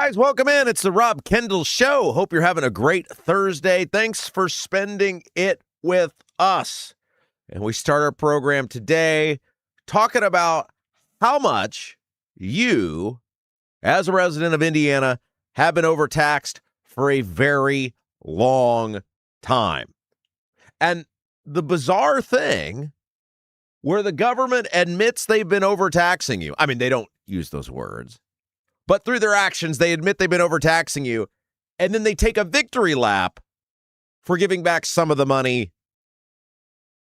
guys, welcome in. It's the Rob Kendall Show. Hope you're having a great Thursday. Thanks for spending it with us. And we start our program today talking about how much you, as a resident of Indiana, have been overtaxed for a very long time. And the bizarre thing where the government admits they've been overtaxing you. I mean, they don't use those words. But through their actions, they admit they've been overtaxing you, and then they take a victory lap for giving back some of the money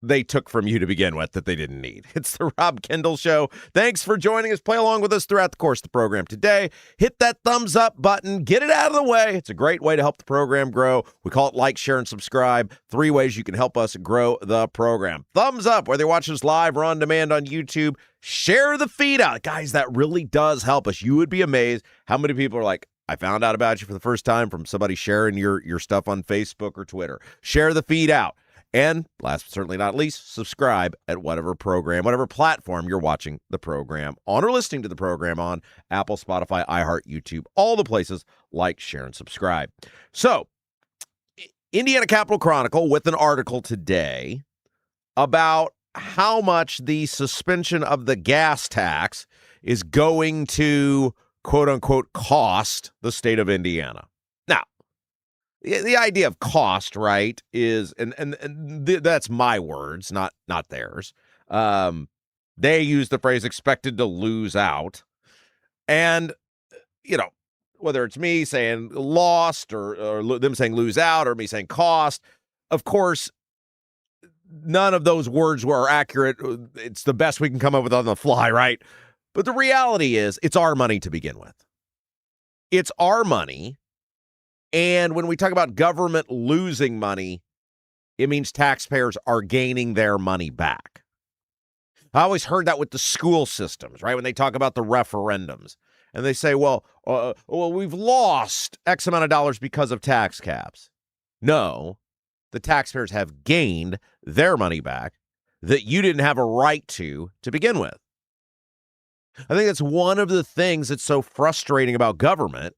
they took from you to begin with that they didn't need. It's the Rob Kendall Show. Thanks for joining us. Play along with us throughout the course of the program today. Hit that thumbs up button. Get it out of the way. It's a great way to help the program grow. We call it like, share, and subscribe. 3 ways you can help us grow the program. Thumbs up, whether you're watching us live or on demand on YouTube. Share the feed out. Guys, that really does help us. You would be amazed how many people are like, I found out about you for the first time from somebody sharing your stuff on Facebook or Twitter. Share the feed out. And last but certainly not least, subscribe at whatever platform you're watching the program on or listening to the program on, Apple, Spotify, iHeart, YouTube, all the places. Like, share, and subscribe. So, Indiana Capital Chronicle with an article today about how much the suspension of the gas tax is going to, quote unquote, cost the state of Indiana. Now, the idea of cost, right, is, that's my words, not theirs. They use the phrase expected to lose out. And, you know, whether it's me saying lost or them saying lose out or me saying cost, of course, none of those words were accurate. It's the best we can come up with on the fly, right? But the reality is it's our money to begin with. It's our money. And when we talk about government losing money, it means taxpayers are gaining their money back. I always heard that with the school systems, right? When they talk about the referendums and they say, well, we've lost X amount of dollars because of tax caps. No, the taxpayers have gained their money back that you didn't have a right to begin with. I think that's one of the things that's so frustrating about government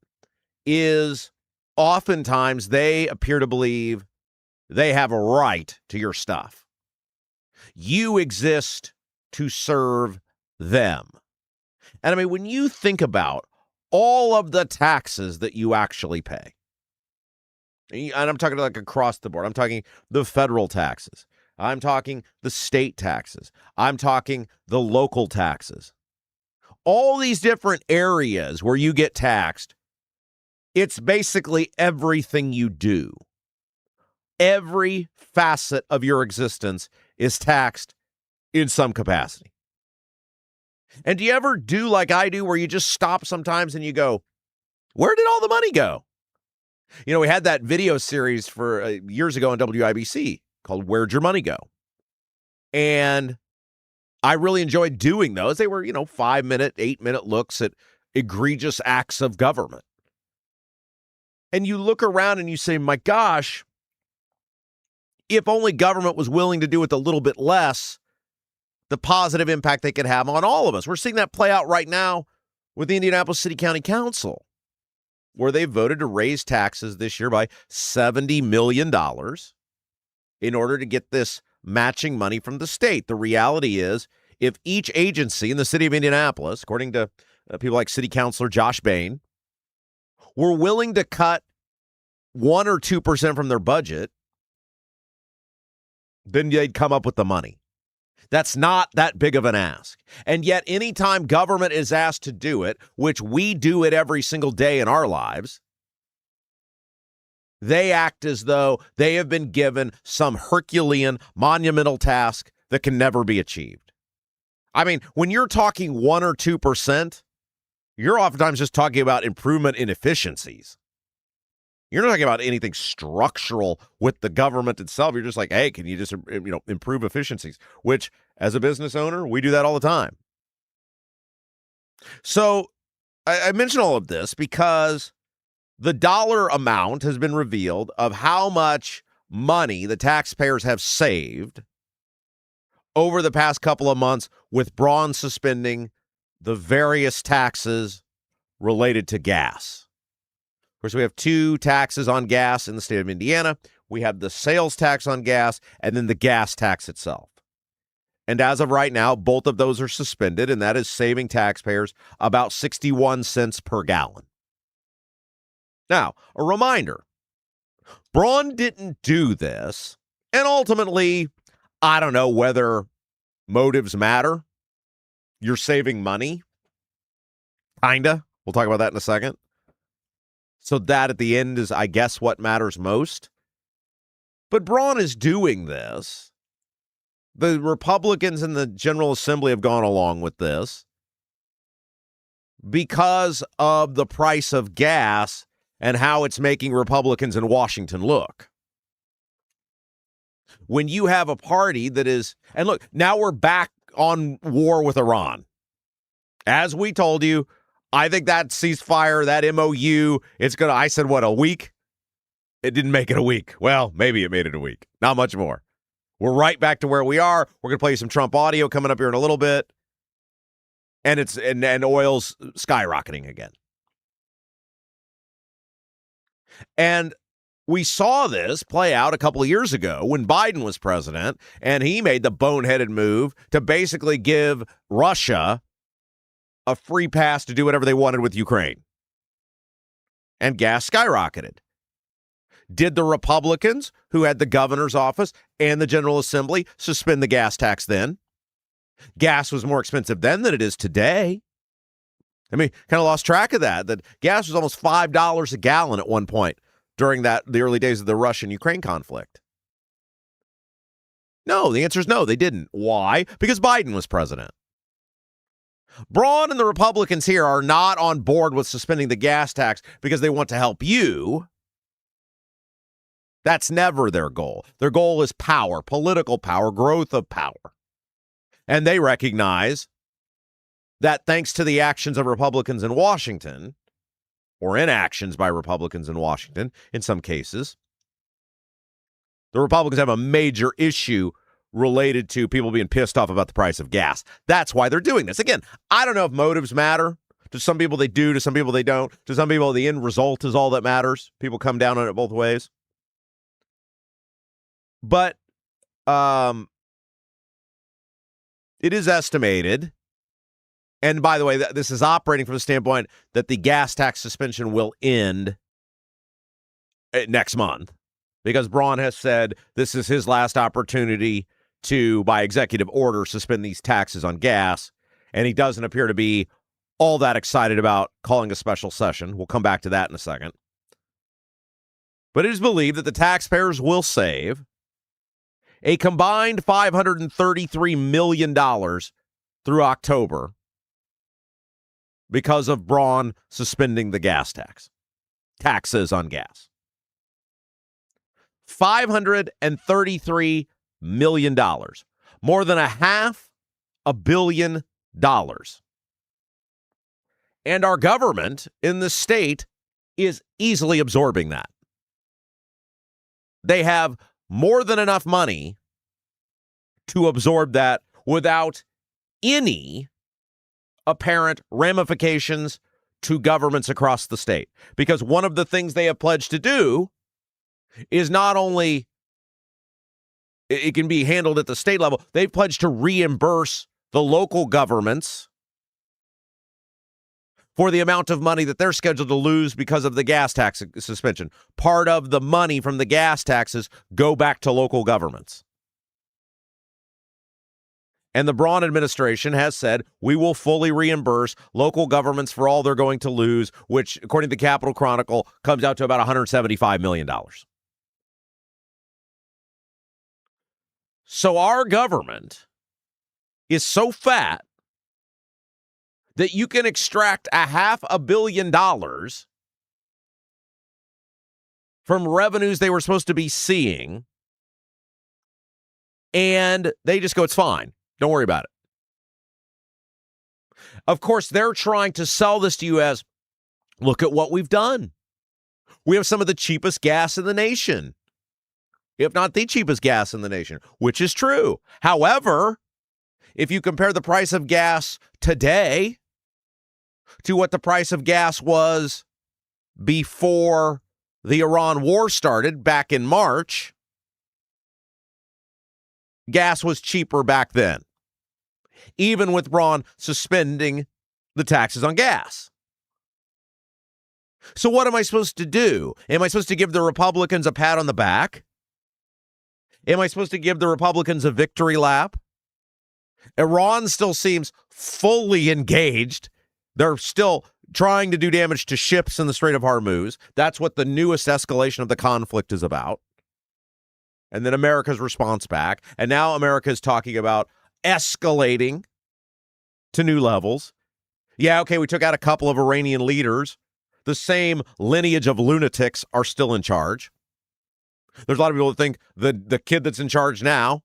is oftentimes they appear to believe they have a right to your stuff. You exist to serve them. And I mean, when you think about all of the taxes that you actually pay, and I'm talking like across the board, I'm talking the federal taxes, I'm talking the state taxes, I'm talking the local taxes, all these different areas where you get taxed. It's basically everything you do. Every facet of your existence is taxed in some capacity. And do you ever do like I do where you just stop sometimes and you go, where did all the money go? You know, we had that video series for years ago on WIBC called Where'd Your Money Go? And I really enjoyed doing those. They were, 5-minute, 8-minute looks at egregious acts of government. And you look around and you say, my gosh, if only government was willing to do with a little bit less, the positive impact they could have on all of us. We're seeing that play out right now with the Indianapolis City County Council, where they voted to raise taxes this year by $70 million in order to get this matching money from the state. The reality is, if each agency in the city of Indianapolis, according to people like City Councilor Josh Bayh, were willing to cut 1 or 2% from their budget, then they'd come up with the money. That's not that big of an ask. And yet, anytime government is asked to do it, which we do it every single day in our lives, they act as though they have been given some Herculean, monumental task that can never be achieved. I mean, when you're talking 1 or 2%, you're oftentimes just talking about improvement in efficiencies. You're not talking about anything structural with the government itself. You're just like, hey, can you just improve efficiencies? Which, as a business owner, we do that all the time. So I mention all of this because the dollar amount has been revealed of how much money the taxpayers have saved over the past couple of months with Braun suspending the various taxes related to gas. Of course, we have two taxes on gas in the state of Indiana. We have the sales tax on gas and then the gas tax itself. And as of right now, both of those are suspended, and that is saving taxpayers about 61 cents per gallon. Now, a reminder, Braun didn't do this, and ultimately, I don't know whether motives matter. You're saving money. Kinda. We'll talk about that in a second. So that at the end is, I guess, what matters most. But Braun is doing this. The Republicans in the General Assembly have gone along with this because of the price of gas and how it's making Republicans in Washington look. When you have a party that is, and look, now we're back on war with Iran. As we told you, I think that ceasefire, that MOU, I said, what, a week? It didn't make it a week. Well, maybe it made it a week. Not much more. We're right back to where we are. We're going to play some Trump audio coming up here in a little bit. And and oil's skyrocketing again. And we saw this play out a couple of years ago when Biden was president, and he made the boneheaded move to basically give Russia a free pass to do whatever they wanted with Ukraine. And gas skyrocketed. Did the Republicans, who had the governor's office and the General Assembly, suspend the gas tax then? Gas was more expensive then than it is today. I mean, kind of lost track of that. That gas was almost $5 a gallon at one point during the early days of the Russian-Ukraine conflict. No, the answer is no, they didn't. Why? Because Biden was president. Braun and the Republicans here are not on board with suspending the gas tax because they want to help you. That's never their goal. Their goal is power, political power, growth of power. And they recognize that thanks to the actions of Republicans in Washington, or inactions by Republicans in Washington, in some cases, the Republicans have a major issue related to people being pissed off about the price of gas. That's why they're doing this. Again, I don't know if motives matter. To some people they do, to some people they don't. To some people the end result is all that matters. People come down on it both ways. But it is estimated, and by the way, this is operating from the standpoint that the gas tax suspension will end next month, because Braun has said this is his last opportunity to, by executive order, suspend these taxes on gas, and he doesn't appear to be all that excited about calling a special session. We'll come back to that in a second. But it is believed that the taxpayers will save a combined $533 million through October because of Braun suspending the gas taxes on gas. $533 million, more than $500 million. And our government in the state is easily absorbing that. They have more than enough money to absorb that without any apparent ramifications to governments across the state. Because one of the things they have pledged to do is not only it can be handled at the state level, they've pledged to reimburse the local governments for the amount of money that they're scheduled to lose because of the gas tax suspension. Part of the money from the gas taxes go back to local governments. And the Braun administration has said, we will fully reimburse local governments for all they're going to lose, which, according to the Capitol Chronicle, comes out to about $175 million. So our government is so fat that you can extract $500 million from revenues they were supposed to be seeing, and they just go, it's fine. Don't worry about it. Of course, they're trying to sell this to you as, look at what we've done. We have some of the cheapest gas in the nation, if not the cheapest gas in the nation, which is true. However, if you compare the price of gas today to what the price of gas was before the Iran war started back in March, gas was cheaper back then, even with Braun suspending the taxes on gas. So what am I supposed to do? Am I supposed to give the Republicans a pat on the back? Am I supposed to give the Republicans a victory lap? Iran still seems fully engaged. They're still trying to do damage to ships in the Strait of Hormuz. That's what the newest escalation of the conflict is about. And then America's response back. And now America is talking about escalating to new levels. Yeah, okay, we took out a couple of Iranian leaders. The same lineage of lunatics are still in charge. There's a lot of people that think the kid that's in charge now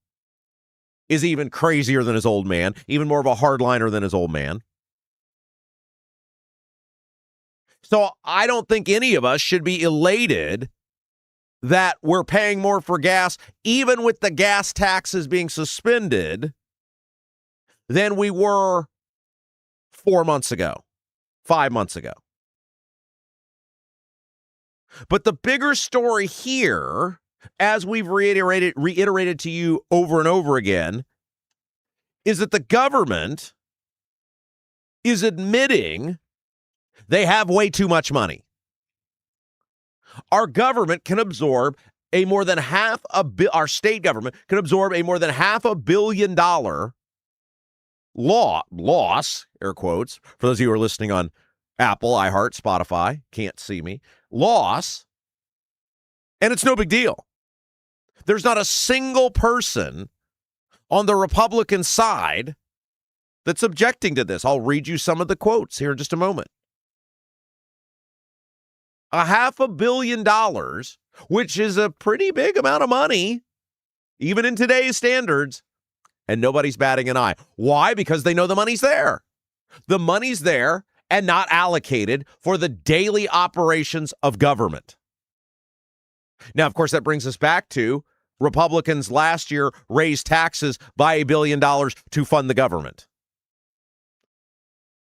is even crazier than his old man, even more of a hardliner than his old man. So I don't think any of us should be elated that we're paying more for gas, even with the gas taxes being suspended, than we were 4 months ago, 5 months ago. But the bigger story here, as we've reiterated to you over and over again, is that the government is admitting they have way too much money. Our government can absorb a more than our state government can absorb a more than $500 million loss, air quotes, for those of you who are listening on Apple, iHeart, Spotify, can't see me, loss, and it's no big deal. There's not a single person on the Republican side that's objecting to this. I'll read you some of the quotes here in just a moment. $500 million, which is a pretty big amount of money, even in today's standards, and nobody's batting an eye. Why? Because they know the money's there. The money's there and not allocated for the daily operations of government. Now, of course, that brings us back to Republicans last year raised taxes by $1 billion to fund the government.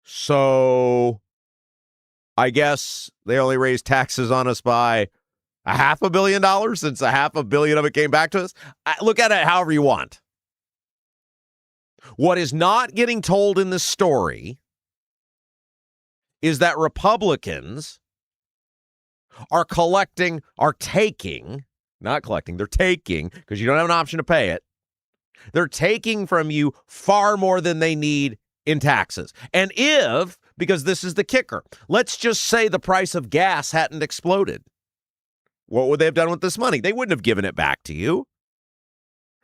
So I guess they only raised taxes on us by $500 million since $500 million of it came back to us. Look at it however you want. What is not getting told in this story is that Republicans are taking, because you don't have an option to pay it. They're taking from you far more than they need in taxes. And because this is the kicker, let's just say the price of gas hadn't exploded. What would they have done with this money? They wouldn't have given it back to you.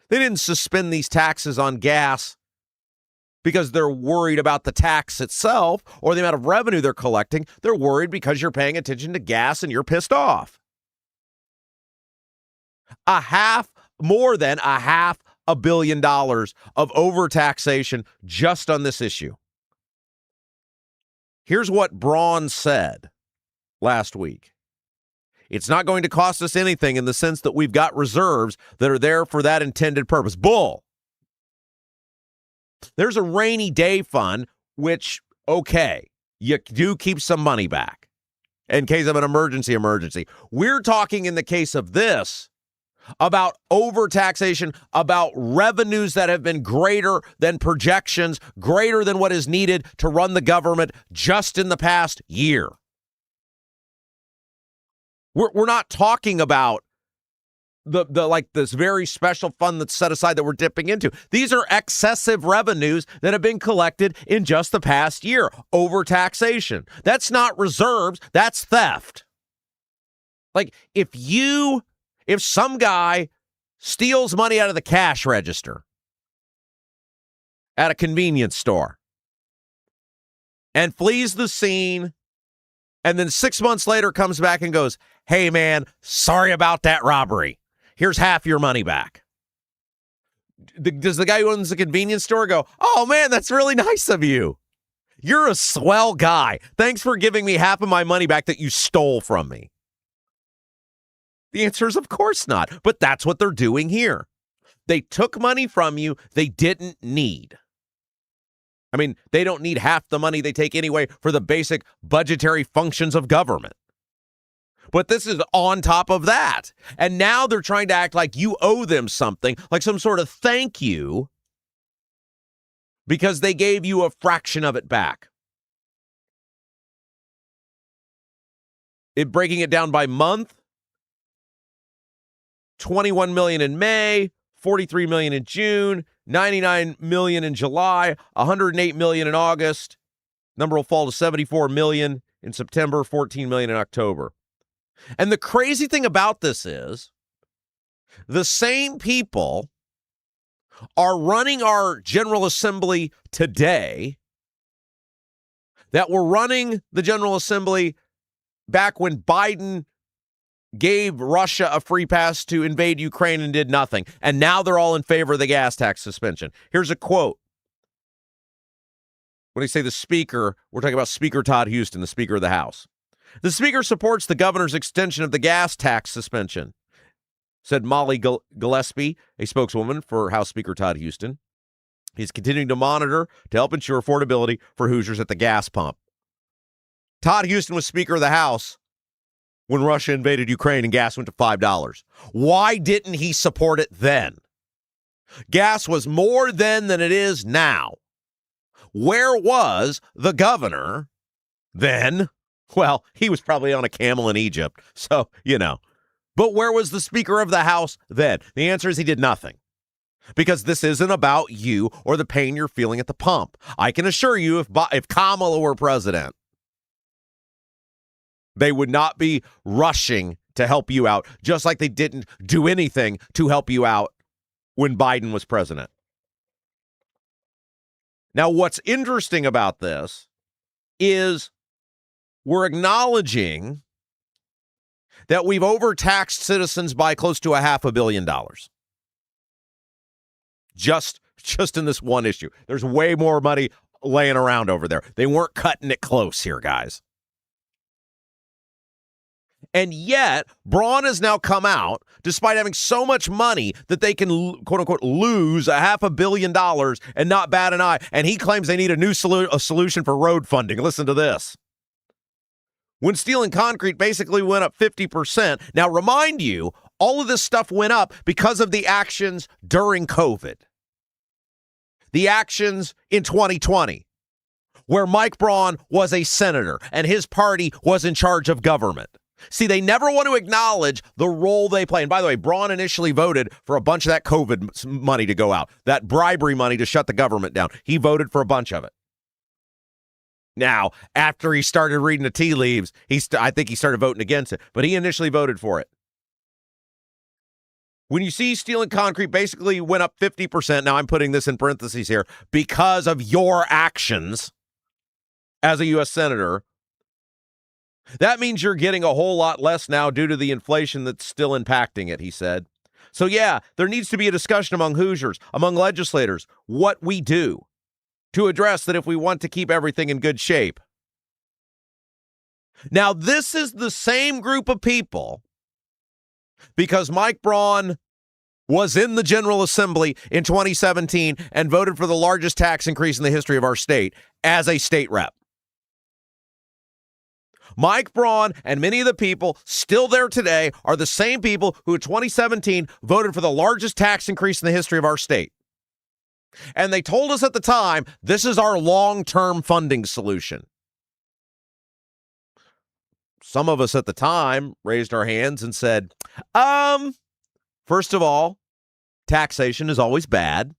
They didn't suspend these taxes on gas because they're worried about the tax itself or the amount of revenue they're collecting. They're worried because you're paying attention to gas and you're pissed off. More than $500 million of overtaxation just on this issue. Here's what Braun said last week. It's not going to cost us anything in the sense that we've got reserves that are there for that intended purpose. Bull. There's a rainy day fund, which, okay, you do keep some money back in case of an emergency. We're talking in the case of this about overtaxation, about revenues that have been greater than projections, greater than what is needed to run the government just in the past year. We're not talking about the like this very special fund that's set aside that we're dipping into. These are excessive revenues that have been collected in just the past year. Overtaxation. That's not reserves, that's theft. Like if some guy steals money out of the cash register at a convenience store and flees the scene, and then 6 months later comes back and goes, "Hey man, sorry about that robbery. Here's half your money back." Does the guy who owns the convenience store go, "Oh man, that's really nice of you. You're a swell guy. Thanks for giving me half of my money back that you stole from me"? The answer is of course not, but that's what they're doing here. They took money from you they didn't need. I mean, they don't need half the money they take anyway for the basic budgetary functions of government. But this is on top of that. And now they're trying to act like you owe them something, like some sort of thank you, because they gave you a fraction of it back. Breaking it down by month, $21 million in May, $43 million in June, $99 million in July, $108 million in August. Number will fall to $74 million in September, $14 million in October. And the crazy thing about this is the same people are running our General Assembly today that were running the General Assembly back when Biden gave Russia a free pass to invade Ukraine and did nothing. And now they're all in favor of the gas tax suspension. Here's a quote. When they say the speaker, we're talking about Speaker Todd Houston, the Speaker of the House. The speaker supports the governor's extension of the gas tax suspension, said Molly Gillespie, a spokeswoman for House Speaker Todd Houston. He's continuing to monitor to help ensure affordability for Hoosiers at the gas pump. Todd Houston was Speaker of the House when Russia invaded Ukraine and gas went to $5. Why didn't he support it then? Gas was more then than it is now. Where was the governor then? Well, he was probably on a camel in Egypt, so, you know. But where was the Speaker of the House then? The answer is he did nothing. Because this isn't about you or the pain you're feeling at the pump. I can assure you, if Kamala were president, they would not be rushing to help you out, just like they didn't do anything to help you out when Biden was president. Now, what's interesting about this is we're acknowledging that we've overtaxed citizens by close to $500 million. Just in this one issue. There's way more money laying around over there. They weren't cutting it close here, guys. And yet, Braun has now come out, despite having so much money that they can, quote unquote, lose $500 million and not bat an eye. And he claims they need a new solution for road funding. Listen to this. When steel and concrete basically went up 50%. Now, remind you, all of this stuff went up because of the actions during COVID. The actions in 2020, where Mike Braun was a senator and his party was in charge of government. See, they never want to acknowledge the role they play. And by the way, Braun initially voted for a bunch of that COVID money to go out, that bribery money to shut the government down. He voted for a bunch of it. Now, after he started reading the tea leaves, I think he started voting against it, but he initially voted for it. When you see steel and concrete basically went up 50%, now I'm putting this in parentheses here, because of your actions as a U.S. Senator, that means you're getting a whole lot less now due to the inflation that's still impacting it, he said. So yeah, there needs to be a discussion among Hoosiers, among legislators, what we do to address that if we want to keep everything in good shape. Now, this is the same group of people, because Mike Braun was in the General Assembly in 2017 and voted for the largest tax increase in the history of our state as a state rep. Mike Braun and many of the people still there today are the same people who in 2017 voted for the largest tax increase in the history of our state. And they told us at the time, this is our long-term funding solution. Some of us at the time raised our hands and said, first of all, taxation is always bad.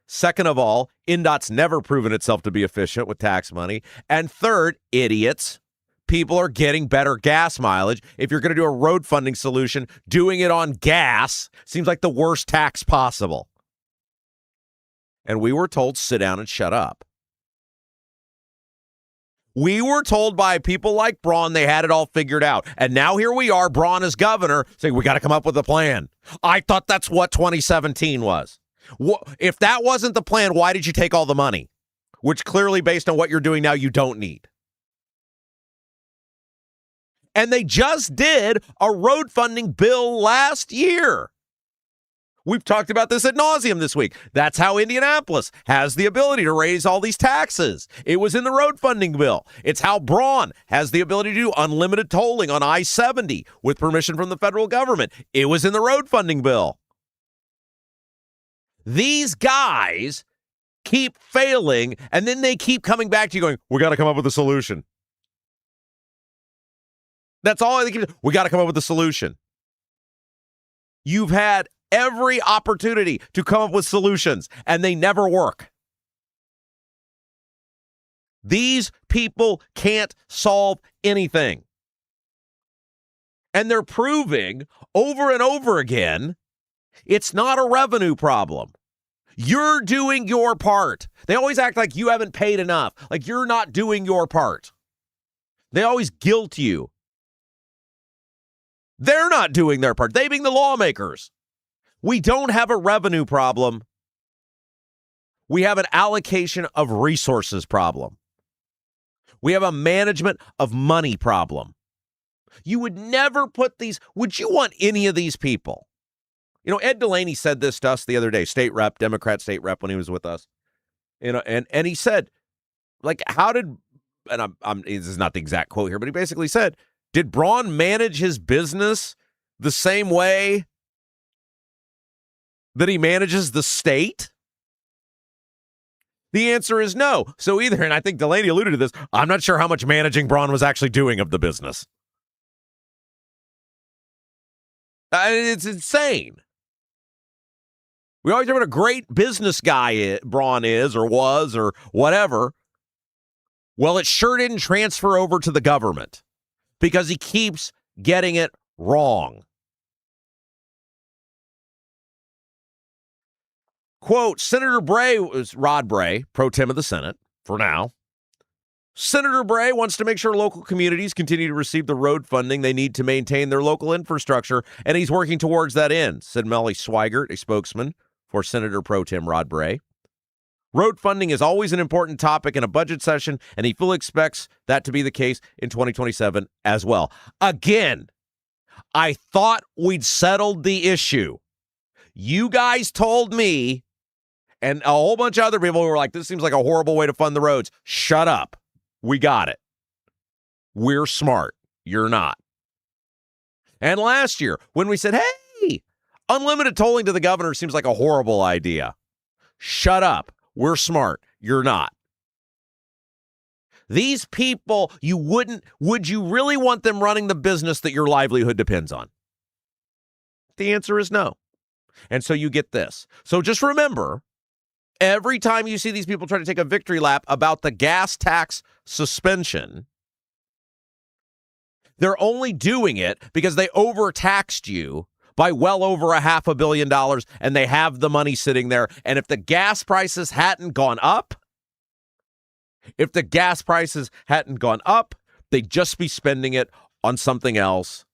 Second of all, INDOT's never proven itself to be efficient with tax money. And third, idiots. People are getting better gas mileage. If you're going to do a road funding solution, doing it on gas seems like the worst tax possible. And we were told, sit down and shut up. We were told by people like Braun they had it all figured out. And now here we are, Braun as governor, saying we got to come up with a plan. I thought that's what 2017 was. If that wasn't the plan, why did you take all the money? Which clearly, based on what you're doing now, you don't need. And they just did a road funding bill last year. We've talked about this ad nauseum this week. That's how Indianapolis has the ability to raise all these taxes. It was in the road funding bill. It's how Braun has the ability to do unlimited tolling on I-70 with permission from the federal government. It was in the road funding bill. These guys keep failing, and then they keep coming back to you going, we got to come up with a solution. That's all they keep. We got to come up with a solution. You've had every opportunity to come up with solutions, and they never work. These people can't solve anything. And they're proving over and over again, it's not a revenue problem. You're doing your part. They always act like you haven't paid enough, like you're not doing your part. They always guilt you. They're not doing their part. They being the lawmakers. We don't have a revenue problem. We have an allocation of resources problem. We have a management of money problem. You would never put these, would you want any of these people? You know, Ed Delaney said this to us the other day, state rep, Democrat state rep when he was with us. You know, and he said, like, how did, and this is not the exact quote here, but he basically said, did Braun manage his business the same way that he manages the state? The answer is no. So either, and I think Delaney alluded to this, I'm not sure how much managing Braun was actually doing of the business. It's insane. We always hear what a great business guy Braun is or was or whatever. Well, it sure didn't transfer over to the government because he keeps getting it wrong. Quote, Senator Bayh, was Rod Bayh, pro tem of the Senate, for now. Senator Bayh wants to make sure local communities continue to receive the road funding they need to maintain their local infrastructure, and he's working towards that end, said Melly Swigert, a spokesman for Senator pro tem Rod Bayh. Road funding is always an important topic in a budget session, and he fully expects that to be the case in 2027 as well. Again, I thought we'd settled the issue. You guys told me, and a whole bunch of other people who were like, this seems like a horrible way to fund the roads. Shut up. We got it. We're smart. You're not. And last year, when we said, hey, unlimited tolling to the governor seems like a horrible idea. Shut up. We're smart. You're not. These people, would you really want them running the business that your livelihood depends on? The answer is no. And so you get this. So just remember, every time you see these people try to take a victory lap about the gas tax suspension, they're only doing it because they overtaxed you by well over $500 million, and they have the money sitting there. And if the gas prices hadn't gone up, they'd just be spending it on something else.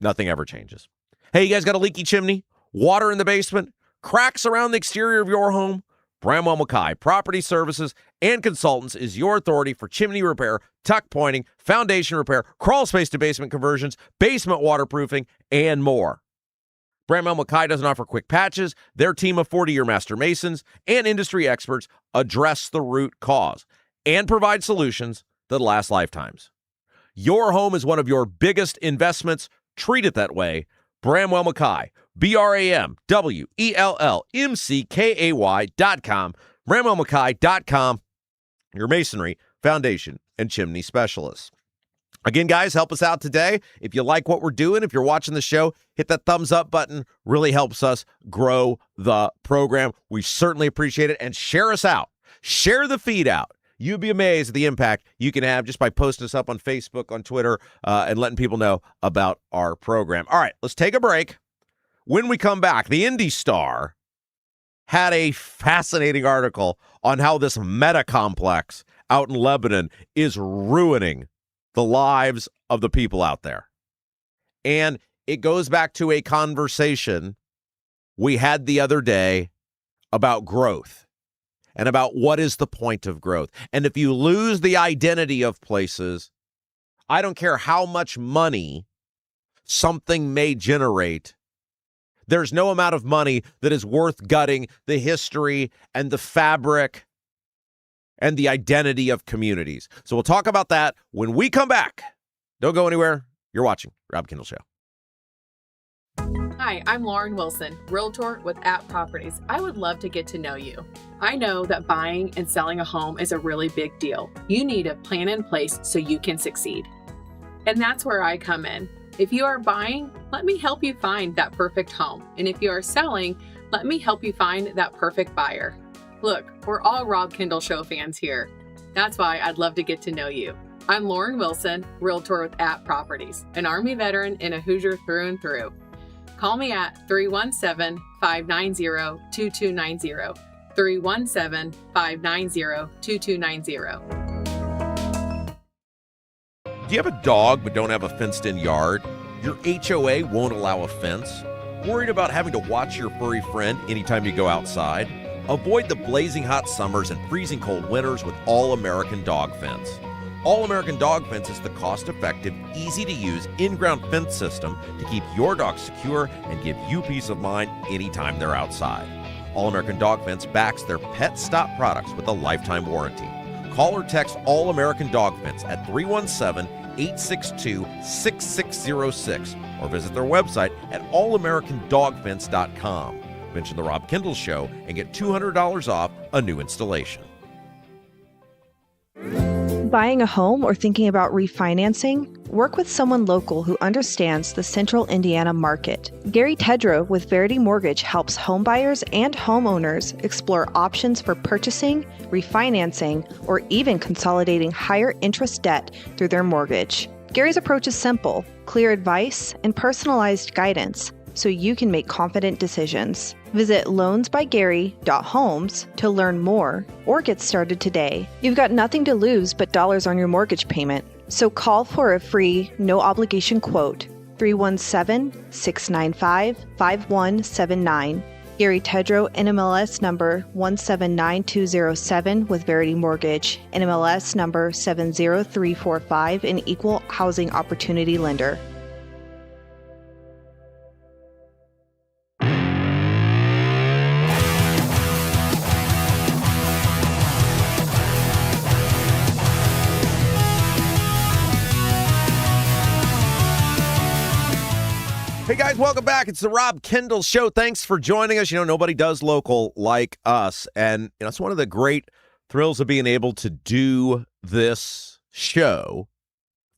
Nothing ever changes. Hey, you guys got a leaky chimney? Water in the basement? Cracks around the exterior of your home? Bramwell Mackay Property Services and Consultants is your authority for chimney repair, tuck pointing, foundation repair, crawl space to basement conversions, basement waterproofing, and more. Bramwell Mackay doesn't offer quick patches. Their team of 40-year master masons and industry experts address the root cause and provide solutions that last lifetimes. Your home is one of your biggest investments. Treat it that way. Bramwell Mackay, BramwellMCKAY.com, BramwellMackay.com, your masonry, foundation, and chimney specialists. Again, guys, help us out today. If you like what we're doing, if you're watching the show, hit that thumbs up button. Really helps us grow the program. We certainly appreciate it. And share us out. Share the feed out. You'd be amazed at the impact you can have just by posting us up on Facebook, on Twitter, and letting people know about our program. All right, let's take a break. When we come back, the Indy Star had a fascinating article on how this meta complex out in Lebanon is ruining the lives of the people out there. And it goes back to a conversation we had the other day about growth. And about what is the point of growth. And if you lose the identity of places, I don't care how much money something may generate, there's no amount of money that is worth gutting the history and the fabric and the identity of communities. So we'll talk about that when we come back. Don't go anywhere. You're watching Rob Kendall Show. Hi, I'm Lauren Wilson, Realtor with App Properties. I would love to get to know you. I know that buying and selling a home is a really big deal. You need a plan in place so you can succeed. And that's where I come in. If you are buying, let me help you find that perfect home. And if you are selling, let me help you find that perfect buyer. Look, we're all Rob Kendall Show fans here. That's why I'd love to get to know you. I'm Lauren Wilson, Realtor with App Properties, an Army veteran and a Hoosier through and through. Call me at 317-590-2290. 317-590-2290. Do you have a dog but don't have a fenced-in yard? Your HOA won't allow a fence? Worried about having to watch your furry friend anytime you go outside? Avoid the blazing hot summers and freezing cold winters with All-American Dog Fence. All-American Dog Fence is the cost-effective, easy-to-use, in-ground fence system to keep your dog secure and give you peace of mind anytime they're outside. All-American Dog Fence backs their Pet Stop products with a lifetime warranty. Call or text All-American Dog Fence at 317-862-6606 or visit their website at allamericandogfence.com. Mention the Rob Kendall Show and get $200 off a new installation. Buying a home or thinking about refinancing? Work with someone local who understands the Central Indiana market. Gary Tedrow with Verity Mortgage helps homebuyers and homeowners explore options for purchasing, refinancing, or even consolidating higher interest debt through their mortgage. Gary's approach is simple, clear advice, and personalized guidance, so you can make confident decisions. Visit loansbygary.homes to learn more or get started today. You've got nothing to lose but dollars on your mortgage payment. So call for a free, no-obligation quote, 317-695-5179. Gary Tedrow, NMLS number 179207 with Verity Mortgage, NMLS number 70345, an equal housing opportunity lender. Hey guys, welcome back. It's the Rob Kendall Show. Thanks for joining us. You know, nobody does local like us. And it's one of the great thrills of being able to do this show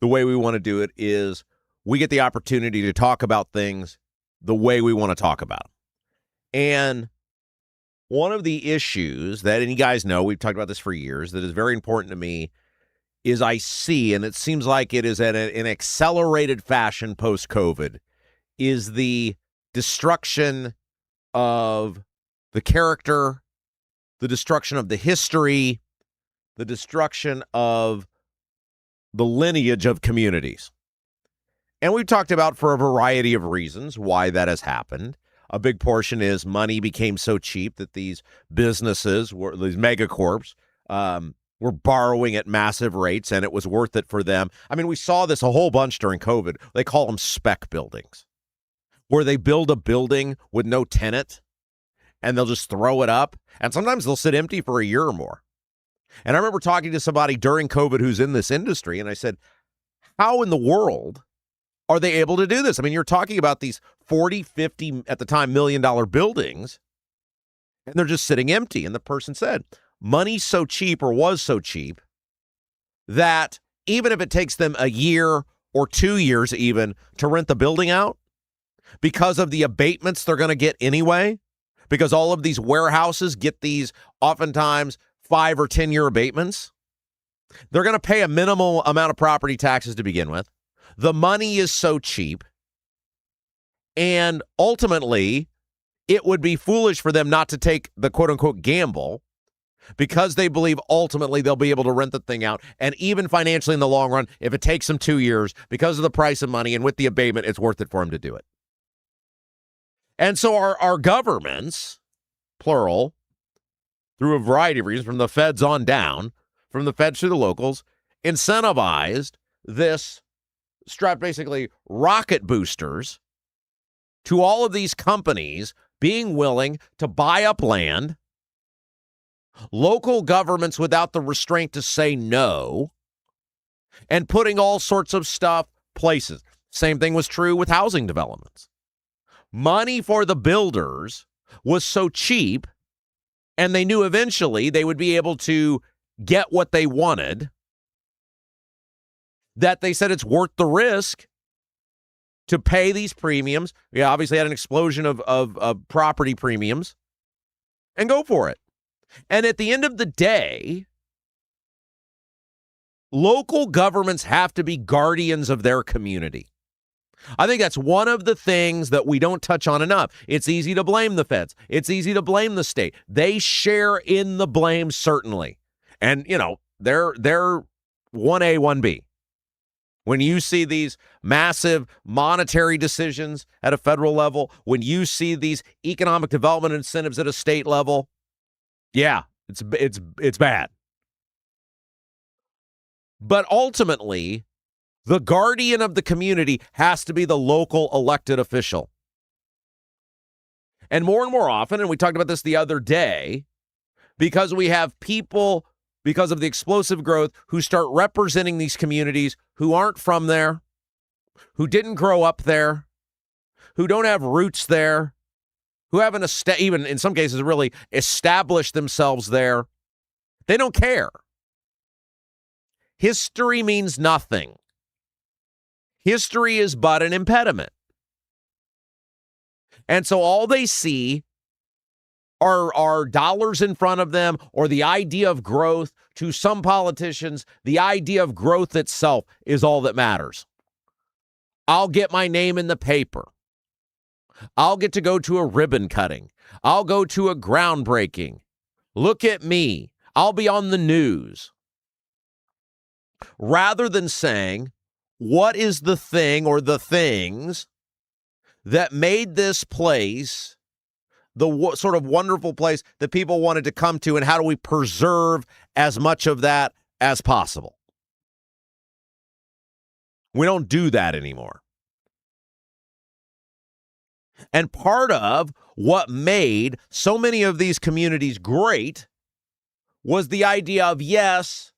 the way we want to do it is we get the opportunity to talk about things the way we want to talk about them. And one of the issues that, and you guys know, we've talked about this for years, that is very important to me is I see, and it seems like it is at an accelerated fashion post-COVID, is the destruction of the character, the destruction of the history, the destruction of the lineage of communities. And we've talked about for a variety of reasons why that has happened. A big portion is money became so cheap that these businesses, these megacorps, were borrowing at massive rates, and it was worth it for them. I mean, we saw this a whole bunch during COVID. They call them spec buildings, where they build a building with no tenant, and they'll just throw it up. And sometimes they'll sit empty for a year or more. And I remember talking to somebody during COVID who's in this industry, and I said, how in the world are they able to do this? I mean, you're talking about these 40, 50, at the time, $1 million buildings, and they're just sitting empty. And the person said, money's so cheap, or was so cheap, that even if it takes them a year or 2 years even to rent the building out, because of the abatements they're going to get anyway, because all of these warehouses get these oftentimes 5 or 10 year abatements, they're going to pay a minimal amount of property taxes to begin with. The money is so cheap, and ultimately it would be foolish for them not to take the quote unquote gamble, because they believe ultimately they'll be able to rent the thing out. And even financially in the long run, if it takes them 2 years, because of the price of money and with the abatement, it's worth it for them to do it. And so our governments, plural, through a variety of reasons, from the feds on down, from the feds to the locals, incentivized this strapped basically rocket boosters to all of these companies being willing to buy up land, local governments without the restraint to say no, and putting all sorts of stuff places. Same thing was true with housing developments. Money for the builders was so cheap, and they knew eventually they would be able to get what they wanted, that they said it's worth the risk to pay these premiums. We obviously had an explosion of property premiums, and go for it. And at the end of the day, local governments have to be guardians of their community. I think that's one of the things that we don't touch on enough. It's easy to blame the feds. It's easy to blame the state. They share in the blame, certainly. And, you know, they're 1A, 1B. When you see these massive monetary decisions at a federal level, when you see these economic development incentives at a state level, yeah, it's bad. But ultimately, the guardian of the community has to be the local elected official. And more often, and we talked about this the other day, because we have people, because of the explosive growth, who start representing these communities who aren't from there, who didn't grow up there, who don't have roots there, who haven't even in some cases really established themselves there. They don't care. History means nothing. History is but an impediment. And so all they see are dollars in front of them, or the idea of growth. To some politicians, the idea of growth itself is all that matters. I'll get my name in the paper. I'll get to go to a ribbon cutting. I'll go to a groundbreaking. Look at me. I'll be on the news. Rather than saying, what is the thing or the things that made this place the sort of wonderful place that people wanted to come to, and how do we preserve as much of that as possible? We don't do that anymore. And part of what made so many of these communities great was the idea of, yes,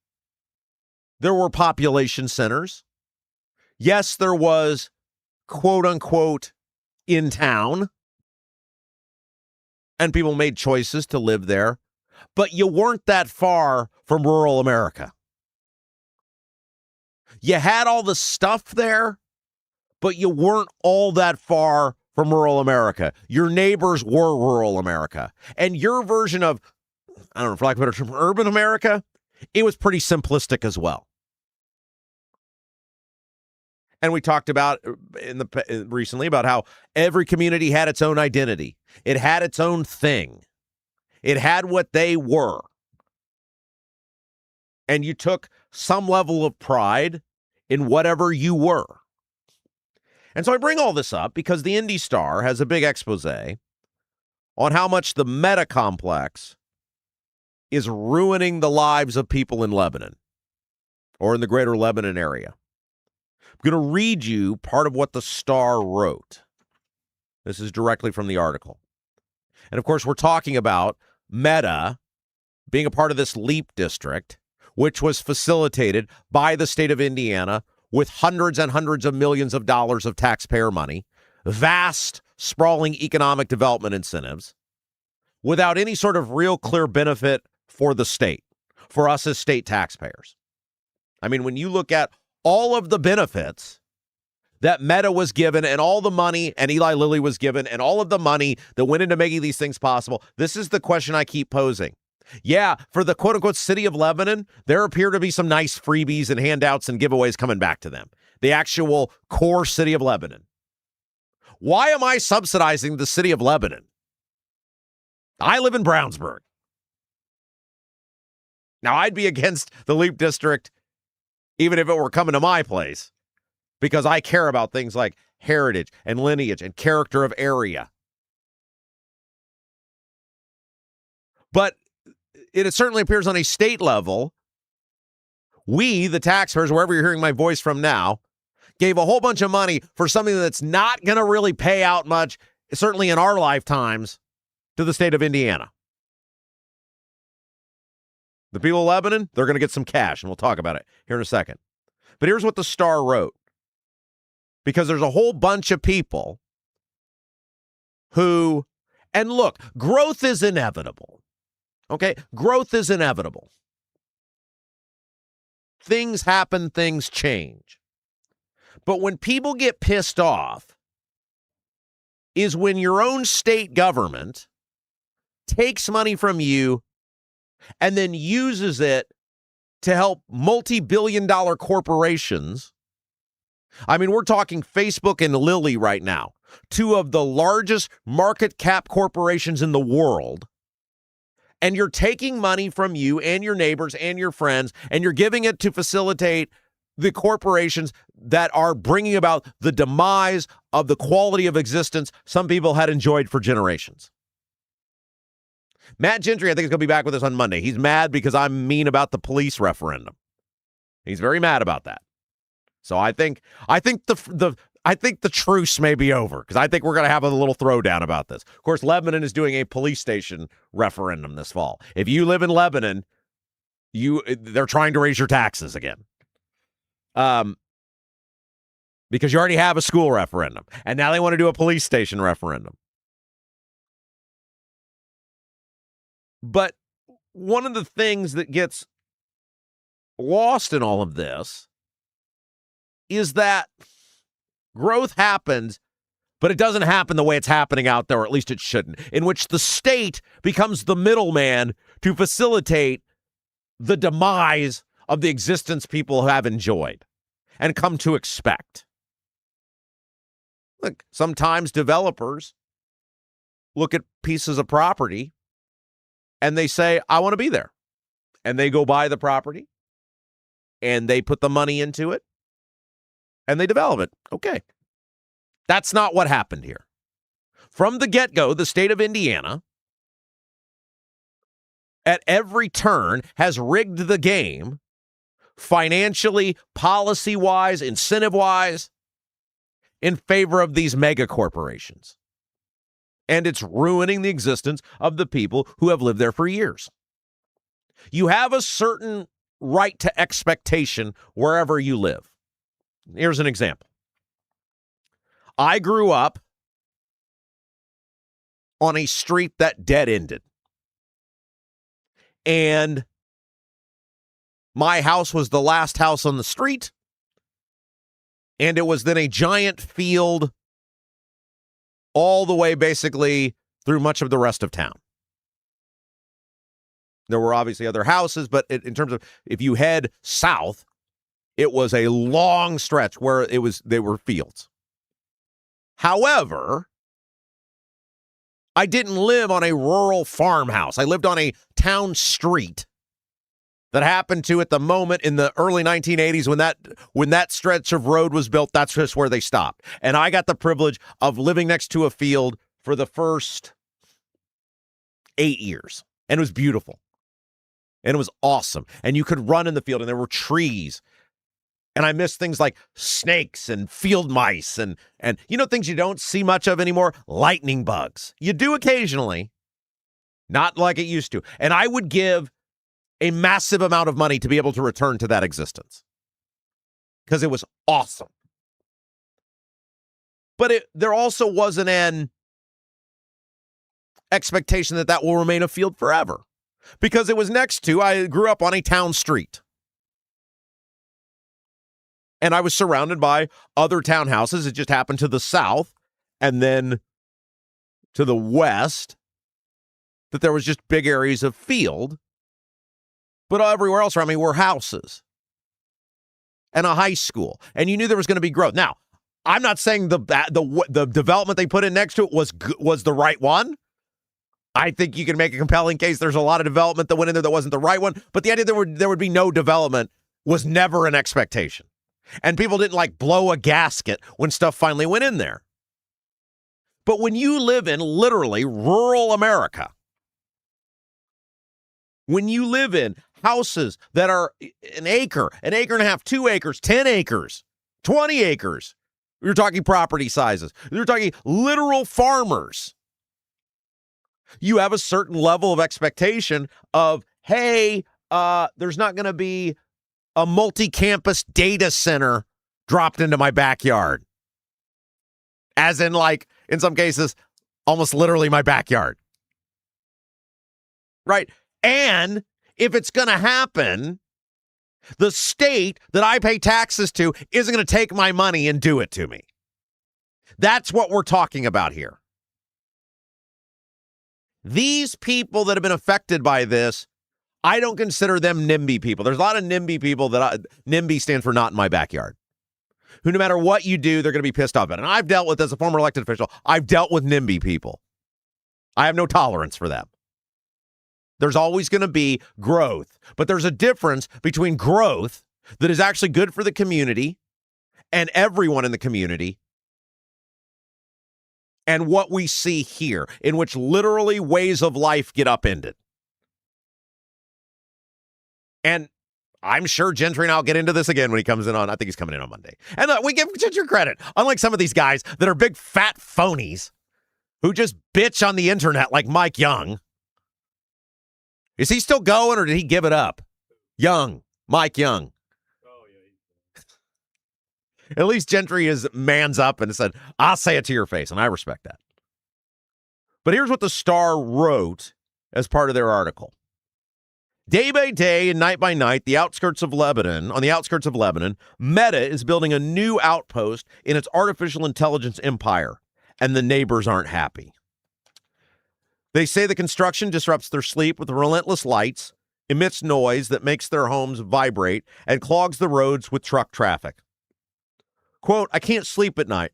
there were population centers. Yes, there was, quote unquote, in town. And people made choices to live there. But you weren't that far from rural America. You had all the stuff there, but you weren't all that far from rural America. Your neighbors were rural America. And your version of, I don't know, for lack of a better term, urban America, it was pretty simplistic as well. And we talked about recently about how every community had its own identity. It had its own thing. It had what they were. And you took some level of pride in whatever you were. And so I bring all this up because the Indy Star has a big expose on how much the meta complex is ruining the lives of people in Lebanon or in the greater Lebanon area. I'm going to read you part of what the Star wrote. This is directly from the article. And of course, we're talking about Meta being a part of this LEAP district, which was facilitated by the state of Indiana with hundreds and hundreds of millions of dollars of taxpayer money, vast, sprawling economic development incentives, without any sort of real clear benefit for the state, for us as state taxpayers. I mean, when you look at all of the benefits that Meta was given and all the money and Eli Lilly was given and all of the money that went into making these things possible, this is the question I keep posing. Yeah, for the quote-unquote city of Lebanon, there appear to be some nice freebies and handouts and giveaways coming back to them. The actual core city of Lebanon. Why am I subsidizing the city of Lebanon? I live in Brownsburg. Now, I'd be against the LEAP district even if it were coming to my place, because I care about things like heritage and lineage and character of area. But it certainly appears on a state level, we, the taxpayers, wherever you're hearing my voice from now, gave a whole bunch of money for something that's not going to really pay out much, certainly in our lifetimes, to the state of Indiana. The people of Lebanon, they're going to get some cash, and we'll talk about it here in a second. But here's what the Star wrote. Because there's a whole bunch of people who, and look, growth is inevitable. Okay? Growth is inevitable. Things happen, things change. But when people get pissed off is when your own state government takes money from you and then uses it to help multi-billion-dollar corporations. I mean, we're talking Facebook and Lilly right now, two of the largest market cap corporations in the world. And you're taking money from you and your neighbors and your friends, and you're giving it to facilitate the corporations that are bringing about the demise of the quality of existence some people had enjoyed for generations. Matt Gentry, I think, is going to be back with us on Monday. He's mad because I'm mean about the police referendum. He's very mad about that. So I think the truce may be over because I think we're going to have a little throwdown about this. Of course, Lebanon is doing a police station referendum this fall. If you live in Lebanon, they're trying to raise your taxes again. Because you already have a school referendum, and now they want to do a police station referendum. But one of the things that gets lost in all of this is that growth happens, but it doesn't happen the way it's happening out there, or at least it shouldn't, in which the state becomes the middleman to facilitate the demise of the existence people have enjoyed and come to expect. Look, sometimes developers look at pieces of property and they say, I want to be there. And they go buy the property and they put the money into it and they develop it. Okay. That's not what happened here. From the get-go, the state of Indiana, at every turn, has rigged the game financially, policy-wise, incentive-wise, in favor of these mega corporations. And it's ruining the existence of the people who have lived there for years. You have a certain right to expectation wherever you live. Here's an example. I grew up on a street that dead-ended. And my house was the last house on the street. And it was then a giant field all the way basically through much of the rest of town. There were obviously other houses, but in terms of if you head south, it was a long stretch where they were fields. However, I didn't live on a rural farmhouse. I lived on a town street that happened to, at the moment in the early 1980s, when that stretch of road was built, that's just where they stopped. And I got the privilege of living next to a field for the first 8 years. And it was beautiful. And it was awesome. And you could run in the field, and there were trees. And I missed things like snakes and field mice and things you don't see much of anymore, lightning bugs. You do occasionally, not like it used to. And I would give a massive amount of money to be able to return to that existence because it was awesome. But there also wasn't an expectation that will remain a field forever because it was I grew up on a town street. And I was surrounded by other townhouses. It just happened to the south and then to the west that there was just big areas of field. But everywhere else around me were houses and a high school. And you knew there was going to be growth. Now, I'm not saying the development they put in next to it was the right one. I think you can make a compelling case. There's a lot of development that went in there that wasn't the right one. But the idea there would be no development was never an expectation. And people didn't blow a gasket when stuff finally went in there. But when you live in literally rural America, when you live in houses that are an acre and a half, 2 acres, 10 acres, 20 acres. You're talking property sizes. You're talking literal farmers. You have a certain level of expectation of, hey, there's not going to be a multi-campus data center dropped into my backyard. As in, like, in some cases, almost literally my backyard. Right? And if it's going to happen, the state that I pay taxes to isn't going to take my money and do it to me. That's what we're talking about here. These people that have been affected by this, I don't consider them NIMBY people. There's a lot of NIMBY people NIMBY stands for not in my backyard, who no matter what you do, they're going to be pissed off about it. And I've dealt with, as a former elected official, I've dealt with NIMBY people. I have no tolerance for them. There's always going to be growth, but there's a difference between growth that is actually good for the community and everyone in the community and what we see here, in which literally ways of life get upended. And I'm sure Gentry and I'll get into this again when he comes in on, I think he's coming in on Monday. And we give Gentry credit. Unlike some of these guys that are big fat phonies who just bitch on the internet like Mike Young. Is he still going or did he give it up? Mike Young. Oh, yeah. At least Gentry is mans up and said, I'll say it to your face, and I respect that. But here's what the Star wrote as part of their article. Day by day and night by night, on the outskirts of Lebanon, Meta is building a new outpost in its artificial intelligence empire, and the neighbors aren't happy. They say the construction disrupts their sleep with relentless lights, emits noise that makes their homes vibrate, and clogs the roads with truck traffic. Quote, I can't sleep at night.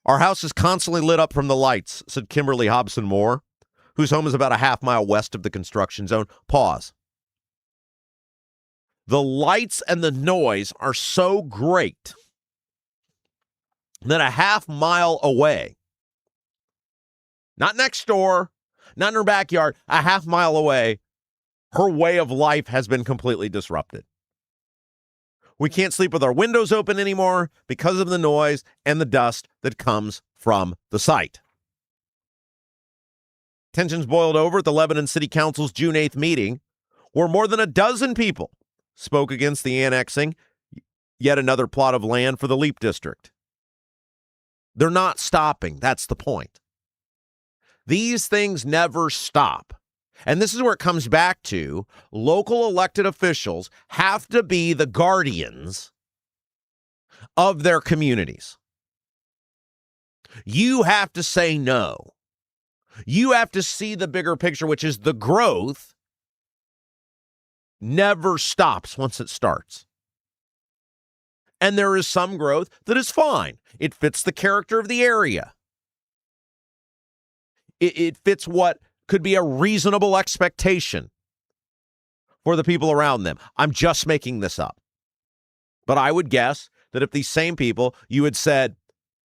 Our house is constantly lit up from the lights, said Kimberly Hobson Moore, whose home is about a half-mile west of the construction zone. Pause. The lights and the noise are so great that a half-mile away, not next door, not in her backyard, a half-mile away, her way of life has been completely disrupted. We can't sleep with our windows open anymore because of the noise and the dust that comes from the site. Tensions boiled over at the Lebanon City Council's June 8th meeting, where more than a dozen people spoke against the annexing yet another plot of land for the Leap District. They're not stopping. That's the point. These things never stop. And this is where it comes back to local elected officials have to be the guardians of their communities. You have to say no. You have to see the bigger picture, which is the growth never stops once it starts. And there is some growth that is fine. It fits the character of the area. It fits what could be a reasonable expectation for the people around them. I'm just making this up. But I would guess that if these same people, you had said,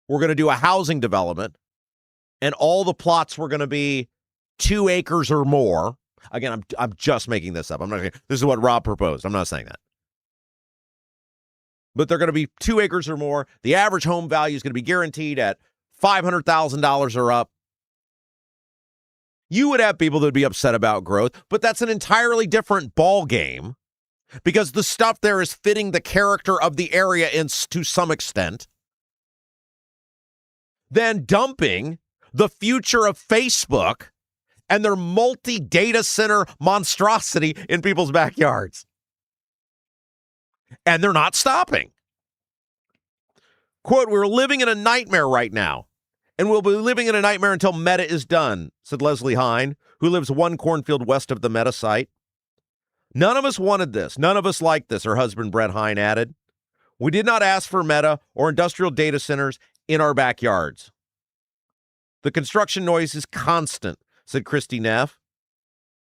we're going to do a housing development and all the plots were going to be 2 acres or more. Again, I'm just making this up. This is what Rob proposed. I'm not saying that. But they're going to be 2 acres or more. The average home value is going to be guaranteed at $500,000 or up. You would have people that would be upset about growth, but that's an entirely different ball game because the stuff there is fitting the character of the area to some extent. Then dumping the future of Facebook and their multi-data center monstrosity in people's backyards. And they're not stopping. Quote, we're living in a nightmare right now. And we'll be living in a nightmare until Meta is done, said Leslie Hine, who lives 1 cornfield west of the Meta site. None of us wanted this. None of us liked this, her husband Brett Hine added. We did not ask for Meta or industrial data centers in our backyards. The construction noise is constant, said Christy Neff,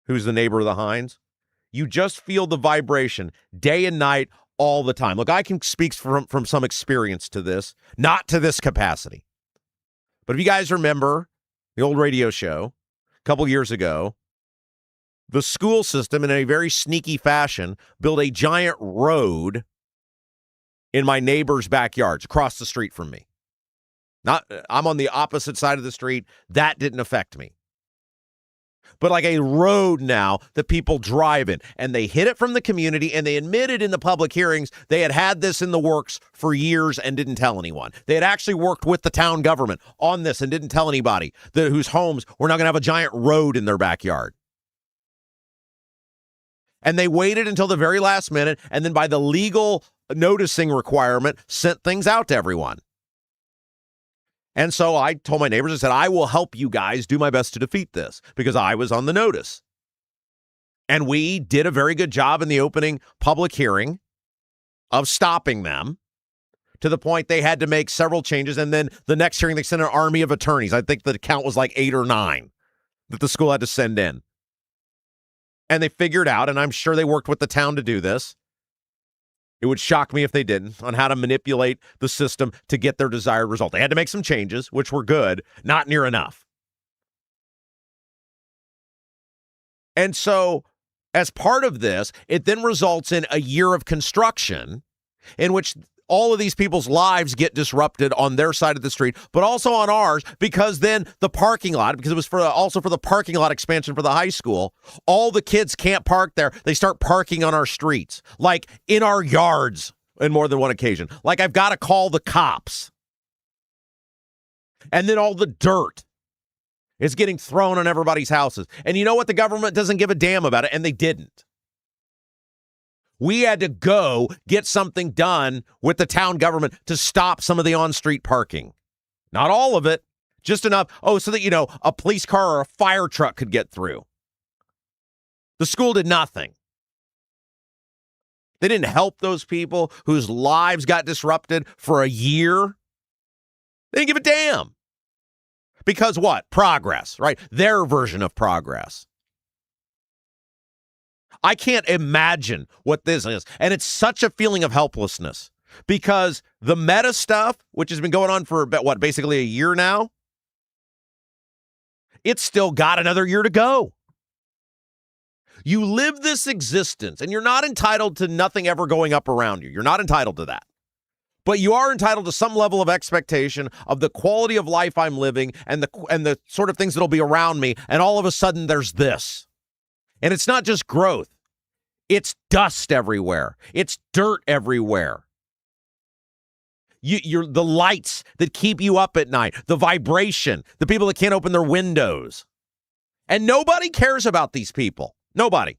who's the neighbor of the Hines. You just feel the vibration day and night all the time. Look, I can speak from some experience to this, not to this capacity. But if you guys remember the old radio show a couple years ago, the school system in a very sneaky fashion built a giant road in my neighbor's backyards across the street from me. I'm on the opposite side of the street. That didn't affect me. But like a road now that people drive in, and they hid it from the community, and they admitted in the public hearings they had this in the works for years and didn't tell anyone. They had actually worked with the town government on this and didn't tell anybody whose homes were not going to have a giant road in their backyard. And they waited until the very last minute, and then by the legal noticing requirement, sent things out to everyone. And so I told my neighbors, I said, I will help you guys do my best to defeat this because I was on the notice. And we did a very good job in the opening public hearing of stopping them to the point they had to make several changes. And then the next hearing, they sent an army of attorneys. I think the count was like 8 or 9 that the school had to send in. And they figured out, and I'm sure they worked with the town to do this. It would shock me if they didn't, on how to manipulate the system to get their desired result. They had to make some changes, which were good, not near enough. And so, as part of this, it then results in a year of construction in which all of these people's lives get disrupted on their side of the street, but also on ours, because then the parking lot, because it was also for the parking lot expansion for the high school, all the kids can't park there. They start parking on our streets, like in our yards on more than one occasion. Like I've got to call the cops. And then all the dirt is getting thrown on everybody's houses. And you know what? The government doesn't give a damn about it, and they didn't. We had to go get something done with the town government to stop some of the on-street parking. Not all of it, just enough. Oh, so that, a police car or a fire truck could get through. The school did nothing. They didn't help those people whose lives got disrupted for a year. They didn't give a damn. Because what? Progress, right? Their version of progress. I can't imagine what this is. And it's such a feeling of helplessness because the meta stuff, which has been going on for basically a year now, it's still got another year to go. You live this existence and you're not entitled to nothing ever going up around you. You're not entitled to that. But you are entitled to some level of expectation of the quality of life I'm living and the sort of things that'll be around me. And all of a sudden there's this. And it's not just growth. It's dust everywhere. It's dirt everywhere. You're the lights that keep you up at night, the vibration, the people that can't open their windows. And nobody cares about these people. Nobody.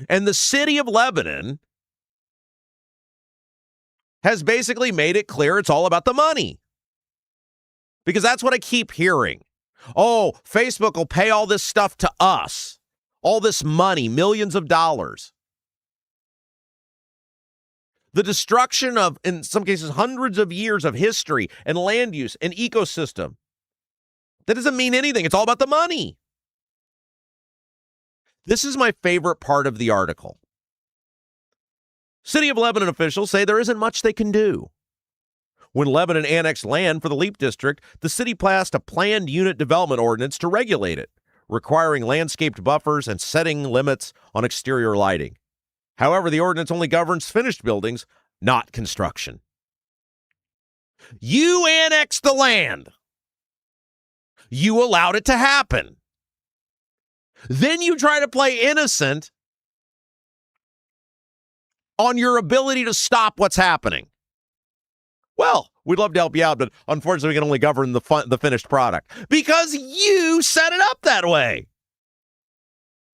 And the city of Lebanon has basically made it clear it's all about the money. Because that's what I keep hearing. Oh, Facebook will pay all this stuff to us. All this money, millions of dollars. The destruction of, in some cases, hundreds of years of history and land use and ecosystem. That doesn't mean anything. It's all about the money. This is my favorite part of the article. City of Lebanon officials say there isn't much they can do. When Lebanon annexed land for the Leap District, the city passed a planned unit development ordinance to regulate it, requiring landscaped buffers and setting limits on exterior lighting. However, the ordinance only governs finished buildings, not construction. You annexed the land. You allowed it to happen. Then you try to play innocent on your ability to stop what's happening. Well, we'd love to help you out, but unfortunately, we can only govern the finished product because you set it up that way.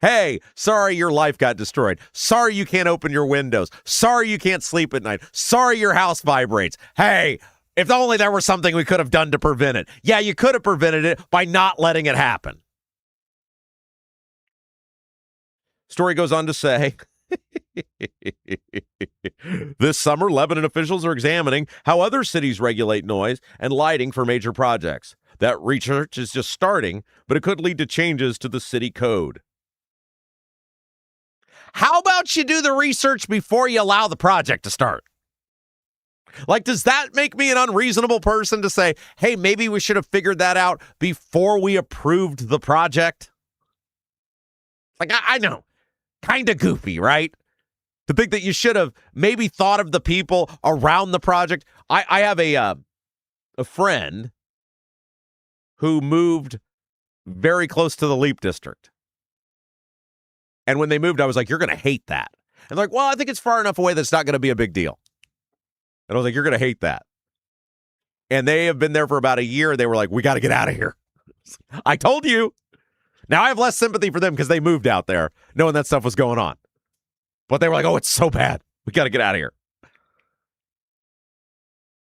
Hey, sorry your life got destroyed. Sorry you can't open your windows. Sorry you can't sleep at night. Sorry your house vibrates. Hey, if only there was something we could have done to prevent it. Yeah, you could have prevented it by not letting it happen. Story goes on to say, this summer, Lebanon officials are examining how other cities regulate noise and lighting for major projects. That research is just starting, but it could lead to changes to the city code. How about you do the research before you allow the project to start? Like, does that make me an unreasonable person to say, hey, maybe we should have figured that out before we approved the project? Like, I know, kind of goofy, right? To think that you should have maybe thought of the people around the project. I have a friend who moved very close to the Leap District. And when they moved, I was like, you're going to hate that. And they're like, well, I think it's far enough away that it's not going to be a big deal. And I was like, you're going to hate that. And they have been there for about a year. They were like, we got to get out of here. I told you. Now I have less sympathy for them because they moved out there knowing that stuff was going on. But they were like, oh, it's so bad. We got to get out of here.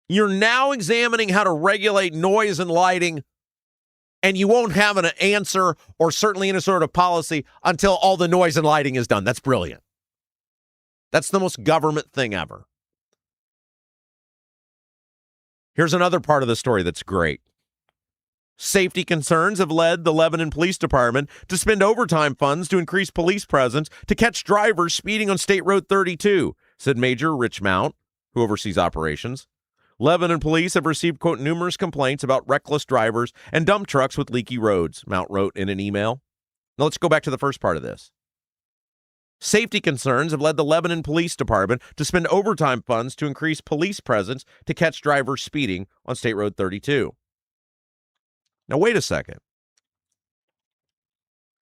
You're now examining how to regulate noise and lighting, and you won't have an answer or certainly any sort of policy until all the noise and lighting is done. That's brilliant. That's the most government thing ever. Here's another part of the story that's great. Safety concerns have led the Lebanon Police Department to spend overtime funds to increase police presence to catch drivers speeding on State Road 32, said Major Rich Mount, who oversees operations. Lebanon police have received, quote, numerous complaints about reckless drivers and dump trucks with leaky roads, Mount wrote in an email. Now let's go back to the first part of this. Safety concerns have led the Lebanon Police Department to spend overtime funds to increase police presence to catch drivers speeding on State Road 32. Now, wait a second.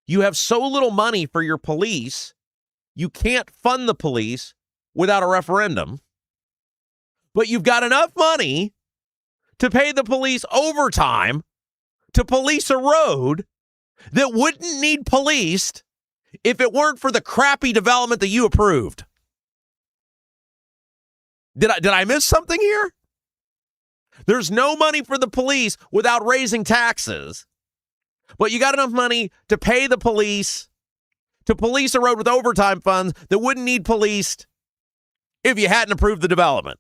You have so little money for your police, you can't fund the police without a referendum, but you've got enough money to pay the police overtime to police a road that wouldn't need policed if it weren't for the crappy development that you approved. Did I miss something here? There's no money for the police without raising taxes, but you got enough money to pay the police to police a road with overtime funds that wouldn't need policed if you hadn't approved the development.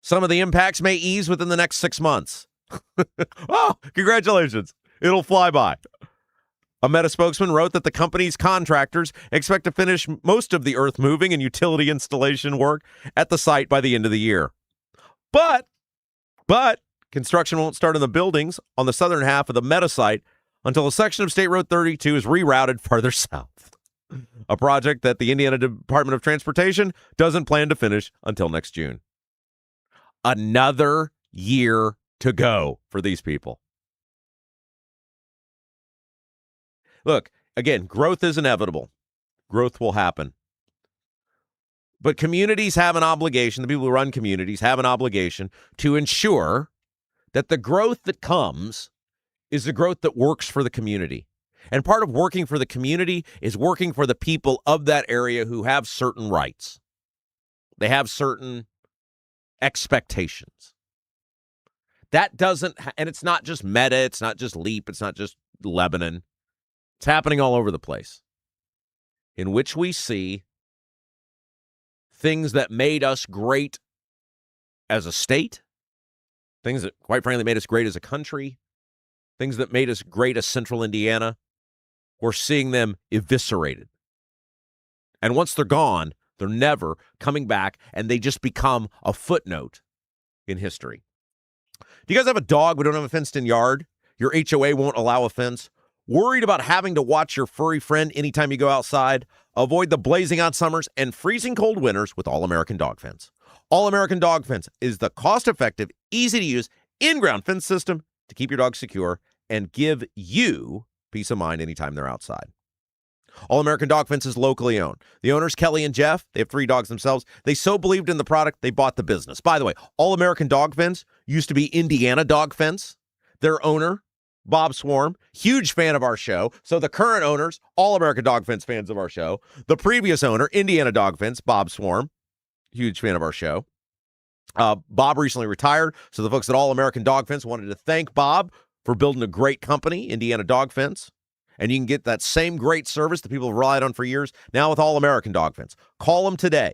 Some of the impacts may ease within the next 6 months. Oh, congratulations. It'll fly by. A Meta spokesman wrote that the company's contractors expect to finish most of the earth moving and utility installation work at the site by the end of the year. But construction won't start in the buildings on the southern half of the Meta site until a section of State Road 32 is rerouted farther south. A project that the Indiana Department of Transportation doesn't plan to finish until next June. Another year to go for these people. Look, again, growth is inevitable. Growth will happen. But communities have an obligation, the people who run communities have an obligation to ensure that the growth that comes is the growth that works for the community. And part of working for the community is working for the people of that area who have certain rights. They have certain expectations. That doesn't, and it's not just Meta, it's not just Leap, it's not just Lebanon. It's happening all over the place, in which we see things that made us great as a state, things that, quite frankly, made us great as a country, things that made us great as Central Indiana. We're seeing them eviscerated. And once they're gone, they're never coming back, and they just become a footnote in history. Do you guys have a dog but don't have a fenced-in yard? Your HOA won't allow a fence? Worried about having to watch your furry friend anytime you go outside? Avoid the blazing hot summers and freezing cold winters with All-American Dog Fence. All-American Dog Fence is the cost-effective, easy-to-use, in-ground fence system to keep your dog secure and give you peace of mind anytime they're outside. All-American Dog Fence is locally owned. The owners, Kelly and Jeff, they have 3 dogs themselves. They so believed in the product, they bought the business. By the way, All-American Dog Fence used to be Indiana Dog Fence. Their owner, Bob Swarm, huge fan of our show. So the current owners, All-American Dog Fence fans of our show. The previous owner, Indiana Dog Fence, Bob Swarm, huge fan of our show. Bob recently retired, so the folks at All-American Dog Fence wanted to thank Bob for building a great company, Indiana Dog Fence. And you can get that same great service that people have relied on for years now with All-American Dog Fence. Call them today.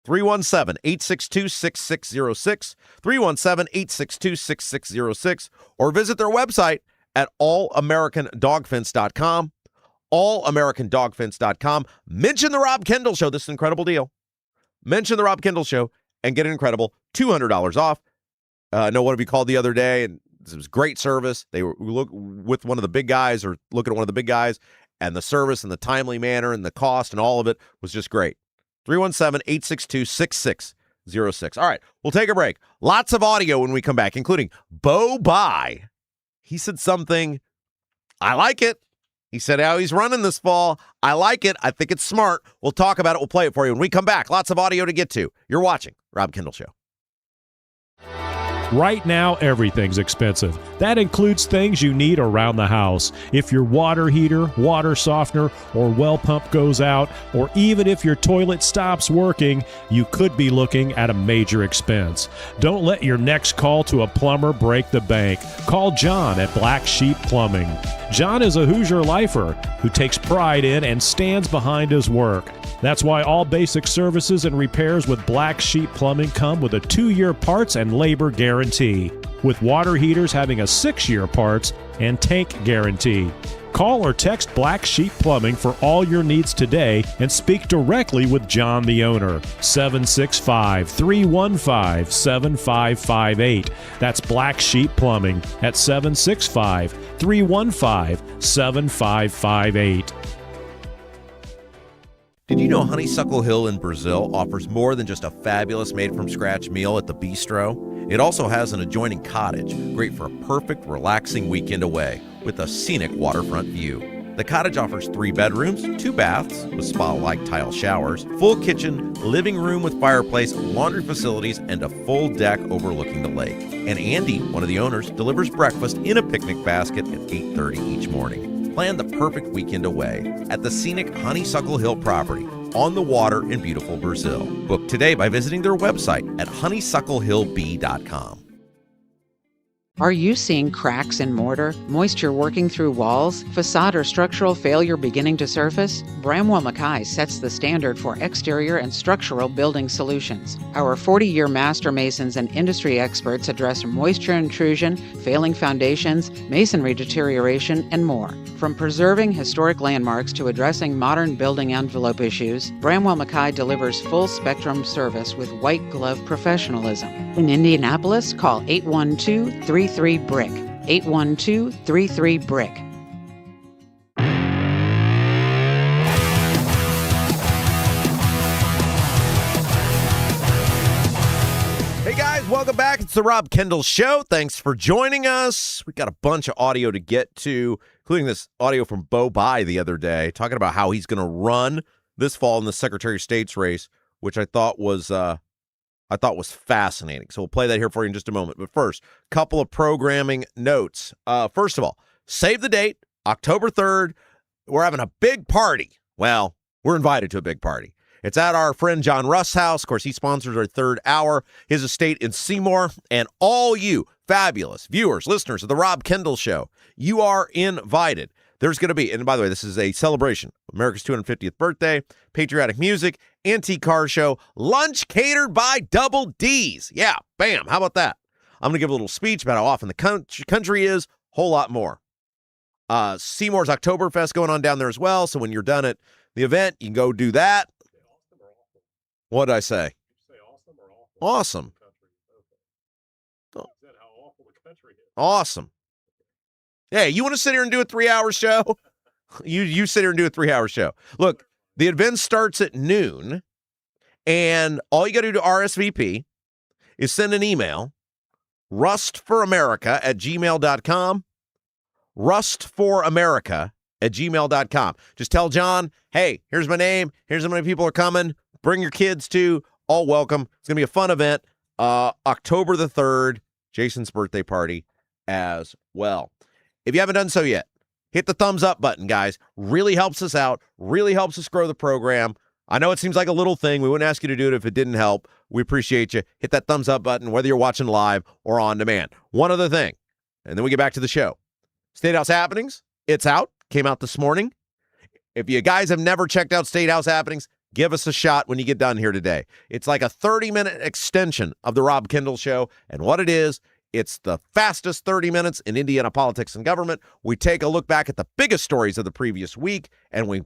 317-862-6606, 317-862-6606, or visit their website at allamericandogfence.com, allamericandogfence.com. Mention the Rob Kendall Show. This is an incredible deal. Mention the Rob Kendall Show and get an incredible $200 off. I know one of you called the other day, and it was great service. They were with one of the big guys or looking at one of the big guys, and the service and the timely manner and the cost and all of it was just great. 317-862-6606. All right, we'll take a break. Lots of audio when we come back, including Bayh. He said something, I like it. He said how he's running this fall. I like it. I think it's smart. We'll talk about it. We'll play it for you when we come back. Lots of audio to get to. You're watching Rob Kendall Show. Right now, everything's expensive. That includes things you need around the house. If your water heater, water softener, or well pump goes out, or even if your toilet stops working, you could be looking at a major expense. Don't let your next call to a plumber break the bank. Call John at Black Sheep Plumbing. John is a Hoosier lifer who takes pride in and stands behind his work. That's why all basic services and repairs with Black Sheep Plumbing come with a 2-year parts and labor guarantee, with water heaters having a 6-year parts and tank guarantee. Call or text Black Sheep Plumbing for all your needs today and speak directly with John, the owner. 765-315-7558. That's Black Sheep Plumbing at 765-315-7558. Did you know Honeysuckle Hill in Brazil offers more than just a fabulous made-from-scratch meal at the bistro? It also has an adjoining cottage, great for a perfect, relaxing weekend away with a scenic waterfront view. The cottage offers 3 bedrooms, 2 baths with spa-like tile showers, full kitchen, living room with fireplace, laundry facilities, and a full deck overlooking the lake. And Andy, one of the owners, delivers breakfast in a picnic basket at 8:30 each morning. Plan the perfect weekend away at the scenic Honeysuckle Hill property on the water in beautiful Brazil. Book today by visiting their website at honeysucklehillb.com. Are you seeing cracks in mortar, moisture working through walls, facade or structural failure beginning to surface? Bramwell Mackay sets the standard for exterior and structural building solutions. Our 40-year master masons and industry experts address moisture intrusion, failing foundations, masonry deterioration, and more. From preserving historic landmarks to addressing modern building envelope issues, Bramwell Mackay delivers full-spectrum service with white-glove professionalism. In Indianapolis, call 812-33-BRICK. 812-33-BRICK. Hey guys, welcome back. It's the Rob Kendall Show. Thanks for joining us. We got a bunch of audio to get to, including this audio from Bayh the other day, talking about how he's going to run this fall in the Secretary of State's race, which I thought was fascinating. So we'll play that here for you in just a moment. But first, couple of programming notes. First of all, save the date, October 3rd. We're having a big party. Well, we're invited to a big party. It's at our friend John Russ' house. Of course, he sponsors our third hour, his estate in Seymour. And all you fabulous viewers, listeners of the Rob Kendall Show, you are invited. There's going to be, and by the way, this is a celebration of America's 250th birthday, patriotic music, antique car show, lunch catered by Double D's. Yeah, bam. How about that? I'm going to give a little speech about how often the country is, whole lot more. Seymour's Oktoberfest going on down there as well. So when you're done at the event, you can go do that. What did I say? Awesome. Awesome. Hey, you want to sit here and do a 3-hour show? You sit here and do a 3-hour show. Look, the event starts at noon, and all you got to do to RSVP is send an email, rustforamerica@gmail.com, rustforamerica@gmail.com. Just tell John, hey, here's my name, here's how many people are coming, bring your kids too, all welcome. It's going to be a fun event, October the 3rd, Jason's birthday party as well. If you haven't done so yet, hit the thumbs up button, guys. Really helps us out, really helps us grow the program. I know it seems like a little thing. We wouldn't ask you to do it if it didn't help. We appreciate you. Hit that thumbs up button, whether you're watching live or on demand. One other thing, and then we get back to the show. Statehouse Happenings, it's out. Came out this morning. If you guys have never checked out Statehouse Happenings, give us a shot when you get done here today. It's like a 30-minute extension of the Rob Kendall Show, and what it is, it's the fastest 30 minutes in Indiana politics and government. We take a look back at the biggest stories of the previous week, and we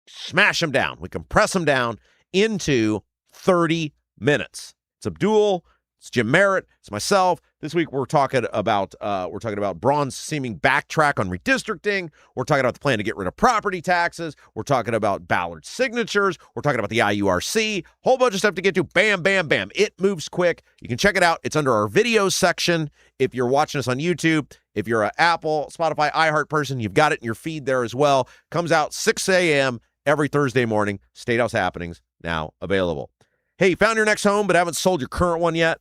smash them down. We compress them down into 30 minutes. It's Abdul, It's Jim Merritt. It's myself. This week we're talking about Braun's seeming backtrack on redistricting. We're talking about the plan to get rid of property taxes. We're talking about Ballard's signatures. We're talking about the IURC. Whole bunch of stuff to get to. Bam, bam, bam. It moves quick. You can check it out. It's under our videos section. If you're watching us on YouTube, if you're an Apple, Spotify, iHeart person, you've got it in your feed there as well. Comes out 6 a.m. every Thursday morning. Statehouse Happenings now available. Hey, you found your next home but haven't sold your current one yet?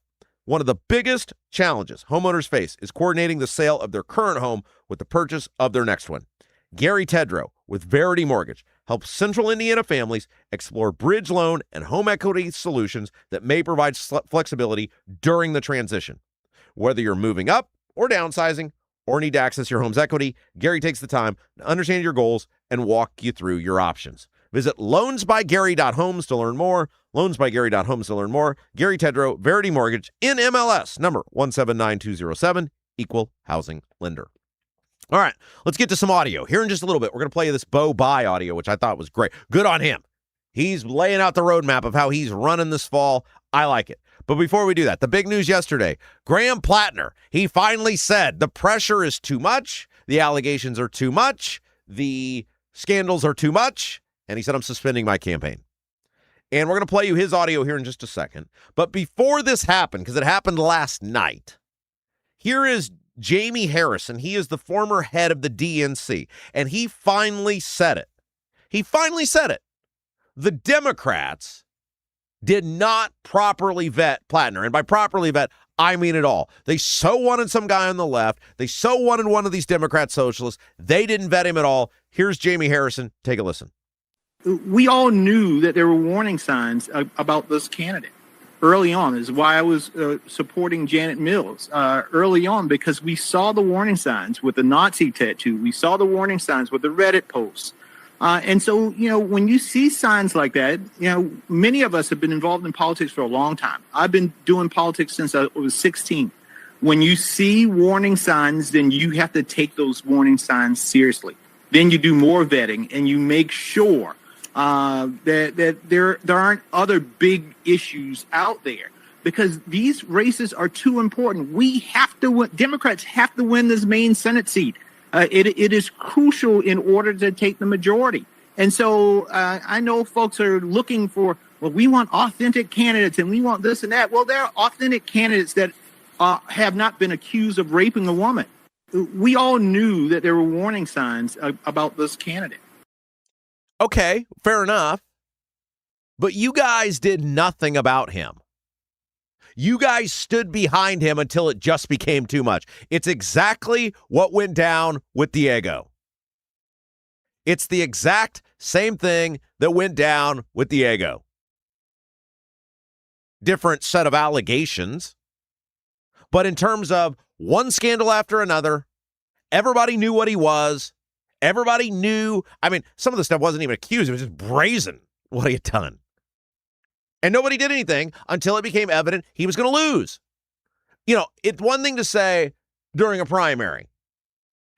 One of the biggest challenges homeowners face is coordinating the sale of their current home with the purchase of their next one. Gary Tedrow with Verity Mortgage helps Central Indiana families explore bridge loan and home equity solutions that may provide flexibility during the transition. Whether you're moving up or downsizing or need to access your home's equity, Gary takes the time to understand your goals and walk you through your options. Visit loansbygary.homes to learn more. Loansbygary.homes to learn more. Gary Tedrow, Verity Mortgage, in MLS, number 179207, equal housing lender. All right, let's get to some audio. Here in just a little bit, we're going to play this Bayh audio, which I thought was great. Good on him. He's laying out the roadmap of how he's running this fall. I like it. But before we do that, the big news yesterday, Graham Plattner, he finally said the pressure is too much, the allegations are too much, the scandals are too much, and he said, I'm suspending my campaign. And we're going to play you his audio here in just a second. But before this happened, because it happened last night, here is Jamie Harrison. He is the former head of the DNC, and he finally said it. He finally said it. The Democrats did not properly vet Plattner. And by properly vet, I mean it all. They so wanted some guy on the left. They so wanted one of these Democrat socialists. They didn't vet him at all. Here's Jamie Harrison. Take a listen. We all knew that there were warning signs about this candidate early on. Is why I was supporting Janet Mills early on, because we saw the warning signs with the Nazi tattoo. We saw the warning signs with the Reddit posts. And so, when you see signs like that, many of us have been involved in politics for a long time. I've been doing politics since I was 16. When you see warning signs, then you have to take those warning signs seriously. Then you do more vetting and you make sure that there aren't other big issues out there, because these races are too important. Democrats have to win this Maine Senate seat. It is crucial in order to take the majority. And so I know folks are looking for, we want authentic candidates and we want this and that. Well, there are authentic candidates that have not been accused of raping a woman. We all knew that there were warning signs about this candidate. Okay, fair enough. But you guys did nothing about him. You guys stood behind him until it just became too much. It's exactly what went down with Diego. It's the exact same thing that went down with Diego. Different set of allegations. But in terms of one scandal after another, everybody knew what he was. Everybody knew. I mean, some of the stuff wasn't even accused. It was just brazen what he had done. And nobody did anything until it became evident he was going to lose. It's one thing to say during a primary,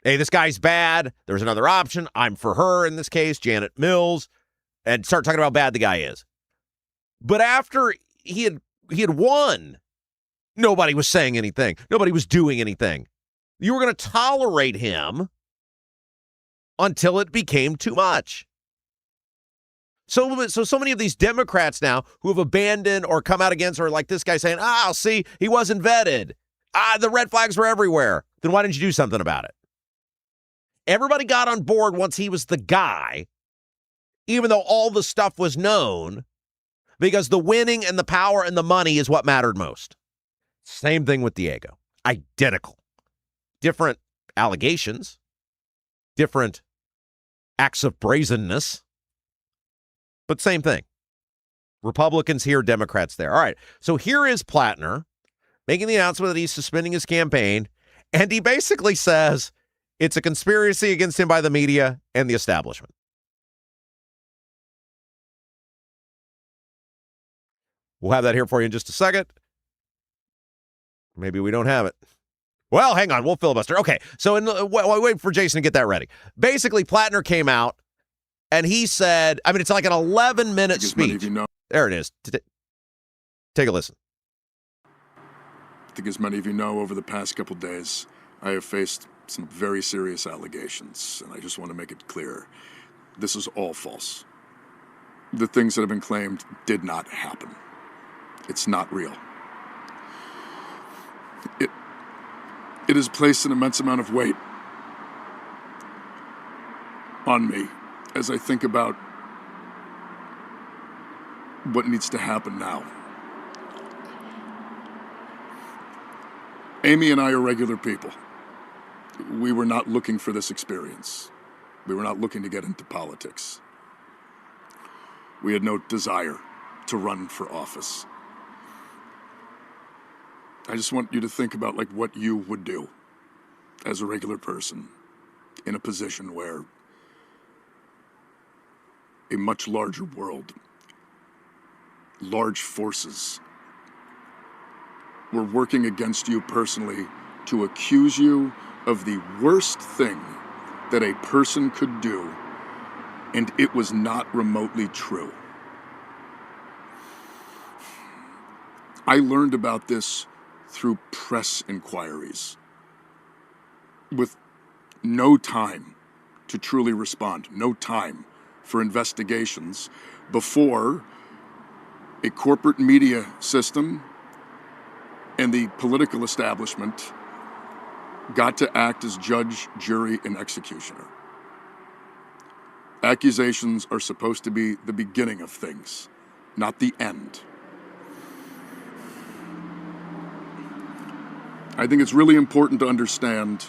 hey, this guy's bad. There's another option. I'm for her in this case, Janet Mills, and start talking about how bad the guy is. But after he had won, nobody was saying anything. Nobody was doing anything. You were going to tolerate him until it became too much. So many of these Democrats now who have abandoned or come out against, or like this guy saying, see, he wasn't vetted. The red flags were everywhere. Then why didn't you do something about it? Everybody got on board once he was the guy, even though all the stuff was known, because the winning and the power and the money is what mattered most. Same thing with Diego. Identical. Different allegations, different acts of brazenness, but same thing. Republicans here, Democrats there. All right, so here is Plattner making the announcement that he's suspending his campaign, and he basically says it's a conspiracy against him by the media and the establishment. We'll have that here for you in just a second. Maybe we don't have it. Well, hang on. We'll filibuster. Okay, so wait for Jason to get that ready. Basically, Plattner came out, and he said, it's like an 11-minute speech. There it is. Take a listen. think as many of you know, over the past couple days, I have faced some very serious allegations, and I just want to make it clear. This is all false. The things that have been claimed did not happen. It's not real. It has placed an immense amount of weight on me as I think about what needs to happen now. Amy and I are regular people. We were not looking for this experience. We were not looking to get into politics. We had no desire to run for office. I just want you to think about like what you would do as a regular person in a position where a much larger world, large forces were working against you personally to accuse you of the worst thing that a person could do, and it was not remotely true. I learned about this through press inquiries, with no time to truly respond, no time for investigations before a corporate media system and the political establishment got to act as judge, jury, and executioner. Accusations are supposed to be the beginning of things, not the end. I think it's really important to understand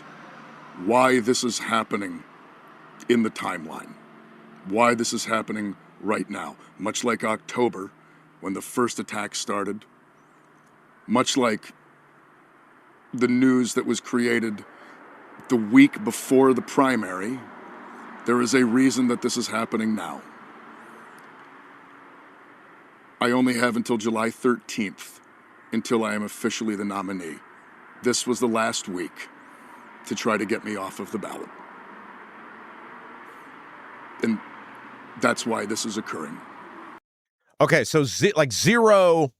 why this is happening in the timeline, why this is happening right now. Much like October, when the first attack started, much like the news that was created the week before the primary, there is a reason that this is happening now. I only have until July 13th until I am officially the nominee. This was the last week to try to get me off of the ballot. And that's why this is occurring. Okay, so zero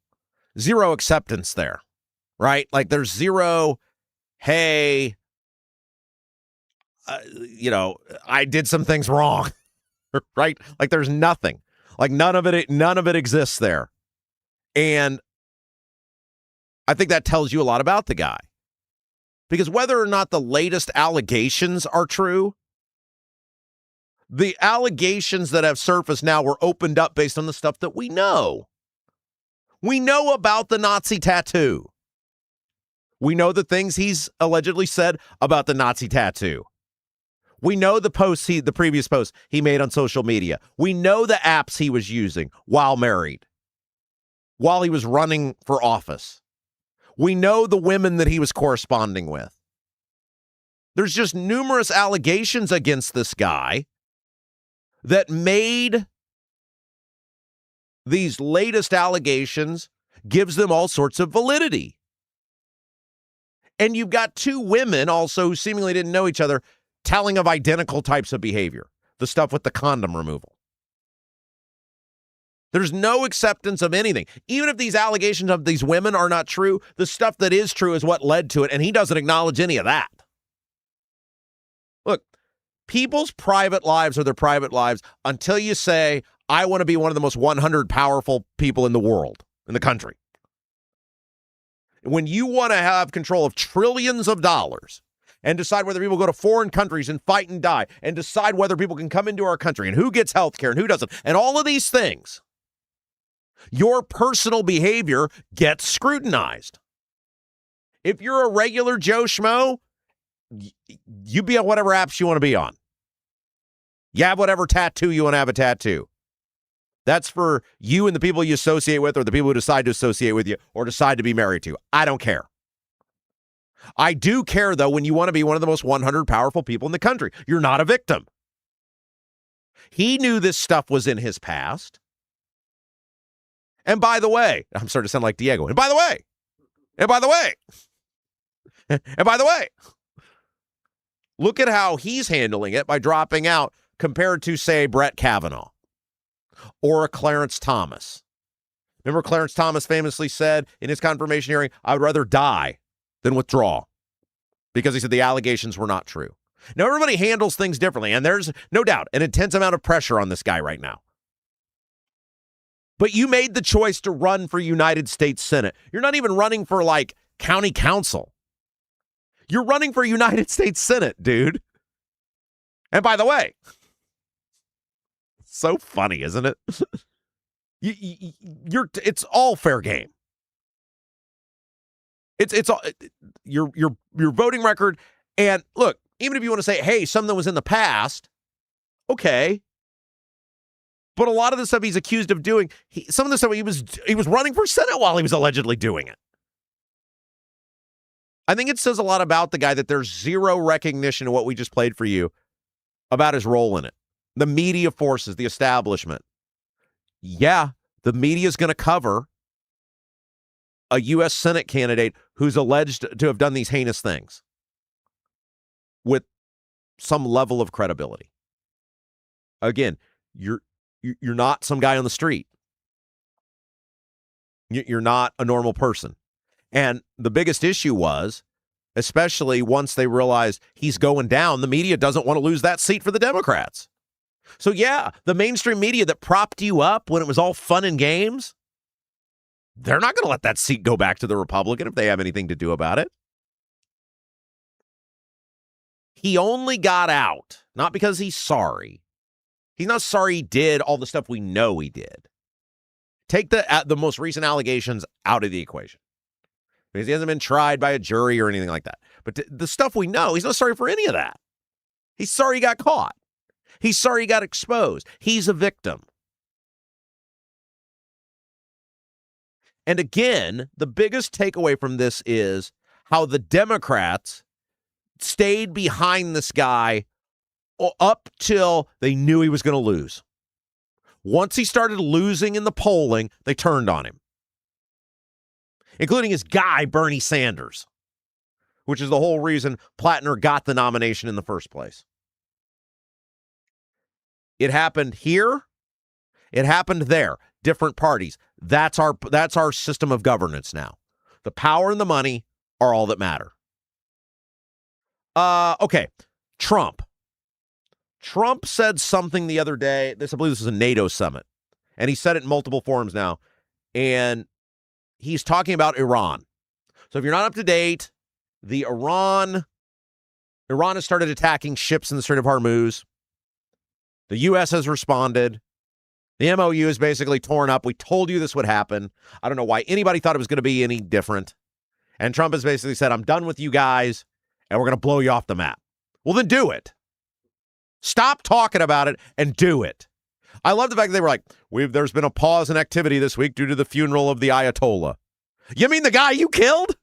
acceptance there, right? Like there's zero, hey, I did some things wrong, right? Like there's nothing. Like none of it exists there. And I think that tells you a lot about the guy. Because whether or not the latest allegations are true, the allegations that have surfaced now were opened up based on the stuff that we know. We know about the Nazi tattoo. We know the things he's allegedly said about the Nazi tattoo. We know the previous posts he made on social media. We know the apps he was using while married, while he was running for office. We know the women that he was corresponding with. There's just numerous allegations against this guy that made these latest allegations, gives them all sorts of validity. And you've got two women also who seemingly didn't know each other telling of identical types of behavior, the stuff with the condom removal. There's no acceptance of anything. Even if these allegations of these women are not true, the stuff that is true is what led to it, and he doesn't acknowledge any of that. Look, people's private lives are their private lives until you say, I want to be one of the most 100 powerful people in the world, in the country. When you want to have control of trillions of dollars and decide whether people go to foreign countries and fight and die and decide whether people can come into our country and who gets health care and who doesn't, and all of these things, your personal behavior gets scrutinized. If you're a regular Joe Schmo, you be on whatever apps you want to be on. You have whatever tattoo you want to have a tattoo. That's for you and the people you associate with or the people who decide to associate with you or decide to be married to. I don't care. I do care, though, when you want to be one of the most 100 powerful people in the country. You're not a victim. He knew this stuff was in his past. And by the way, I'm starting to sound like Diego. And by the way, look at how he's handling it by dropping out compared to, say, Brett Kavanaugh or a Clarence Thomas. Remember Clarence Thomas famously said in his confirmation hearing, I would rather die than withdraw, because he said the allegations were not true. Now, everybody handles things differently, and there's no doubt an intense amount of pressure on this guy right now. But you made the choice to run for United States Senate. You're not even running for, like, county council. You're running for United States Senate, dude. And by the way, so funny, isn't it? It's all fair game. It's all your voting record. And look, even if you want to say, hey, something was in the past, okay. But a lot of the stuff he's accused of doing, some of the stuff he was running for Senate while he was allegedly doing it. I think it says a lot about the guy that there's zero recognition of what we just played for you about his role in it. The media forces, the establishment. Yeah, the media is going to cover a U.S. Senate candidate who's alleged to have done these heinous things with some level of credibility. Again, you're not some guy on the street. You're not a normal person. And the biggest issue was, especially once they realized he's going down, the media doesn't want to lose that seat for the Democrats. So yeah, the mainstream media that propped you up when it was all fun and games, they're not going to let that seat go back to the Republican if they have anything to do about it. He only got out, not because he's sorry. He's not sorry he did all the stuff we know he did. Take the most recent allegations out of the equation, because he hasn't been tried by a jury or anything like that. But the stuff we know, he's not sorry for any of that. He's sorry he got caught. He's sorry he got exposed. He's a victim. And again, the biggest takeaway from this is how the Democrats stayed behind this guy up till they knew he was going to lose. Once he started losing in the polling, they turned on him, including his guy, Bernie Sanders, which is the whole reason Plattner got the nomination in the first place. It happened here. It happened there. Different parties. That's our system of governance now. The power and the money are all that matter. Okay. Trump said something the other day. I believe this was a NATO summit, and he said it in multiple forums now. And he's talking about Iran. So if you're not up to date, Iran has started attacking ships in the Strait of Hormuz. The U.S. has responded. The MOU is basically torn up. We told you this would happen. I don't know why anybody thought it was going to be any different. And Trump has basically said, I'm done with you guys, and we're going to blow you off the map. Well, then do it. Stop talking about it and do it. I love the fact that they were like, there's been a pause in activity this week due to the funeral of the Ayatollah. You mean the guy you killed?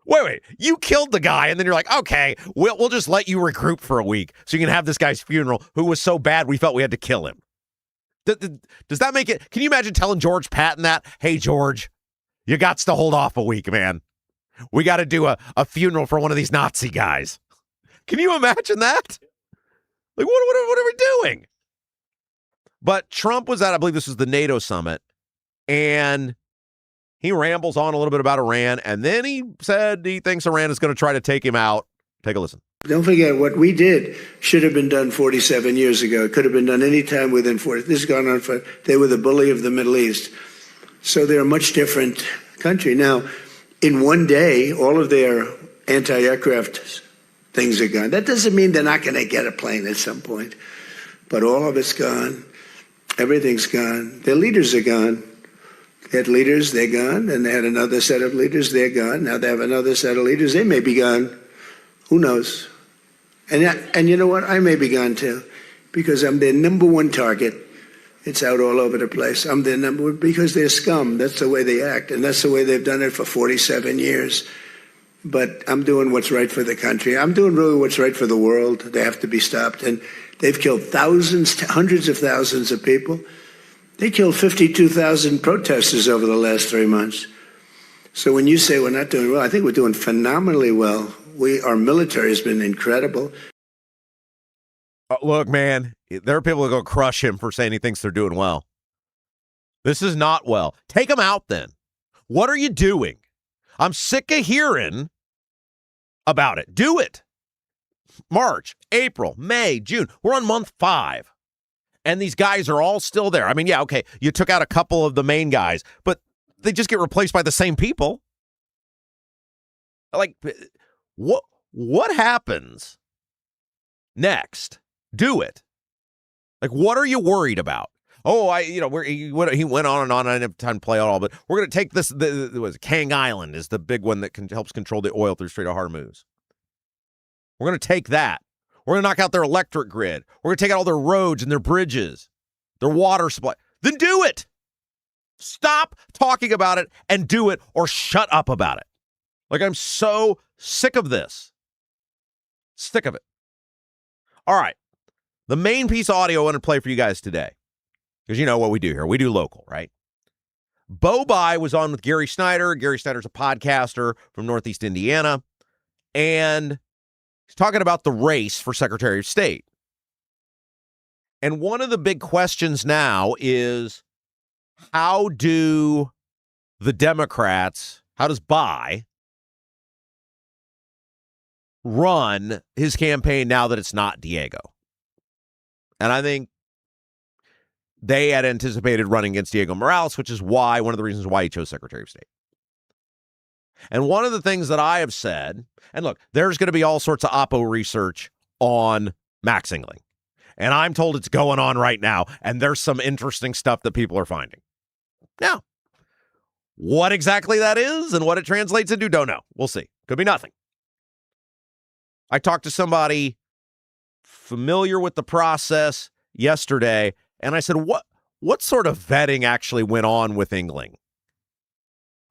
Wait, you killed the guy, and then you're like, okay, we'll just let you regroup for a week so you can have this guy's funeral who was so bad we felt we had to kill him. Does that make it? Can you imagine telling George Patton that? Hey, George, you got to hold off a week, man. We got to do a funeral for one of these Nazi guys. Can you imagine that? Like, what are we doing? But Trump was at, I believe this was the NATO summit, and he rambles on a little bit about Iran, and then he said he thinks Iran is going to try to take him out. Take a listen. Don't forget, what we did should have been done 47 years ago. It could have been done any time within 40. This has gone on for, they were the bully of the Middle East. So they're a much different country. Now, in one day, all of their anti-aircraft things are gone. That doesn't mean they're not going to get a plane at some point. But all of it's gone. Everything's gone. Their leaders are gone. They had leaders, they're gone. And they had another set of leaders, they're gone. Now they have another set of leaders, they may be gone. Who knows? And you know what? I may be gone too, because I'm their number one target. It's out all over the place. I'm their number one because they're scum. That's the way they act, and that's the way they've done it for 47 years. But I'm doing what's right for the country. I'm doing really what's right for the world. They have to be stopped. And they've killed thousands, hundreds of thousands of people. They killed 52,000 protesters over the last 3 months. So when you say we're not doing well, I think we're doing phenomenally well. Our military has been incredible. Look, man, there are people that go crush him for saying he thinks they're doing well. This is not well. Take them out then. What are you doing? I'm sick of hearing about it. Do it. March, April, May, June. We're on month 5. And these guys are all still there. I mean, yeah, okay, you took out a couple of the main guys, but they just get replaced by the same people. Like, what happens next? Do it. Like, what are you worried about? Oh, he went on and on. I didn't have time to play it all, but we're going to take this. Kang Island is the big one that helps control the oil through Strait of Hormuz. We're going to take that. We're going to knock out their electric grid. We're going to take out all their roads and their bridges, their water supply. Then do it. Stop talking about it and do it, or shut up about it. Like, I'm so sick of this. Sick of it. All right. The main piece of audio I want to play for you guys today, because you know what we do here. We do local, right? Bayh was on with Gary Snyder. Gary Snyder's a podcaster from Northeast Indiana. And he's talking about the race for Secretary of State. And one of the big questions now is, how do the Democrats, how does Bayh run his campaign now that it's not Diego? And I think they had anticipated running against Diego Morales, which is one of the reasons why he chose Secretary of State. And one of the things that I have said, and look, there's going to be all sorts of Oppo research on Max Engling. And I'm told it's going on right now, and there's some interesting stuff that people are finding. Now, what exactly that is and what it translates into, don't know. We'll see. Could be nothing. I talked to somebody familiar with the process yesterday, and I said, what sort of vetting actually went on with Engling?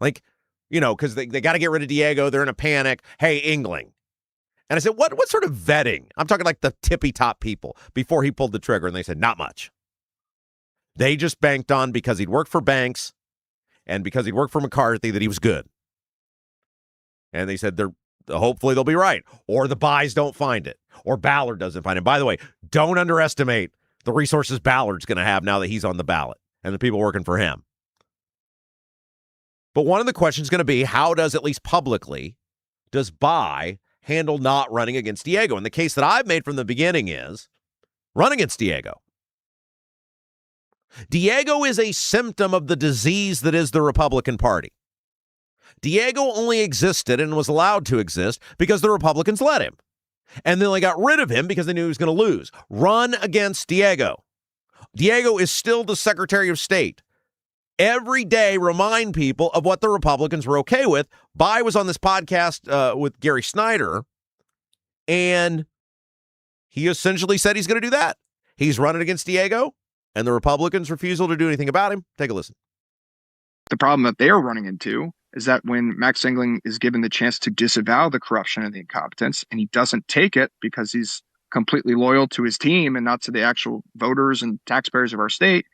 Like, because they got to get rid of Diego. They're in a panic. Hey, Engling. And I said, what sort of vetting? I'm talking like the tippy top people before he pulled the trigger. And they said, not much. They just banked on, because he'd worked for Banks and because he'd worked for McCarthy, that he was good. And they said, hopefully they'll be right. Or the Bayhs don't find it. Or Ballard doesn't find it. By the way, don't underestimate the resources Ballard's going to have now that he's on the ballot and the people working for him. But one of the questions is going to be, how does, at least publicly, does Bayh handle not running against Diego? And the case that I've made from the beginning is run against Diego. Diego is a symptom of the disease that is the Republican Party. Diego only existed and was allowed to exist because the Republicans let him. And then they got rid of him because they knew he was going to lose. Run against Diego. Diego is still the Secretary of State. Every day, remind people of what the Republicans were okay with. Bayh was on this podcast with Gary Snyder, and he essentially said he's going to do that. He's running against Diego, and the Republicans' refusal to do anything about him. Take a listen. The problem that they are running into is that when Max Engling is given the chance to disavow the corruption and the incompetence, and he doesn't take it because he's completely loyal to his team and not to the actual voters and taxpayers of our state,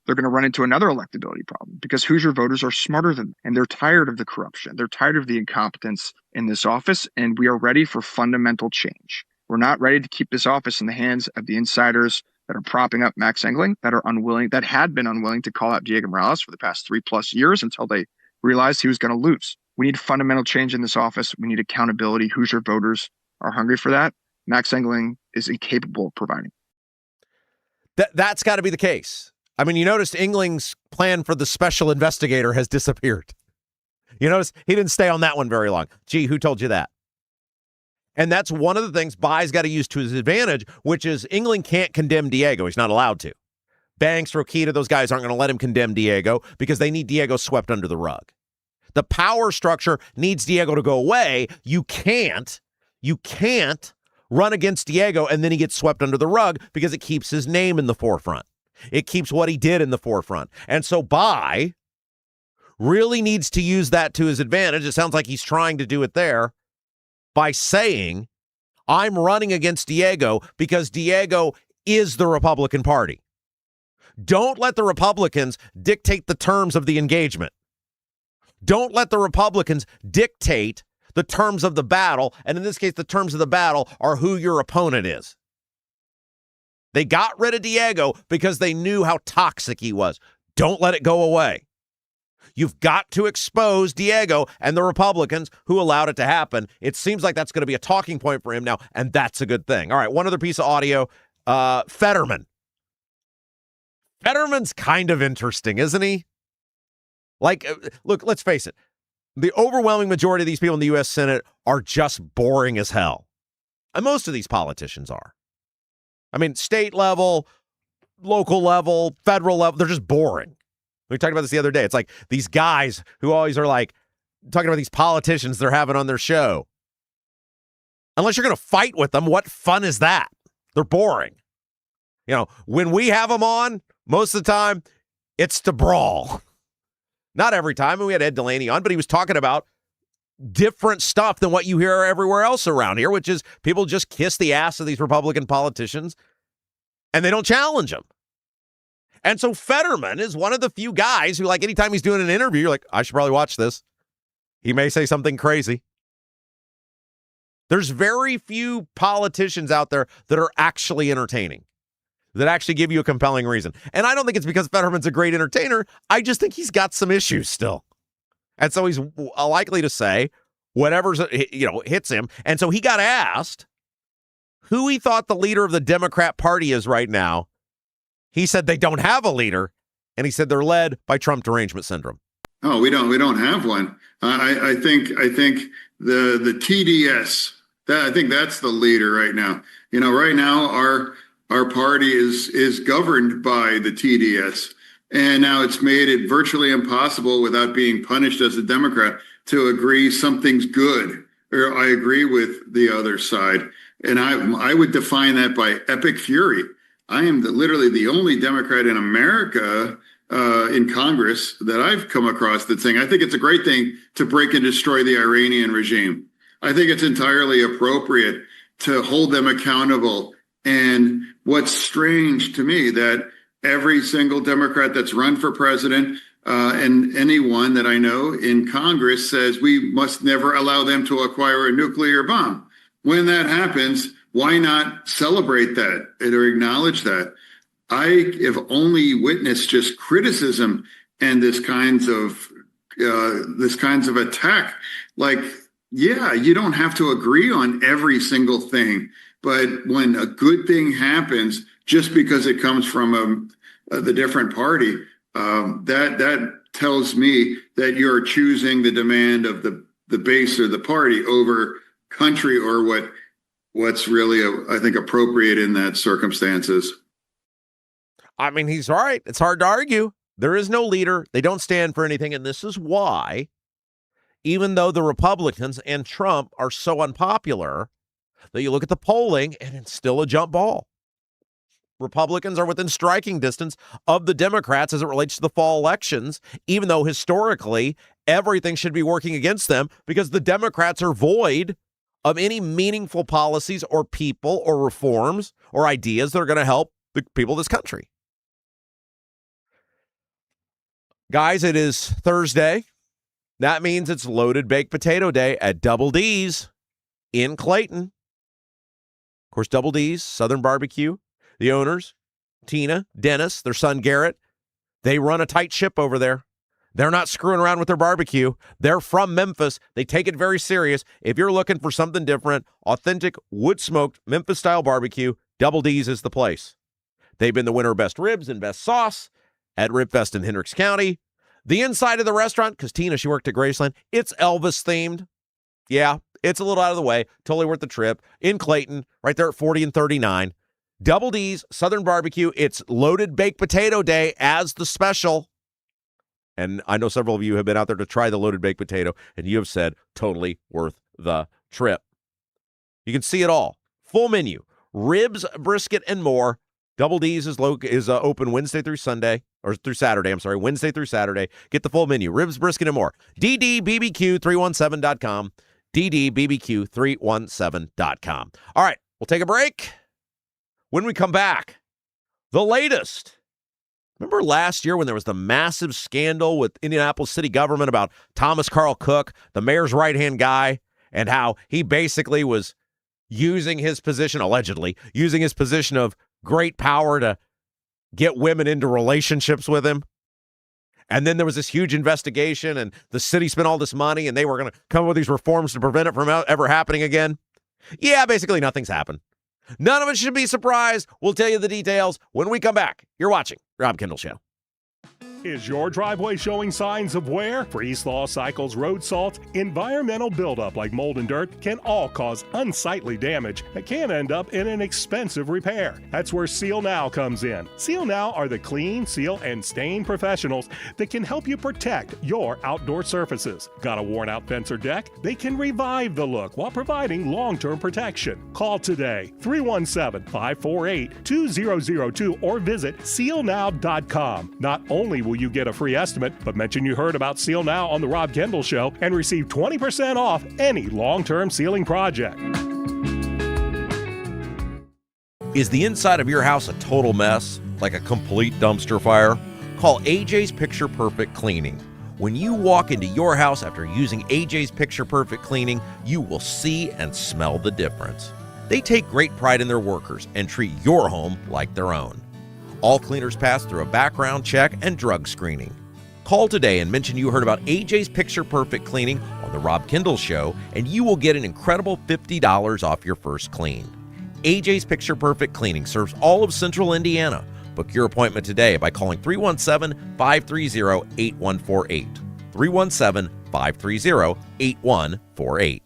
they're going to run into another electability problem, because Hoosier voters are smarter than them, and they're tired of the corruption. They're tired of the incompetence in this office, and we are ready for fundamental change. We're not ready to keep this office in the hands of the insiders that are propping up Max Engling, that had been unwilling to call out Diego Morales for the past 3+ years until they realized he was going to lose. We need fundamental change in this office. We need accountability. Hoosier voters are hungry for that. Max Engling is incapable of providing. That's got to be the case. I mean, you noticed Engling's plan for the special investigator has disappeared. You notice he didn't stay on that one very long. Gee, who told you that? And that's one of the things Bayh's got to use to his advantage, which is Engling can't condemn Diego. He's not allowed to. Banks, Rokita, those guys aren't going to let him condemn Diego because they need Diego swept under the rug. The power structure needs Diego to go away. You can't run against Diego and then he gets swept under the rug, because it keeps his name in the forefront. It keeps what he did in the forefront. And so Bayh really needs to use that to his advantage. It sounds like he's trying to do it there by saying, I'm running against Diego because Diego is the Republican Party. Don't let the Republicans dictate the terms of the engagement. Don't let the Republicans dictate the terms of the battle. And in this case, the terms of the battle are who your opponent is. They got rid of Diego because they knew how toxic he was. Don't let it go away. You've got to expose Diego and the Republicans who allowed it to happen. It seems like that's going to be a talking point for him now, and that's a good thing. All right, one other piece of audio. Fetterman. Fetterman's kind of interesting, isn't he? Like, look, let's face it. The overwhelming majority of these people in the U.S. Senate are just boring as hell. And most of these politicians are. I mean, state level, local level, federal level, they're just boring. We talked about this the other day. It's like these guys who always are like talking about these politicians they're having on their show. Unless you're going to fight with them, what fun is that? They're boring. You know, when we have them on, most of the time, it's to brawl. Not every time. And we had Ed Delaney on, but he was talking about different stuff than what you hear everywhere else around here, which is people just kiss the ass of these Republican politicians and they don't challenge them. And so Fetterman is one of the few guys who, like, anytime he's doing an interview, you're like, I should probably watch this. He may say something crazy. There's very few politicians out there that are actually entertaining, that actually give you a compelling reason. And I don't think it's because Fetterman's a great entertainer. I just think he's got some issues still. And so he's likely to say whatever's, hits him. And so he got asked who he thought the leader of the Democrat Party is right now. He said they don't have a leader, and he said they're led by Trump derangement syndrome. Oh, we don't have one. I think the TDS. I think that's the leader right now. Right now our party is governed by the TDS, and now it's made it virtually impossible without being punished as a Democrat to agree something's good, or I agree with the other side. And I would define that by epic fury. I am literally the only Democrat in America in Congress that I've come across that's saying, I think it's a great thing to break and destroy the Iranian regime. I think it's entirely appropriate to hold them accountable. And what's strange to me that every single Democrat that's run for president and anyone that I know in Congress says we must never allow them to acquire a nuclear bomb. When that happens, why not celebrate that or acknowledge that? I have only witnessed just criticism and this kinds of attack. Like, yeah, you don't have to agree on every single thing, but when a good thing happens, just because it comes from the different party, that tells me that you're choosing the demand of the base or the party over country or what's really, I think, appropriate in that circumstances. I mean, he's right. It's hard to argue. There is no leader. They don't stand for anything. And this is why, even though the Republicans and Trump are so unpopular, that you look at the polling and it's still a jump ball. Republicans are within striking distance of the Democrats as it relates to the fall elections, even though historically everything should be working against them because the Democrats are void of any meaningful policies or people or reforms or ideas that are going to help the people of this country. Guys, it is Thursday. That means it's loaded baked potato day at Double D's in Clayton. Of course, Double D's, Southern Barbecue, the owners, Tina, Dennis, their son Garrett, they run a tight ship over there. They're not screwing around with their barbecue. They're from Memphis. They take it very serious. If you're looking for something different, authentic, wood-smoked, Memphis-style barbecue, Double D's is the place. They've been the winner of Best Ribs and Best Sauce at Ribfest in Hendricks County. The inside of the restaurant, because Tina, she worked at Graceland, it's Elvis-themed. Yeah, it's a little out of the way. Totally worth the trip. In Clayton, right there at 40 and 39. Double D's, Southern Barbecue. It's loaded baked potato day as the special. And I know several of you have been out there to try the loaded baked potato, and you have said totally worth the trip. You can see it all. Full menu. Ribs, brisket, and more. Double D's is open Wednesday through Saturday. Wednesday through Saturday. Get the full menu. Ribs, brisket, and more. DDBBQ317.com. DDBBQ317.com. All right, we'll take a break. When we come back, the latest. Remember last year when there was the massive scandal with Indianapolis city government about Thomas Carl Cook, the mayor's right-hand guy, and how he basically was allegedly using his position of great power to get women into relationships with him? And then there was this huge investigation, and the city spent all this money, and they were going to come up with these reforms to prevent it from ever happening again. Yeah, basically nothing's happened. None of it should be surprised. We'll tell you the details when we come back. You're watching Rob Kendall Show. Is your driveway showing signs of wear? Freeze-thaw, cycles, road salt, environmental buildup like mold and dirt can all cause unsightly damage that can end up in an expensive repair. That's where Seal Now comes in. Seal Now are the clean, seal, and stain professionals that can help you protect your outdoor surfaces. Got a worn-out fence or deck? They can revive the look while providing long-term protection. Call today, 317-548-2002, or visit sealnow.com. Not only will you get a free estimate, but mention you heard about Seal Now on the Rob Kendall Show and receive 20% off any long-term sealing project. Is the inside of your house a total mess, like a complete dumpster fire? Call AJ's Picture Perfect Cleaning. When you walk into your house after using AJ's Picture Perfect Cleaning, you will see and smell the difference. They take great pride in their workers and treat your home like their own. All cleaners pass through a background check and drug screening. Call today and mention you heard about AJ's Picture Perfect Cleaning on the Rob Kendall Show, and you will get an incredible $50 off your first clean. AJ's Picture Perfect Cleaning serves all of Central Indiana. Book your appointment today by calling 317-530-8148. 317-530-8148.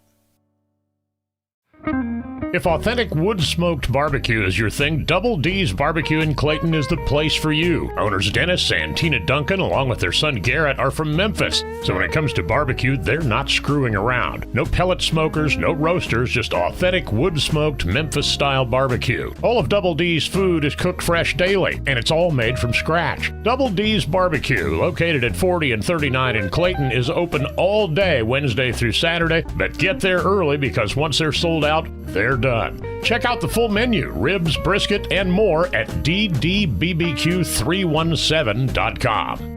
If authentic wood-smoked barbecue is your thing, Double D's Barbecue in Clayton is the place for you. Owners Dennis and Tina Duncan, along with their son Garrett, are from Memphis. So when it comes to barbecue, they're not screwing around. No pellet smokers, no roasters, just authentic wood-smoked Memphis-style barbecue. All of Double D's food is cooked fresh daily, and it's all made from scratch. Double D's Barbecue, located at 40 and 39 in Clayton, is open all day, Wednesday through Saturday, but get there early because once they're sold out, they're done. Check out the full menu, ribs, brisket, and more at ddbbq317.com.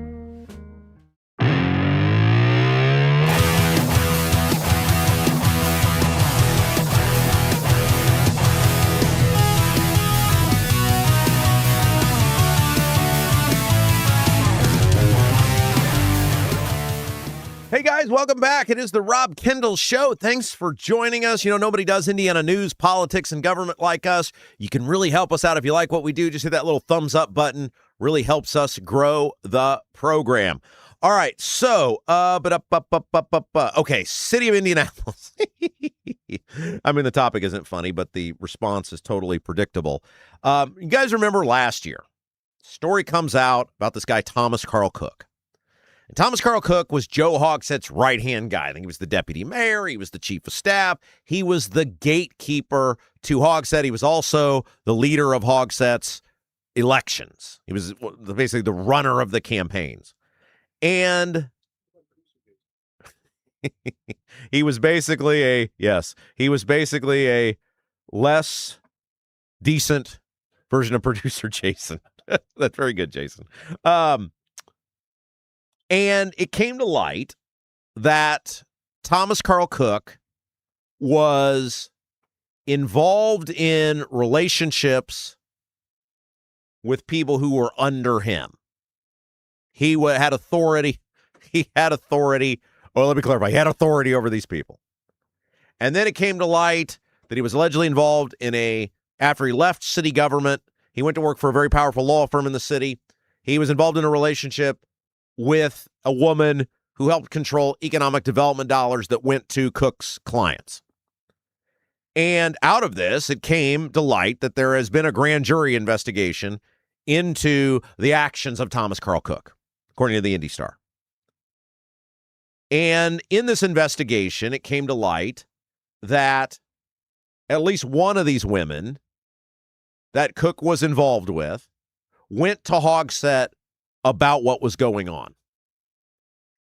Hey guys, welcome back. It is the Rob Kendall Show. Thanks for joining us. You know, nobody does Indiana news, politics, and government like us. You can really help us out if you like what we do. Just hit that little thumbs up button. Really helps us grow the program. All right, so, okay, City of Indianapolis. I mean, the topic isn't funny, but the response is totally predictable. You guys remember last year, story comes out about this guy, Thomas Carl Cook. And Thomas Carl Cook was Joe Hogsett's right-hand guy. I think he was the deputy mayor. He was the chief of staff. He was the gatekeeper to Hogsett. He was also the leader of Hogsett's elections. He was basically the runner of the campaigns. And he was basically a less decent version of producer Jason. That's very good, Jason. And it came to light that Thomas Carl Cook was involved in relationships with people who were under him. He had authority. Let me clarify. He had authority over these people. And then it came to light that he was allegedly involved after he left city government, he went to work for a very powerful law firm in the city. He was involved in a relationship with a woman who helped control economic development dollars that went to Cook's clients. And out of this, it came to light that there has been a grand jury investigation into the actions of Thomas Carl Cook, according to the Indy Star. And in this investigation, it came to light that at least one of these women that Cook was involved with went to Hogsett about what was going on.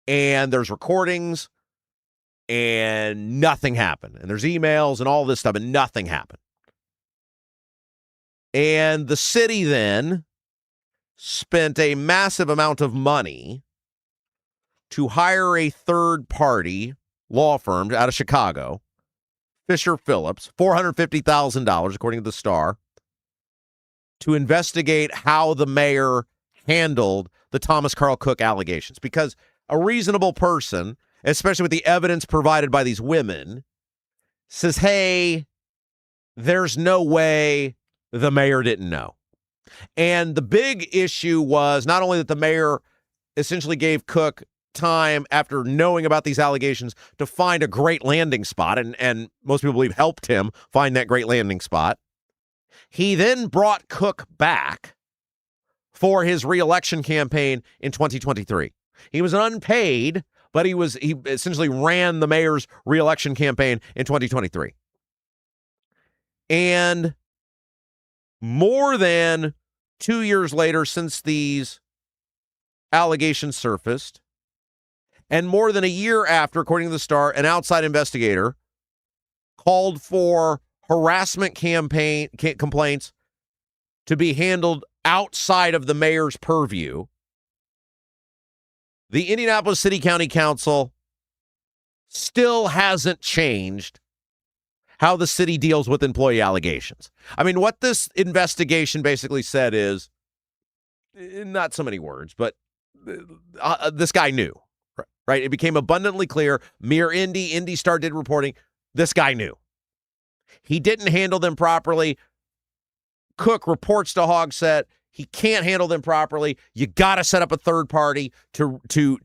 And there's recordings and nothing happened. And there's emails and all this stuff and nothing happened. And the city then spent a massive amount of money to hire a third-party law firm out of Chicago, Fisher Phillips, $450,000, according to the Star, to investigate how the mayor handled the Thomas Carl Cook allegations, because a reasonable person, especially with the evidence provided by these women, says, hey, there's no way the mayor didn't know. And the big issue was not only that the mayor essentially gave Cook time after knowing about these allegations to find a great landing spot, and most people believe helped him find that great landing spot. He then brought Cook back for his reelection campaign in 2023. He was unpaid, but he essentially ran the mayor's reelection campaign in 2023. And more than 2 years later, since these allegations surfaced, and more than a year after, according to the Star, an outside investigator called for harassment complaints to be handled outside of the mayor's purview, the Indianapolis City County Council still hasn't changed how the city deals with employee allegations. I mean, what this investigation basically said is, not so many words, but this guy knew, right? It became abundantly clear. Mirror Indy Star did reporting. This guy knew. He didn't handle them properly. Cook reports to Hogsett he can't handle them properly. You got to set up a third party to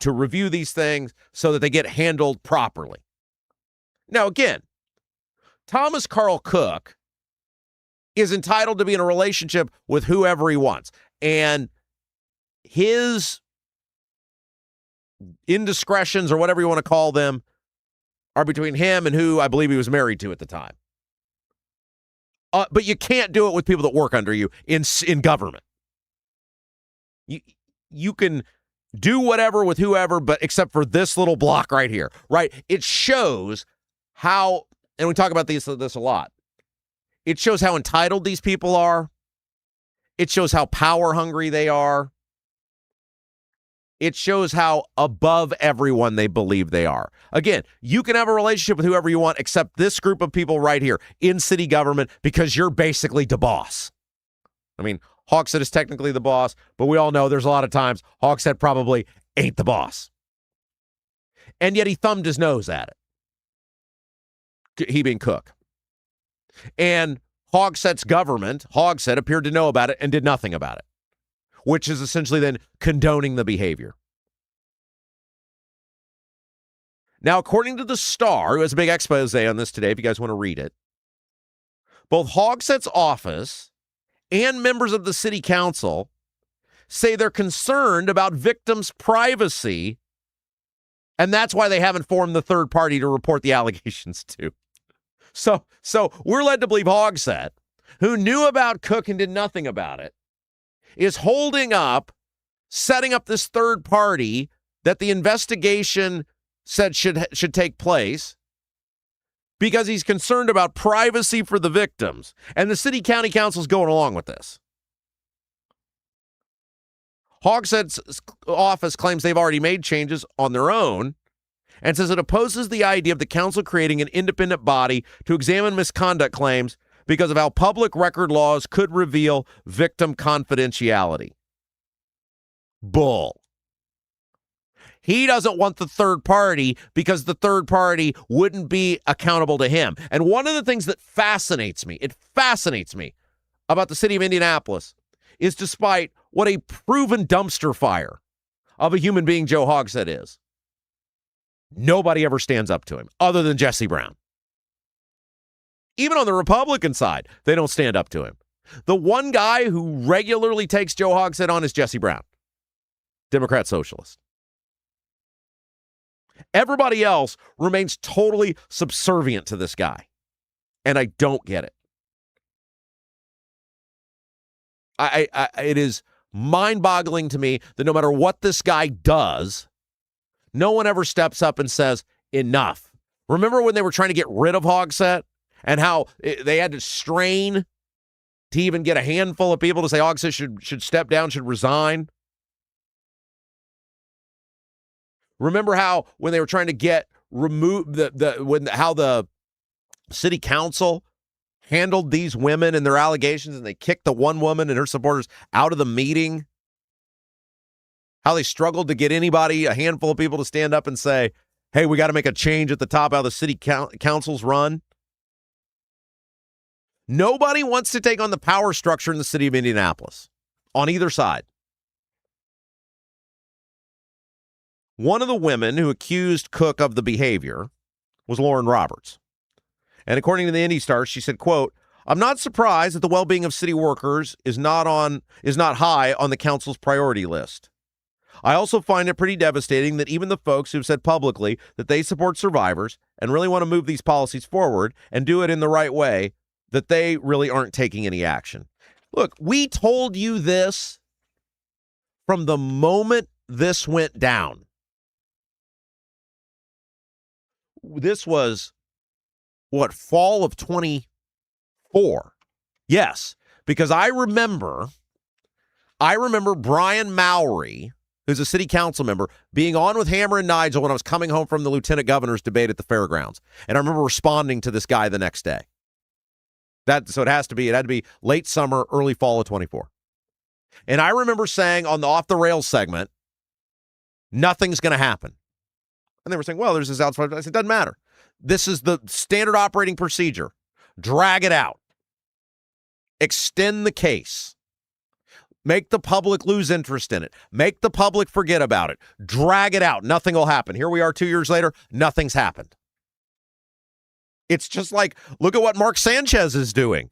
review these things so that they get handled properly. Now, again, Thomas Carl Cook is entitled to be in a relationship with whoever he wants. And his indiscretions, or whatever you want to call them, are between him and who I believe he was married to at the time. But you can't do it with people that work under you in government. You can do whatever with whoever, but except for this little block right here, right? It shows how, and we talk about this a lot, it shows how entitled these people are. It shows how power hungry they are. It shows how above everyone they believe they are. Again, you can have a relationship with whoever you want except this group of people right here in city government, because you're basically the boss. I mean, Hogsett is technically the boss, but we all know there's a lot of times Hogsett probably ain't the boss. And yet he thumbed his nose at it. He being Cook. And Hogsett's government, Hogsett, appeared to know about it and did nothing about it, which is essentially then condoning the behavior. Now, according to the Star, who has a big expose on this today, if you guys want to read it, both Hogsett's office and members of the city council say they're concerned about victims' privacy, and that's why they haven't formed the third party to report the allegations to. So we're led to believe Hogsett, who knew about Cook and did nothing about it, is holding up, setting up this third party that the investigation said should take place because he's concerned about privacy for the victims. And the city county council's going along with this. Hogsett's office claims they've already made changes on their own and says it opposes the idea of the council creating an independent body to examine misconduct claims because of how public record laws could reveal victim confidentiality. Bull. He doesn't want the third party because the third party wouldn't be accountable to him. And one of the things that fascinates me about the city of Indianapolis is, despite what a proven dumpster fire of a human being Joe Hogsett is, nobody ever stands up to him other than Jesse Brown. Even on the Republican side, they don't stand up to him. The one guy who regularly takes Joe Hogsett on is Jesse Brown, Democrat socialist. Everybody else remains totally subservient to this guy, and I don't get it. It is mind-boggling to me that no matter what this guy does, no one ever steps up and says, enough. Remember when they were trying to get rid of Hogsett and how they had to strain to even get a handful of people to say Hogsett should step down, should resign? Remember how when they were trying to get removed, how the city council handled these women and their allegations, and they kicked the one woman and her supporters out of the meeting? how they struggled to get a handful of people to stand up and say, hey, we got to make a change at the top how the city councils run. Nobody wants to take on the power structure in the city of Indianapolis on either side. One of the women who accused Cook of the behavior was Lauren Roberts. And according to the Indy Star, she said, quote, I'm not surprised that the well-being of city workers is not high on the council's priority list. I also find it pretty devastating that even the folks who've said publicly that they support survivors and really want to move these policies forward and do it in the right way, that they really aren't taking any action. Look, we told you this from the moment this went down. This was, fall of 24? Yes, because I remember Brian Mowry, who's a city council member, being on with Hammer and Nigel when I was coming home from the lieutenant governor's debate at the fairgrounds. And I remember responding to this guy the next day. So it had to be late summer, early fall of 24. And I remember saying on the Off the Rails segment, nothing's going to happen. And they were saying, well, there's this outside. I said, it doesn't matter. This is the standard operating procedure. Drag it out. Extend the case. Make the public lose interest in it. Make the public forget about it. Drag it out. Nothing will happen. Here we are 2 years later. Nothing's happened. It's just like, look at what Mark Sanchez is doing.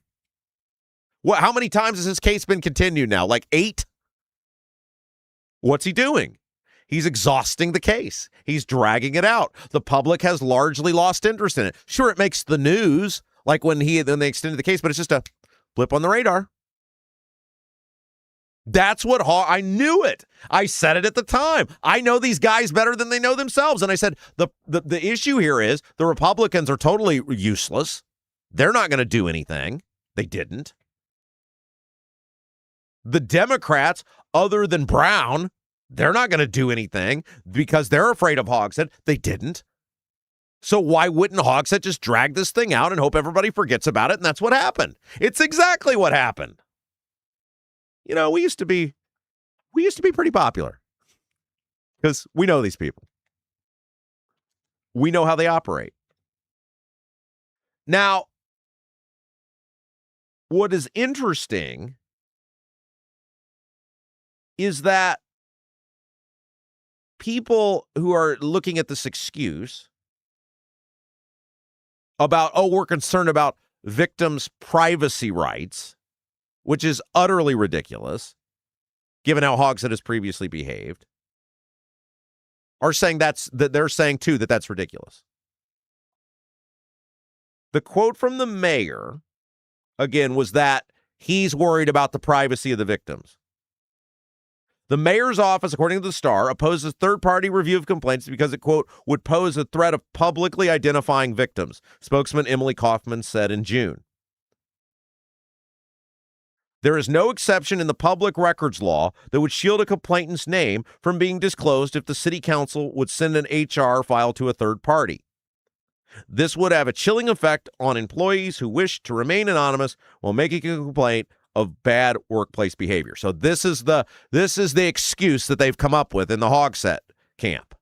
How many times has his case been continued now? Like 8? What's he doing? He's exhausting the case. He's dragging it out. The public has largely lost interest in it. Sure, it makes the news, like when they extended the case, but it's just a blip on the radar. That's what I knew it. I said it at the time. I know these guys better than they know themselves. And I said, the issue here is the Republicans are totally useless. They're not going to do anything. They didn't. The Democrats, other than Braun, they're not going to do anything because they're afraid of Hogsett. They didn't. So why wouldn't Hogsett just drag this thing out and hope everybody forgets about it? And that's what happened. It's exactly what happened. You know, we used to be pretty popular because we know these people. We know how they operate. Now, what is interesting is that people who are looking at this excuse about, we're concerned about victims' privacy rights, which is utterly ridiculous, given how Hogsett has previously behaved, are saying they're saying too that that's ridiculous. The quote from the mayor, again, was that he's worried about the privacy of the victims. The mayor's office, according to the Star, opposes third-party review of complaints because it, quote, would pose a threat of publicly identifying victims, spokesman Emily Kaufman said in June. There is no exception in the public records law that would shield a complainant's name from being disclosed if the city council would send an HR file to a third party. This would have a chilling effect on employees who wish to remain anonymous while making a complaint of bad workplace behavior. So this is the excuse that they've come up with in the Hogsett camp.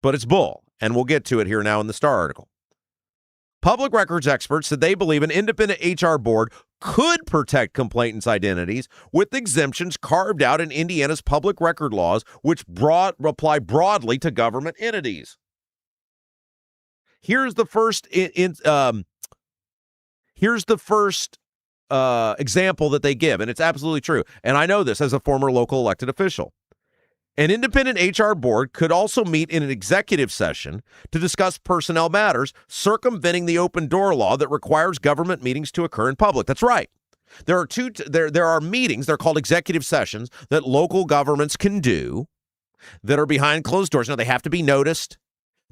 But it's bull, and we'll get to it here now in the Star article. Public records experts said they believe an independent HR board could protect complainants' identities with exemptions carved out in Indiana's public record laws, which apply broadly to government entities. Here's the first example that they give, and it's absolutely true. And I know this as a former local elected official. An independent HR board could also meet in an executive session to discuss personnel matters, circumventing the open door law that requires government meetings to occur in public. That's right. There are meetings, they're called executive sessions, that local governments can do that are behind closed doors. Now, they have to be noticed.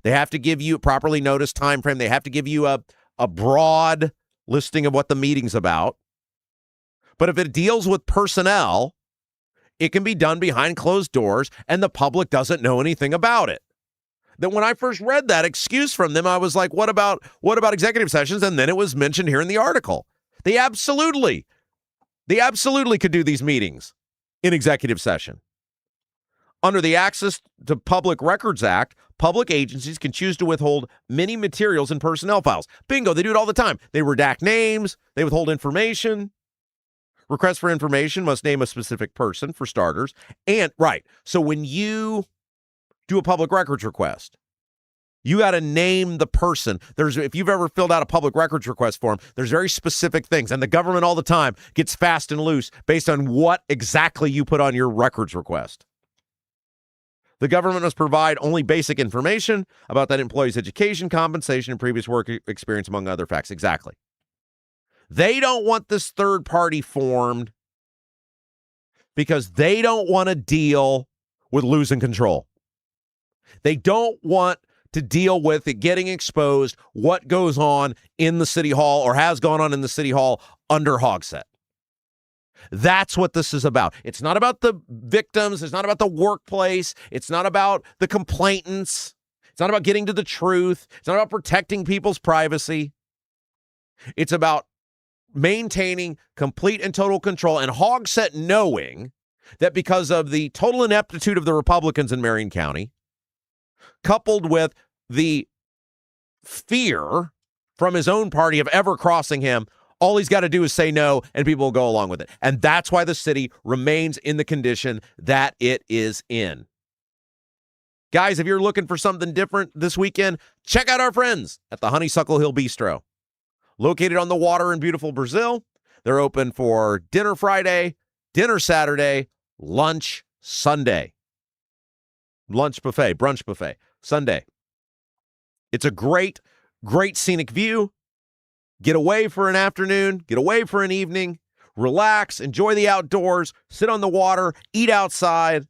They have to give you a properly noticed time frame. They have to give you a broad listing of what the meeting's about. But if it deals with personnel, it can be done behind closed doors, and the public doesn't know anything about it. Then when I first read that excuse from them, I was like, what about executive sessions? And then it was mentioned here in the article. They absolutely could do these meetings in executive session. Under the Access to Public Records Act, public agencies can choose to withhold many materials and personnel files. Bingo, they do it all the time. They redact names, they withhold information. Request for information must name a specific person, for starters. And, right, so when you do a public records request, you got to name the person. If you've ever filled out a public records request form, there's very specific things. And the government all the time gets fast and loose based on what exactly you put on your records request. The government must provide only basic information about that employee's education, compensation, and previous work experience, among other facts. Exactly. They don't want this third party formed because they don't want to deal with losing control. They don't want to deal with it getting exposed, what goes on in the city hall or has gone on in the city hall under Hogsett. That's what this is about. It's not about the victims. It's not about the workplace. It's not about the complainants. It's not about getting to the truth. It's not about protecting people's privacy. It's about maintaining complete and total control, and Hogsett knowing that because of the total ineptitude of the Republicans in Marion County, coupled with the fear from his own party of ever crossing him, all he's got to do is say no, and people will go along with it. And that's why the city remains in the condition that it is in. Guys, if you're looking for something different this weekend, check out our friends at the Honeysuckle Hill Bistro. Located on the water in beautiful Brazil, they're open for dinner Friday, dinner Saturday, lunch Sunday. Lunch buffet, brunch buffet, Sunday. It's a great, great scenic view. Get away for an afternoon, get away for an evening, relax, enjoy the outdoors, sit on the water, eat outside,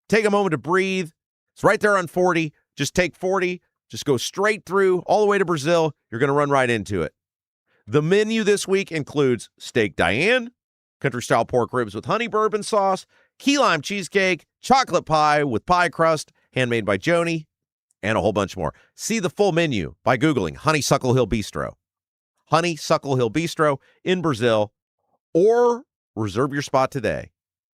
take a moment to breathe. It's right there on 40. Just take 40, just go straight through all the way to Brazil. You're going to run right into it. The menu this week includes steak Diane, country-style pork ribs with honey bourbon sauce, key lime cheesecake, chocolate pie with pie crust, handmade by Joni, and a whole bunch more. See the full menu by Googling Honeysuckle Hill Bistro. Honeysuckle Hill Bistro in Brazil, or reserve your spot today.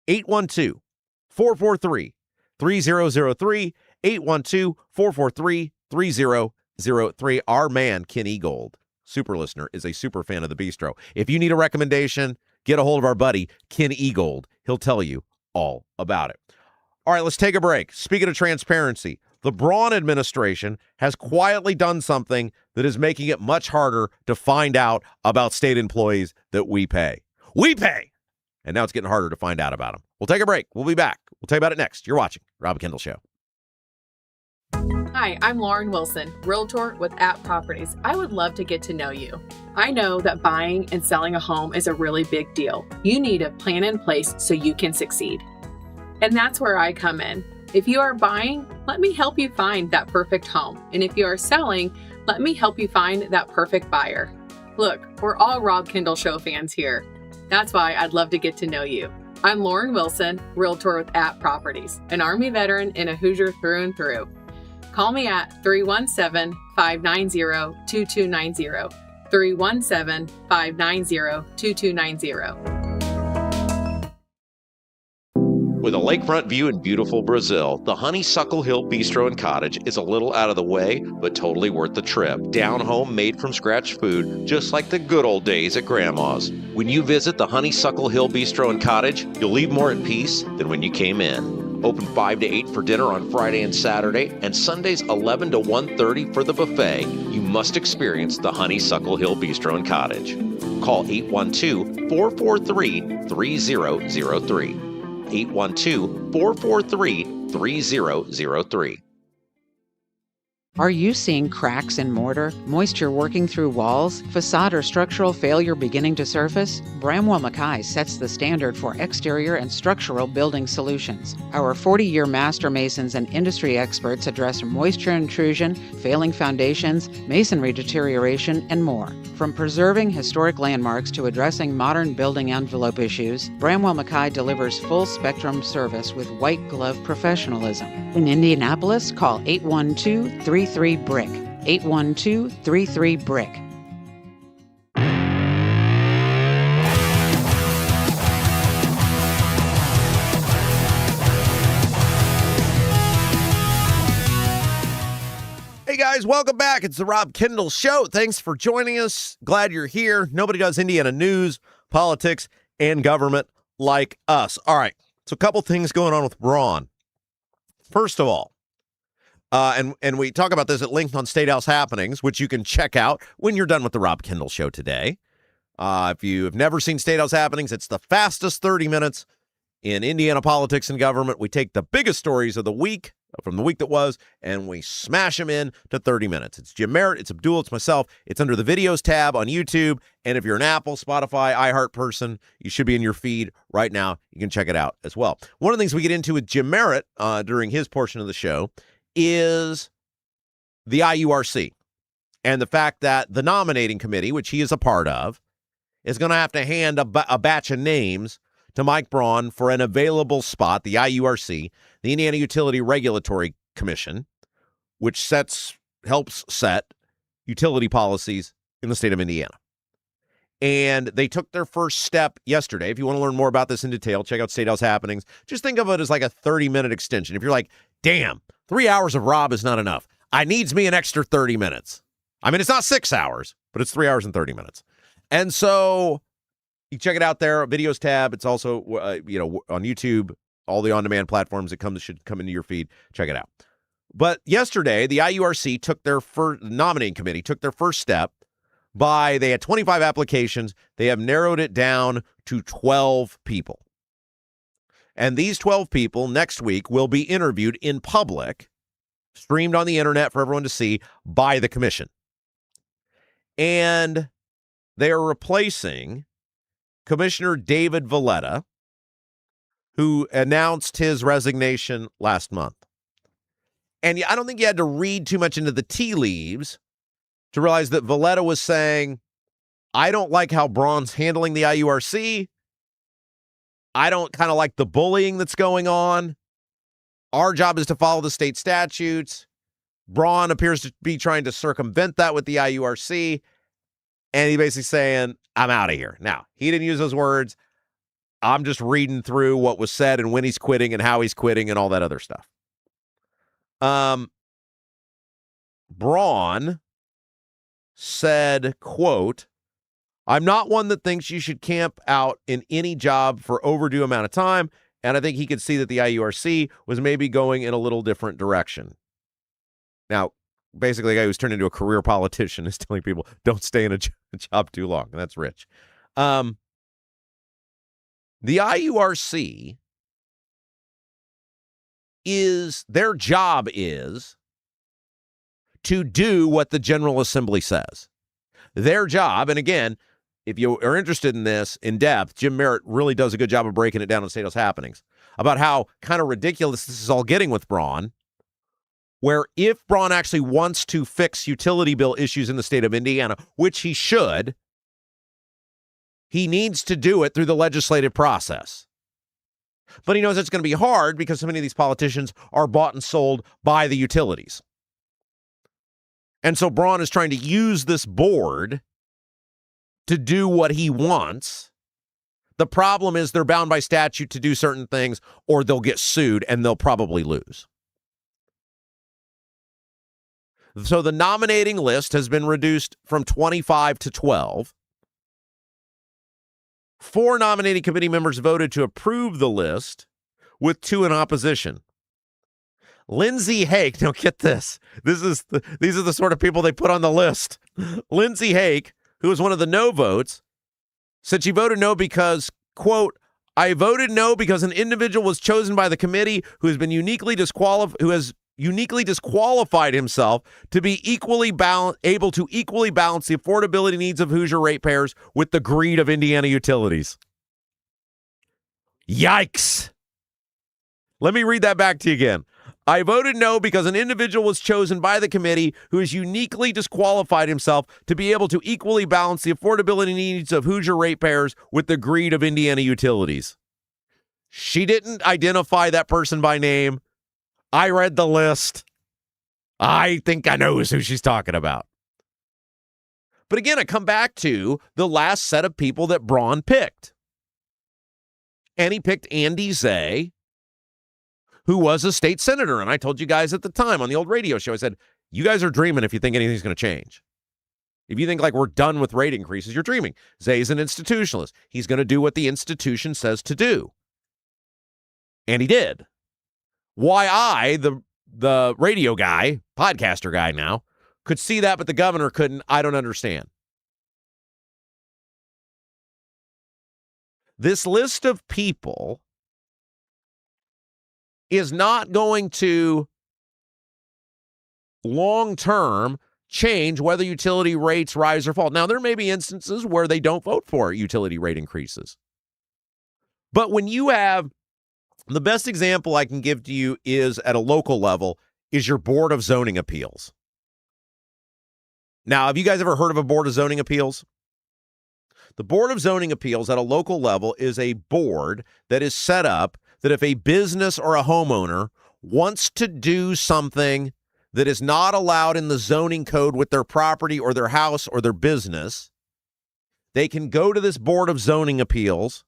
812-443-3003, 812-443-3003. Our man, Ken Egold, super listener, is a super fan of the bistro. If you need a recommendation, get a hold of our buddy, Ken Egold. He'll tell you all about it. All right, let's take a break. Speaking of transparency, the Braun administration has quietly done something that is making it much harder to find out about state employees that we pay. We pay! And now it's getting harder to find out about them. We'll take a break. We'll be back. We'll tell you about it next. You're watching Rob Kendall Show. Hi, I'm Lauren Wilson, Realtor with App Properties. I would love to get to know you. I know that buying and selling a home is a really big deal. You need a plan in place so you can succeed. And that's where I come in. If you are buying, let me help you find that perfect home. And if you are selling, let me help you find that perfect buyer. Look, we're all Rob Kendall Show fans here. That's why I'd love to get to know you. I'm Lauren Wilson, Realtor with App Properties, an Army veteran and a Hoosier through and through. Call me at 317-590-2290, 317-590-2290. With a lakefront view in beautiful Brazil, the Honeysuckle Hill Bistro and Cottage is a little out of the way, but totally worth the trip. Down home, made from scratch food, just like the good old days at Grandma's. When you visit the Honeysuckle Hill Bistro and Cottage, you'll leave more at peace than when you came in. Open 5 to 8 for dinner on Friday and Saturday, and Sundays 11 to 1:30 for the buffet. You must experience the Honeysuckle Hill Bistro and Cottage. Call 812-443-3003. 812-443-3003. Are you seeing cracks in mortar, moisture working through walls, facade or structural failure beginning to surface? Bramwell Mackay sets the standard for exterior and structural building solutions. Our 40-year master masons and industry experts address moisture intrusion, failing foundations, masonry deterioration, and more. From preserving historic landmarks to addressing modern building envelope issues, Bramwell Mackay delivers full-spectrum service with white-glove professionalism. In Indianapolis, call 812-33-BRICK. 812-33-BRICK. guys, welcome back. It's the Rob Kendall Show. Thanks for joining us. Glad you're here. Nobody does Indiana news, politics, and government like us. All right, so a couple things going on with Braun. First of all, and we talk about this at length on Statehouse Happenings, which you can check out when you're done with the Rob Kendall Show today. If you have never seen Statehouse Happenings, it's the fastest 30 minutes in Indiana politics and government. We take the biggest stories of the week, from the week that was, and we smash them in to 30 minutes. It's Jim Merritt, it's Abdul, it's myself. It's under the videos tab on YouTube, and if you're an Apple, Spotify, iHeart person, you should be in your feed right now. You can check it out as well. One of the things we get into with Jim Merritt during his portion of the show is the IURC and the fact that the nominating committee, which he is a part of, is going to have to hand a batch of names to Mike Braun for an available spot, the IURC, the Indiana Utility Regulatory Commission, which helps set utility policies in the state of Indiana. And they took their first step yesterday. If you want to learn more about this in detail, check out Statehouse Happenings. Just think of it as like a 30-minute extension. If you're like, damn, 3 hours of Rob is not enough. I needs me an extra 30 minutes. I mean, it's not 6 hours, but it's 3 hours and 30 minutes. And so you check it out there, videos tab. It's also, on YouTube, all the on-demand platforms that should come into your feed. Check it out. But yesterday, the IURC nominating committee took their first step they had 25 applications. They have narrowed it down to 12 people. And these 12 people next week will be interviewed in public, streamed on the internet for everyone to see by the commission. And they are replacing Commissioner David Valletta, who announced his resignation last month. And I don't think you had to read too much into the tea leaves to realize that Valletta was saying, I don't like how Braun's handling the IURC. I don't kind of like the bullying that's going on. Our job is to follow the state statutes. Braun appears to be trying to circumvent that with the IURC. And he's basically saying, I'm out of here. Now, he didn't use those words. I'm just reading through what was said and when he's quitting and how he's quitting and all that other stuff. Braun said, quote, I'm not one that thinks you should camp out in any job for overdue amount of time. And I think he could see that the IURC was maybe going in a little different direction. Now, basically, a guy who's turned into a career politician is telling people, don't stay in a job too long. And that's rich. The IURC their job is to do what the General Assembly says. Their job, and again, if you are interested in this in depth, Jim Merritt really does a good job of breaking it down in Statehouse Happenings about how kind of ridiculous this is all getting with Braun, where if Braun actually wants to fix utility bill issues in the state of Indiana, which he should, he needs to do it through the legislative process. But he knows it's going to be hard because so many of these politicians are bought and sold by the utilities. And so Braun is trying to use this board to do what he wants. The problem is they're bound by statute to do certain things, or they'll get sued and they'll probably lose. So the nominating list has been reduced from 25 to 12. 4 nominating committee members voted to approve the list, with 2 in opposition. Lindsay Hake, now get this. These are the sort of people they put on the list. Lindsay Hake, who was one of the no votes, said she voted no because, quote, I voted no because an individual was chosen by the committee who has uniquely disqualified himself to be able to equally balance the affordability needs of Hoosier ratepayers with the greed of Indiana utilities. Yikes. Let me read that back to you again. I voted no because an individual was chosen by the committee who has uniquely disqualified himself to be able to equally balance the affordability needs of Hoosier ratepayers with the greed of Indiana utilities. She didn't identify that person by name. I read the list. I think I know who she's talking about. But again, I come back to the last set of people that Braun picked. And he picked Andy Zay, who was a state senator. And I told you guys at the time on the old radio show, I said, You guys are dreaming if you think anything's going to change. If you think like we're done with rate increases, you're dreaming. Zay's an institutionalist. He's going to do what the institution says to do. And he did. Why I, the radio guy, podcaster guy now, could see that, but the governor couldn't, I don't understand. This list of people is not going to long-term change whether utility rates rise or fall. Now, there may be instances where they don't vote for utility rate increases. But when you have, the best example I can give to you is at a local level, is your Board of Zoning Appeals. Now, have you guys ever heard of a Board of Zoning Appeals? The Board of Zoning Appeals at a local level is a board that is set up that if a business or a homeowner wants to do something that is not allowed in the zoning code with their property or their house or their business, they can go to this Board of Zoning Appeals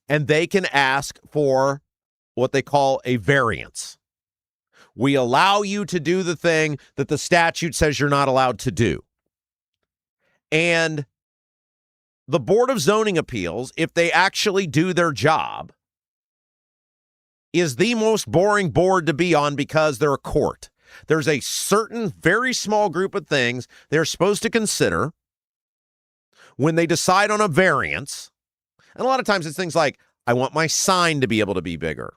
and they can ask for what they call a variance. We allow you to do the thing that the statute says you're not allowed to do. And the Board of Zoning Appeals, if they actually do their job, is the most boring board to be on because they're a court. There's a certain very small group of things they're supposed to consider when they decide on a variance. And a lot of times it's things like, I want my sign to be able to be bigger.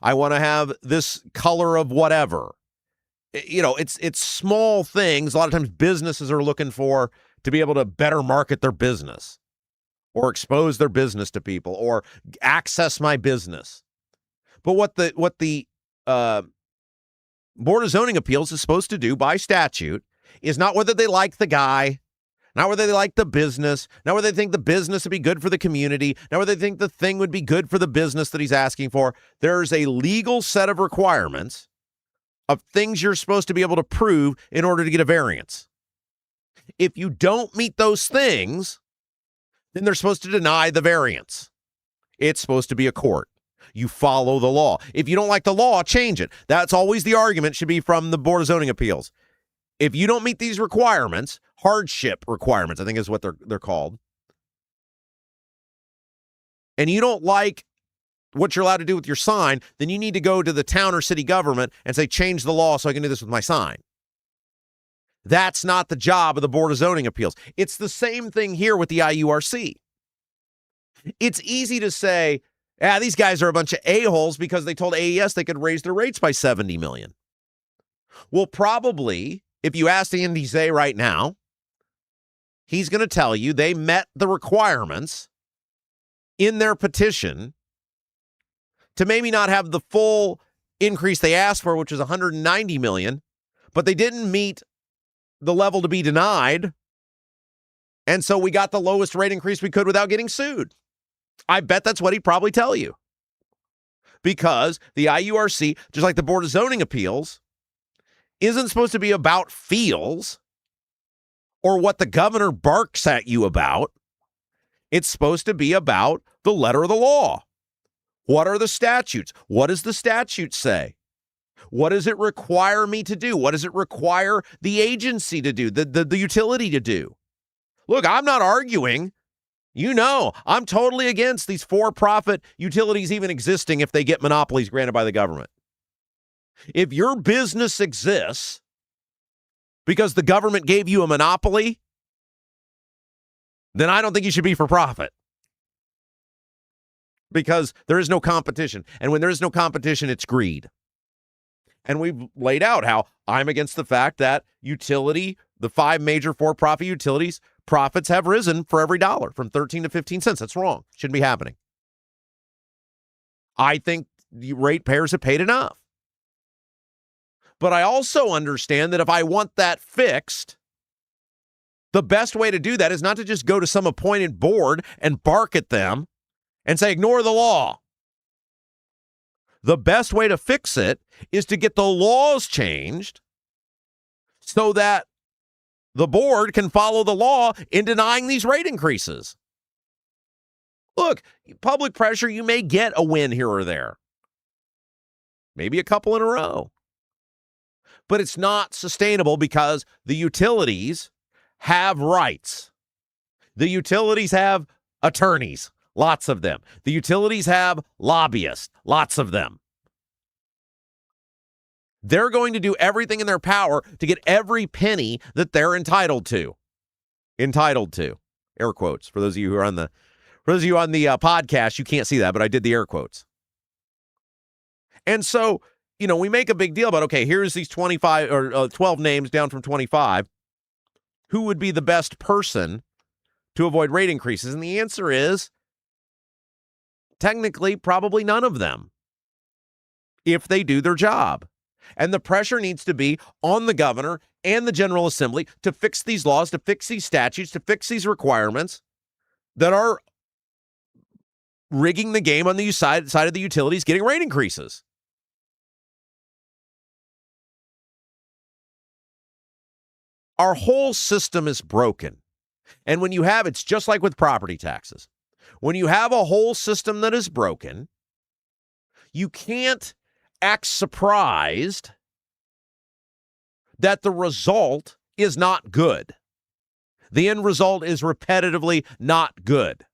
I want to have this color of whatever. You know, it's small things. A lot of times businesses are looking for to be able to better market their business or expose their business to people or access my business. But what the Board of Zoning Appeals is supposed to do by statute is not whether they like the guy, not whether they like the business, not whether they think the business would be good for the community, not whether they think the thing would be good for the business that he's asking for. There's a legal set of requirements of things you're supposed to be able to prove in order to get a variance. If you don't meet those things, then they're supposed to deny the variance. It's supposed to be a court. You follow the law. If you don't like the law, change it. That's always the argument should be from the Board of Zoning Appeals. If you don't meet these requirements, hardship requirements, I think is what they're called, and you don't like what you're allowed to do with your sign, then you need to go to the town or city government and say, change the law so I can do this with my sign. That's not the job of the Board of Zoning Appeals. It's the same thing here with the IURC. It's easy to say, these guys are a bunch of a-holes because they told AES they could raise their rates by $70 million. Well, probably, if you ask Andy Zay right now, he's going to tell you they met the requirements in their petition to maybe not have the full increase they asked for, which was $190 million, but they didn't meet the level to be denied. And so we got the lowest rate increase we could without getting sued. I bet that's what he'd probably tell you. Because the IURC, just like the Board of Zoning Appeals, isn't supposed to be about feels or what the governor barks at you about. It's supposed to be about the letter of the law. What are the statutes? What does the statute say? What does it require me to do? What does it require the agency to do, the utility to do? Look, I'm not arguing. You know, I'm totally against these for-profit utilities even existing if they get monopolies granted by the government. If your business exists because the government gave you a monopoly, then I don't think you should be for profit. Because there is no competition. And when there is no competition, it's greed. And we've laid out how I'm against the fact that the 5 major for-profit utilities, profits have risen for every dollar from 13 to 15 cents. That's wrong. Shouldn't be happening. I think the ratepayers have paid enough. But I also understand that if I want that fixed, the best way to do that is not to just go to some appointed board and bark at them and say, ignore the law. The best way to fix it is to get the laws changed so that the board can follow the law in denying these rate increases. Look, public pressure, you may get a win here or there. Maybe a couple in a row. But it's not sustainable because the utilities have rights. The utilities have attorneys, lots of them. The utilities have lobbyists, lots of them. They're going to do everything in their power to get every penny that they're entitled to. Entitled to. Air quotes. For those of you who are on the podcast, you can't see that, but I did the air quotes. And so, we make a big deal about, okay, here's these 25 or 12 names down from 25. Who would be the best person to avoid rate increases? And the answer is technically probably none of them if they do their job. And the pressure needs to be on the governor and the General Assembly to fix these laws, to fix these statutes, to fix these requirements that are rigging the game on the side of the utilities getting rate increases. Our whole system is broken. And when you have, it's just like with property taxes. When you have a whole system that is broken, you can't act surprised that the result is not good. The end result is repetitively not good.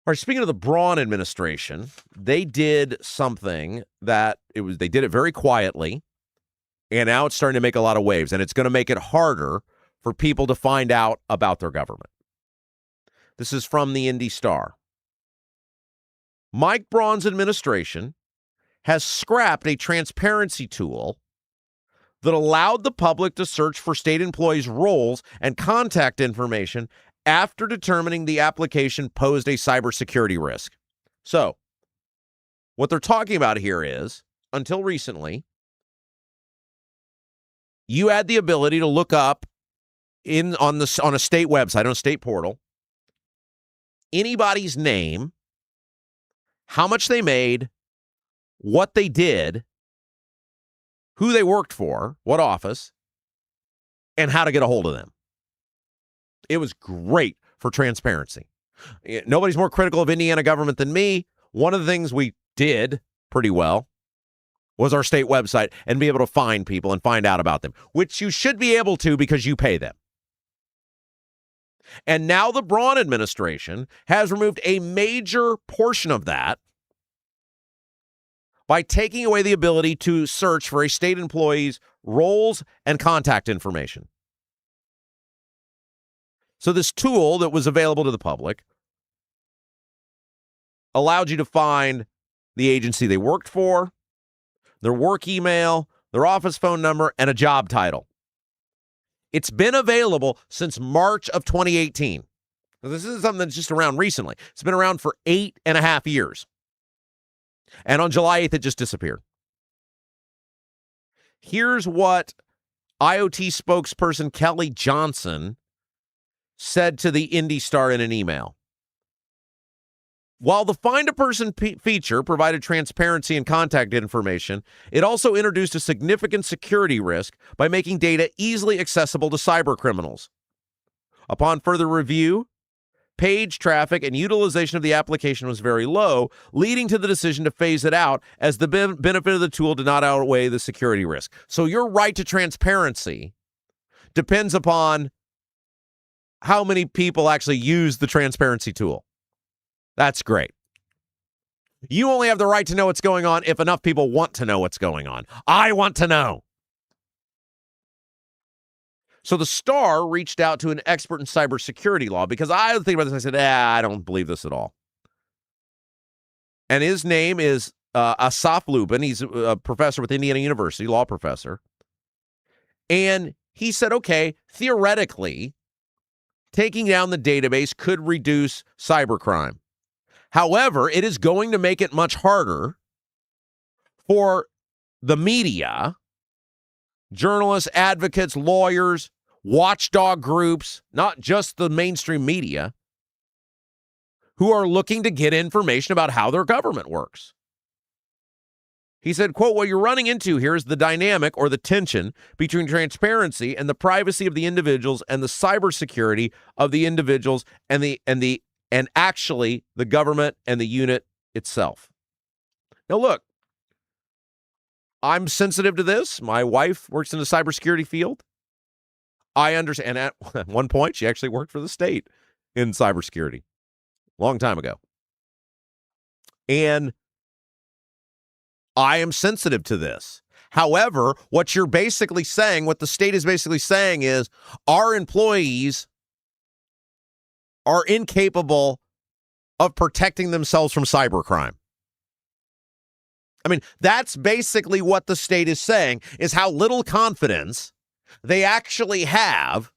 All right, speaking of the Braun administration, they did something they did it very quietly. And now it's starting to make a lot of waves, and it's going to make it harder for people to find out about their government. This is from the Indy Star. Mike Braun's administration has scrapped a transparency tool that allowed the public to search for state employees' roles and contact information after determining the application posed a cybersecurity risk. So, what they're talking about here is, until recently, you had the ability to look up on a state website, on a state portal, anybody's name, how much they made, what they did, who they worked for, what office, and how to get a hold of them. It was great for transparency. Nobody's more critical of Indiana government than me. One of the things we did pretty well was our state website and be able to find people and find out about them, which you should be able to because you pay them. And now the Braun administration has removed a major portion of that by taking away the ability to search for a state employee's roles and contact information. So this tool that was available to the public allowed you to find the agency they worked for, their work email, their office phone number, and a job title. It's been available since March of 2018. Now, this isn't something that's just around recently. It's been around for 8.5 years. And on July 8th, it just disappeared. Here's what IoT spokesperson Kelly Johnson said to the Indy Star in an email. While the Find a Person feature provided transparency and contact information, it also introduced a significant security risk by making data easily accessible to cyber criminals. Upon further review, page traffic and utilization of the application was very low, leading to the decision to phase it out as the benefit of the tool did not outweigh the security risk. So your right to transparency depends upon how many people actually use the transparency tool. That's great. You only have the right to know what's going on if enough people want to know what's going on. I want to know. So the Star reached out to an expert in cybersecurity law because I think about this. I said, I don't believe this at all. And his name is Asaf Lubin. He's a professor with Indiana University, law professor. And he said, okay, theoretically, taking down the database could reduce cybercrime. However, it is going to make it much harder for the media, journalists, advocates, lawyers, watchdog groups, not just the mainstream media, who are looking to get information about how their government works. He said, quote, what you're running into here is the dynamic or the tension between transparency and the privacy of the individuals and the cybersecurity of the individuals and actually the government and the unit itself. Now, look, I'm sensitive to this. My wife works in the cybersecurity field. I understand. And at one point, she actually worked for the state in cybersecurity a long time ago. And I am sensitive to this. However, what you're basically saying, what the state is basically saying is our employees are incapable of protecting themselves from cybercrime. I mean, that's basically what the state is saying, is how little confidence they actually have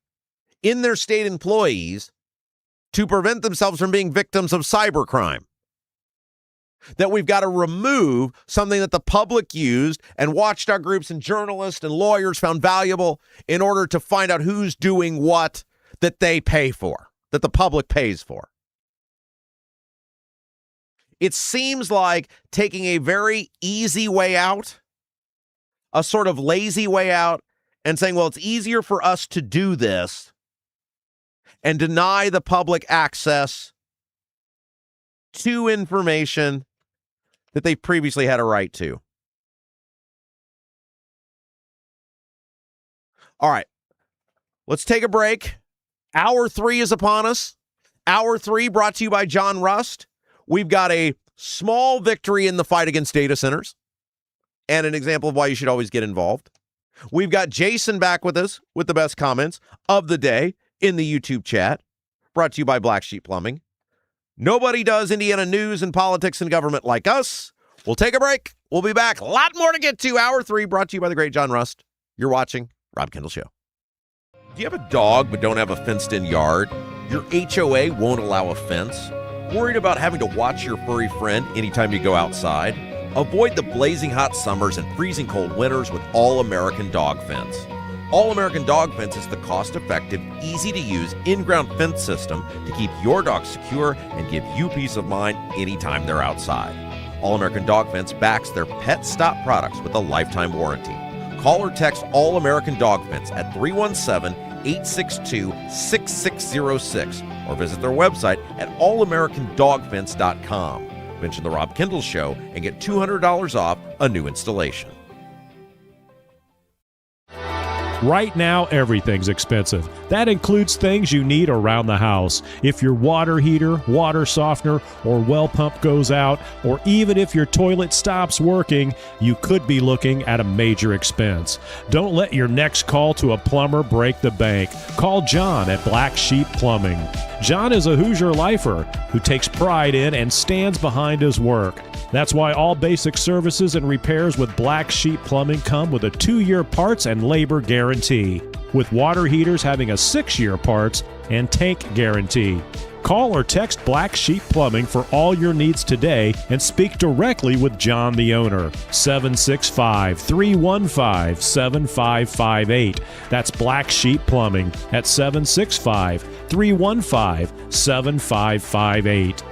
in their state employees to prevent themselves from being victims of cybercrime. That we've got to remove something that the public used and watchdog groups and journalists and lawyers found valuable in order to find out who's doing what that they pay for, that the public pays for. It seems like taking a very easy way out, a sort of lazy way out, and saying, well, it's easier for us to do this and deny the public access to information that they previously had a right to. All right, let's take a break. Hour 3 is upon us. Hour 3 brought to you by John Rust. We've got a small victory in the fight against data centers and an example of why you should always get involved. We've got Jason back with us with the best comments of the day in the YouTube chat, brought to you by Black Sheep Plumbing. Nobody does Indiana news and politics and government like us. We'll take a break. We'll be back. A lot more to get to. Hour 3 brought to you by the great John Rust. You're watching Rob Kendall Show. Do you have a dog but don't have a fenced-in yard? Your HOA won't allow a fence? Worried about having to watch your furry friend anytime you go outside? Avoid the blazing hot summers and freezing cold winters with All-American Dog Fence. All-American Dog Fence is the cost-effective, easy-to-use in-ground fence system to keep your dog secure and give you peace of mind anytime they're outside. All-American Dog Fence backs their Pet Stop products with a lifetime warranty. Call or text All-American Dog Fence at 317-862-6606 or visit their website at allamericandogfence.com. Mention the Rob Kendall Show and get $200 off a new installation. Right now, everything's expensive. That includes things you need around the house. If your water heater, water softener, or well pump goes out, or even if your toilet stops working, you could be looking at a major expense. Don't let your next call to a plumber break the bank. Call John at Black Sheep Plumbing. John is a Hoosier lifer who takes pride in and stands behind his work. That's why all basic services and repairs with Black Sheep Plumbing come with a 2-year parts and labor guarantee, with water heaters having a 6-year parts and tank guarantee. Call or text Black Sheep Plumbing for all your needs today and speak directly with John, the owner. 765-315-7558. That's Black Sheep Plumbing at 765-315-7558.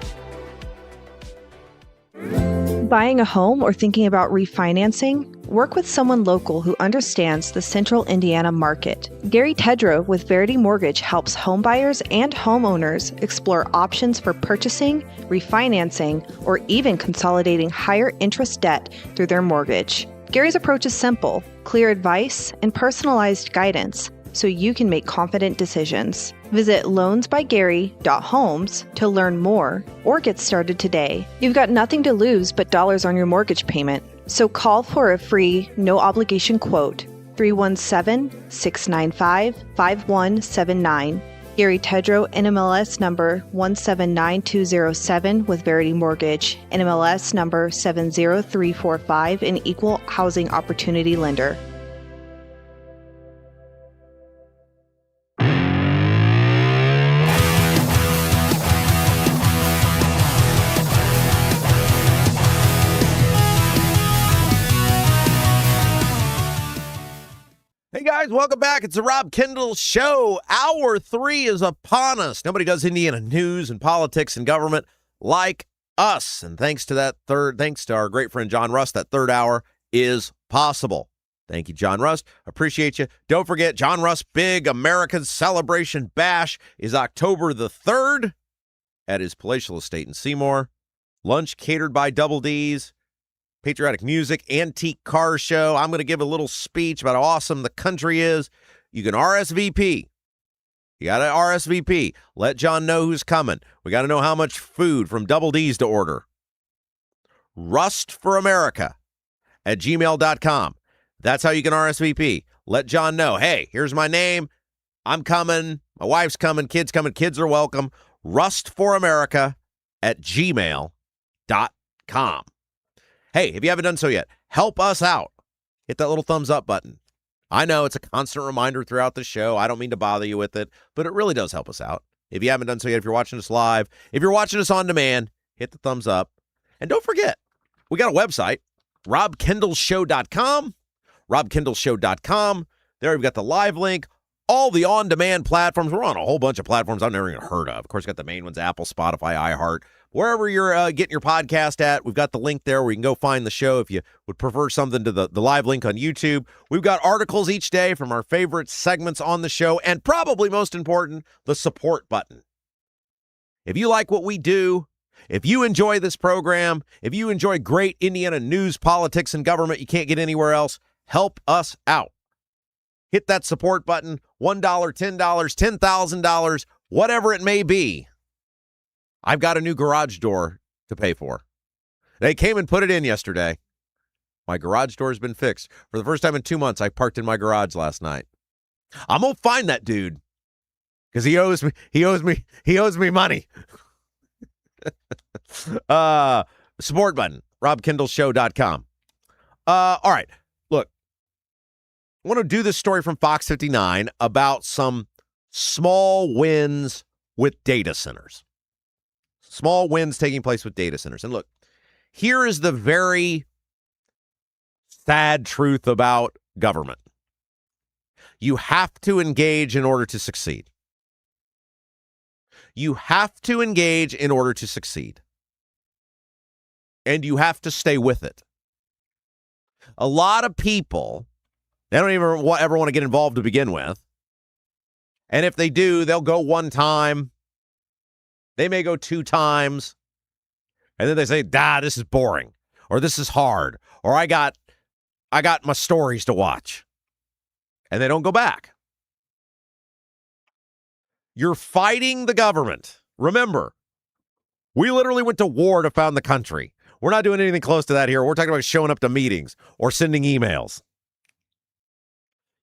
Buying a home or thinking about refinancing? Work with someone local who understands the central Indiana market. Gary Tedrow with Verity Mortgage helps homebuyers and homeowners explore options for purchasing, refinancing, or even consolidating higher interest debt through their mortgage. Gary's approach is simple, clear advice, and personalized guidance so you can make confident decisions. Visit loansbygary.homes to learn more or get started today. You've got nothing to lose but dollars on your mortgage payment. So call for a free, no-obligation quote, 317-695-5179. Gary Tedrow, NMLS number 179207 with Verity Mortgage, NMLS number 70345, an equal housing opportunity lender. Hey guys, welcome back. It's the Rob Kendall Show. Hour 3 is upon us. Nobody does Indiana news and politics and government like us. And thanks to our great friend John Rust, that third hour is possible. Thank you, John Rust. Appreciate you. Don't forget, John Rust's big American Celebration Bash is October the 3rd at his palatial estate in Seymour. Lunch catered by Double D's. patriotic music, antique car show. I'm going to give a little speech about how awesome the country is. You can RSVP. You got to RSVP. Let John know who's coming. We got to know how much food from Double D's to order. rustforamerica@gmail.com. That's how you can RSVP. Let John know, hey, here's my name. I'm coming. My wife's coming. Kids coming. Kids are welcome. rustforamerica@gmail.com. Hey, if you haven't done so yet, help us out. Hit that little thumbs up button. I know it's a constant reminder throughout the show. I don't mean to bother you with it, but it really does help us out. If you haven't done so yet, if you're watching us live, if you're watching us on demand, hit the thumbs up. And don't forget, we got a website, robkendallshow.com. robkendallshow.com. There we've got the live link, all the on-demand platforms. We're on a whole bunch of platforms I've never even heard of. Of course, got the main ones, Apple, Spotify, iHeart. Wherever you're getting your podcast at, we've got the link there where you can go find the show if you would prefer something to the live link on YouTube. We've got articles each day from our favorite segments on the show, and probably most important, the support button. If you like what we do, if you enjoy this program, if you enjoy great Indiana news, politics, and government you can't get anywhere else, help us out. Hit that support button, $1, $10, $10,000, whatever it may be. I've got a new garage door to pay for. They came and put it in yesterday. My garage door has been fixed. For the first time in 2 months, I parked in my garage last night. I'm going to find that dude because he owes me money. Support button, robkendallshow.com. All right, look, I want to do this story from Fox 59 about some small wins with data centers. Small wins taking place with data centers. And look, here is the very sad truth about government. You have to engage in order to succeed. You have to engage in order to succeed. And you have to stay with it. A lot of people, they don't even ever want to get involved to begin with. And if they do, they'll go one time. They may go 2 times. And then they say, this is boring. Or this is hard. Or I got my stories to watch. And they don't go back. You're fighting the government. Remember, we literally went to war to found the country. We're not doing anything close to that here. We're talking about showing up to meetings or sending emails.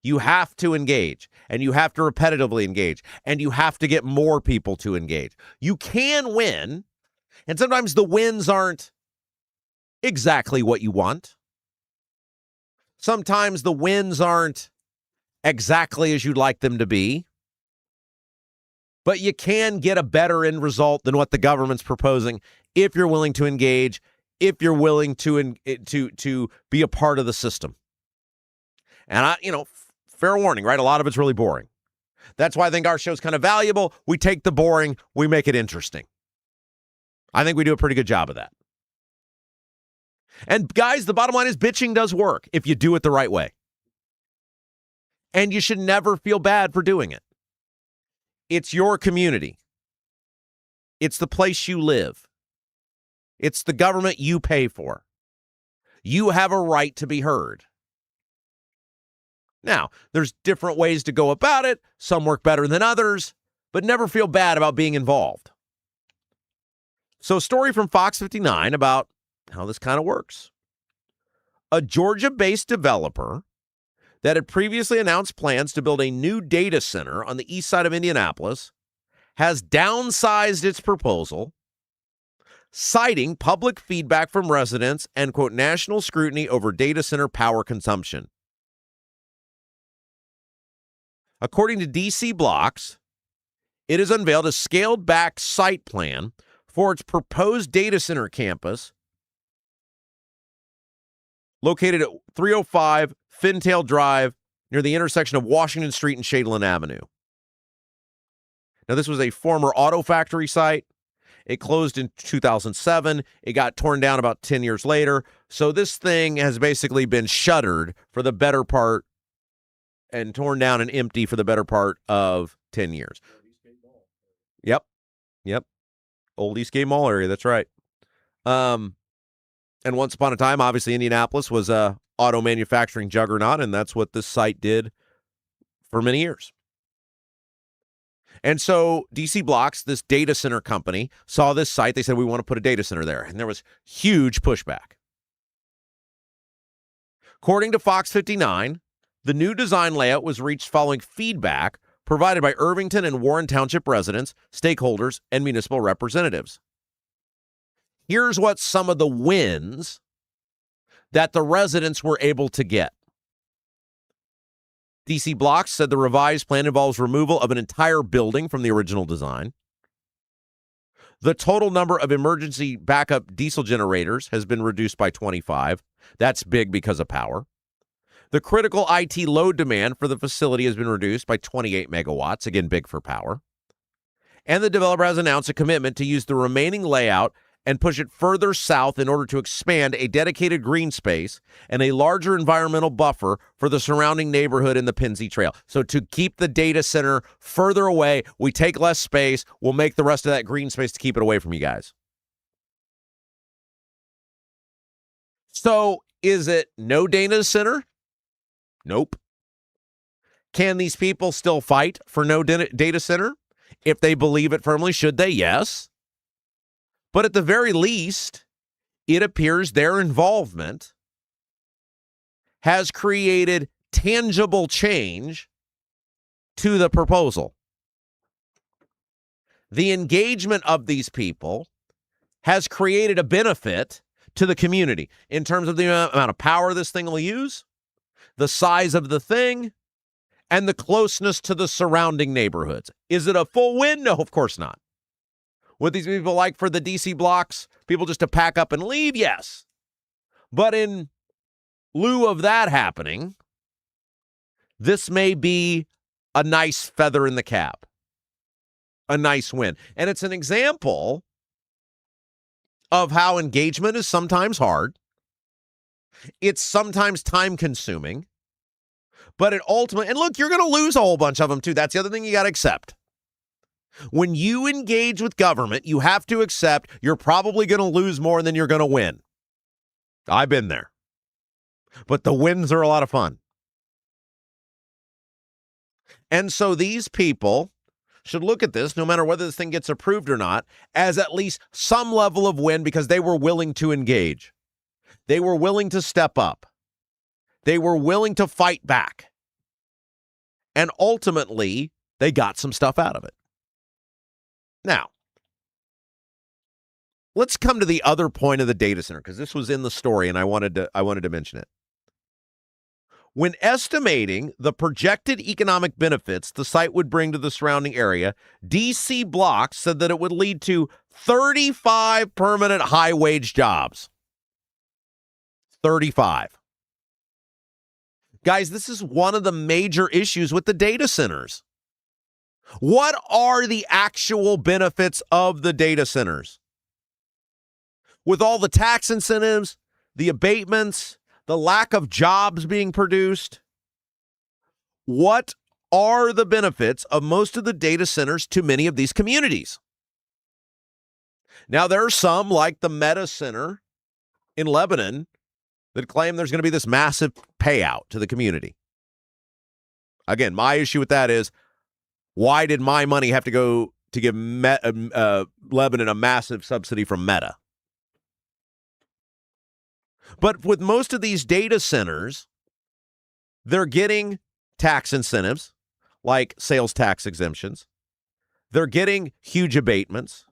You have to engage, and you have to repetitively engage, and you have to get more people to engage. You can win, and sometimes the wins aren't exactly what you want. Sometimes the wins aren't exactly as you'd like them to be. But you can get a better end result than what the government's proposing if you're willing to engage, if you're willing to be a part of the system. And fair warning, right? A lot of it's really boring. That's why I think our show's kind of valuable. We take the boring, we make it interesting. I think we do a pretty good job of that. And guys, the bottom line is bitching does work if you do it the right way. And you should never feel bad for doing it. It's your community. It's the place you live. It's the government you pay for. You have a right to be heard. Now, there's different ways to go about it. Some work better than others, but never feel bad about being involved. So a story from Fox 59 about how this kind of works. A Georgia-based developer that had previously announced plans to build a new data center on the east side of Indianapolis has downsized its proposal, citing public feedback from residents and, quote, national scrutiny over data center power consumption. According to DC Blocks, it has unveiled a scaled-back site plan for its proposed data center campus located at 305 Fintail Drive near the intersection of Washington Street and Shadeland Avenue. Now, this was a former auto factory site. It closed in 2007. It got torn down about 10 years later. So this thing has basically been shuttered for the better part and torn down and empty for the better part of 10 years. Yep. Old Eastgate Mall area. That's right. And once upon a time, obviously, Indianapolis was a auto manufacturing juggernaut, and that's what this site did for many years. And so DC Blocks, this data center company, saw this site. They said, we want to put a data center there. And there was huge pushback. According to Fox 59, the new design layout was reached following feedback provided by Irvington and Warren Township residents, stakeholders, and municipal representatives. Here's what some of the wins that the residents were able to get. DC Blocks said the revised plan involves removal of an entire building from the original design. The total number of emergency backup diesel generators has been reduced by 25. That's big because of power. The critical IT load demand for the facility has been reduced by 28 megawatts, again, big for power. And the developer has announced a commitment to use the remaining layout and push it further south in order to expand a dedicated green space and a larger environmental buffer for the surrounding neighborhood and the Pennsy Trail. So to keep the data center further away, we take less space. We'll make the rest of that green space to keep it away from you guys. So is it no data center? Nope. Can these people still fight for no data center? If they believe it firmly, should they? Yes. But at the very least, it appears their involvement has created tangible change to the proposal. The engagement of these people has created a benefit to the community in terms of the amount of power this thing will use, the size of the thing, and the closeness to the surrounding neighborhoods. Is it a full win? No, of course not. Would these people like for the DC Blocks people just to pack up and leave? Yes. But in lieu of that happening, this may be a nice feather in the cap, a nice win. And it's an example of how engagement is sometimes hard. It's sometimes time consuming, but it ultimately, and look, you're going to lose a whole bunch of them too. That's the other thing you got to accept. When you engage with government, you have to accept you're probably going to lose more than you're going to win. I've been there. But the wins are a lot of fun. And so these people should look at this, no matter whether this thing gets approved or not, as at least some level of win because they were willing to engage. They were willing to step up. They were willing to fight back. And ultimately, they got some stuff out of it. Now, let's come to the other point of the data center, because this was in the story and I wanted to mention it. When estimating the projected economic benefits the site would bring to the surrounding area, DC Blocks said that it would lead to 35 permanent high-wage jobs. 35. Guys, this is one of the major issues with the data centers. What are the actual benefits of the data centers? With all the tax incentives, the abatements, the lack of jobs being produced, what are the benefits of most of the data centers to many of these communities? Now, there are some, like the Meta Center in Lebanon, that claim there's going to be this massive payout to the community. Again, my issue with that is, why did my money have to go to give Lebanon a massive subsidy from Meta? But with most of these data centers, they're getting tax incentives like sales tax exemptions. They're getting huge abatements.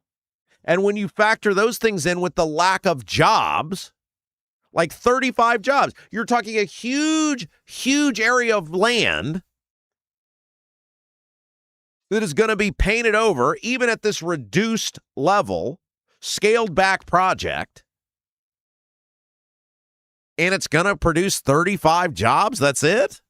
And when you factor those things in with the lack of jobs, like 35 jobs, you're talking a huge, huge area of land that is going to be painted over, even at this reduced level, scaled back project. And it's going to produce 35 jobs. That's it?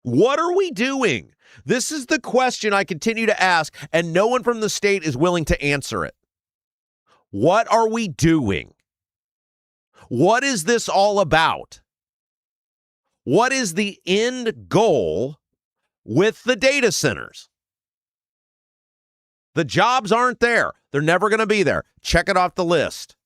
What are we doing? This is the question I continue to ask, and no one from the state is willing to answer it. What are we doing? What is this all about? What is the end goal with the data centers? The jobs aren't there. They're never going to be there. Check it off the list.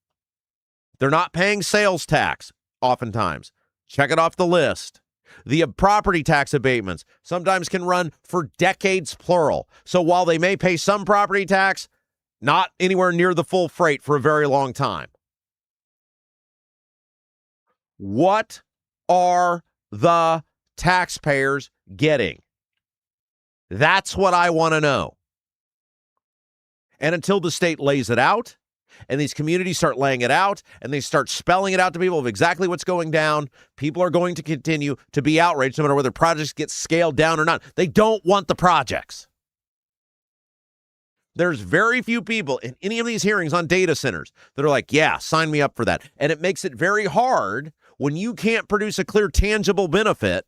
They're not paying sales tax, oftentimes. Check it off the list. The property tax abatements sometimes can run for decades, plural. So while they may pay some property tax, not anywhere near the full freight for a very long time. What are the taxpayers getting? That's what I want to know. And until the state lays it out, and these communities start laying it out, and they start spelling it out to people of exactly what's going down, people are going to continue to be outraged no matter whether projects get scaled down or not. They don't want the projects. There's very few people in any of these hearings on data centers that are like, yeah, sign me up for that. And it makes it very hard when you can't produce a clear, tangible benefit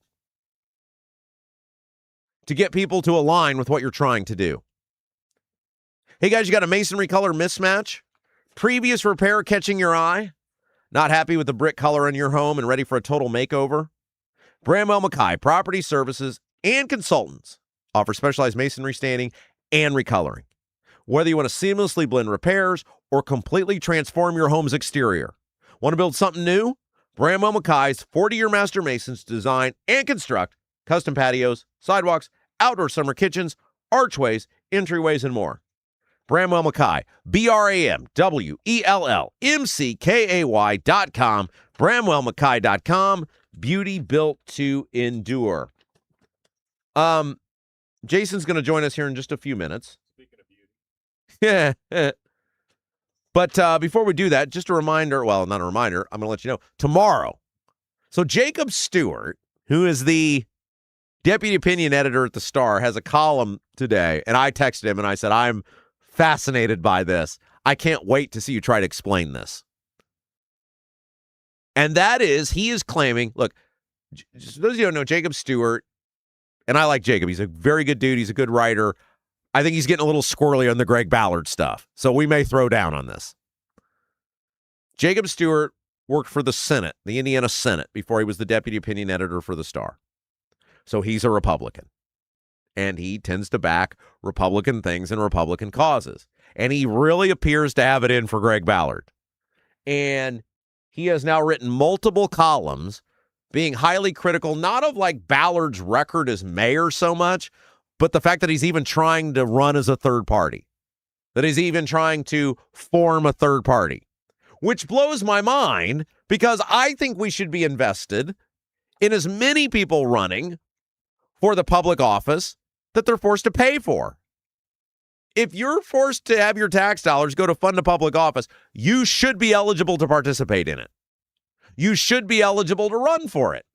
to get people to align with what you're trying to do. Hey, guys, you got a masonry color mismatch? Previous repair catching your eye? Not happy with the brick color in your home and ready for a total makeover? Bramwell Mackay Property Services and Consultants offer specialized masonry staining and recoloring. Whether you want to seamlessly blend repairs or completely transform your home's exterior. Want to build something new? Bramwell Mackay's 40-year master masons design and construct custom patios, sidewalks, outdoor summer kitchens, archways, entryways, and more. Bramwell Mackay, BRAMWELLMCKAY.com, BramwellMackay.com, beauty built to endure. Jason's going to join us here in just a few minutes. Speaking of beauty. Yeah. But before we do that, just a reminder, well, not a reminder, I'm going to let you know, tomorrow. So Jacob Stewart, who is the deputy opinion editor at the Star, has a column today, and I texted him and I said, I'm fascinated by this. I can't wait to see you try to explain this. And that is, he is claiming, look, just those of you who don't know, Jacob Stewart, and I like Jacob. He's a very good dude. He's a good writer. I think he's getting a little squirrely on the Greg Ballard stuff. So we may throw down on this. Jacob Stewart worked for the Senate, the Indiana Senate, before he was the deputy opinion editor for the Star. So he's a Republican. And he tends to back Republican things and Republican causes. And he really appears to have it in for Greg Ballard. And he has now written multiple columns being highly critical, not of like Ballard's record as mayor so much, but the fact that he's even trying to run as a third party, that he's even trying to form a third party, which blows my mind because I think we should be invested in as many people running for the public office that they're forced to pay for. If you're forced to have your tax dollars go to fund a public office, you should be eligible to participate in it. You should be eligible to run for it.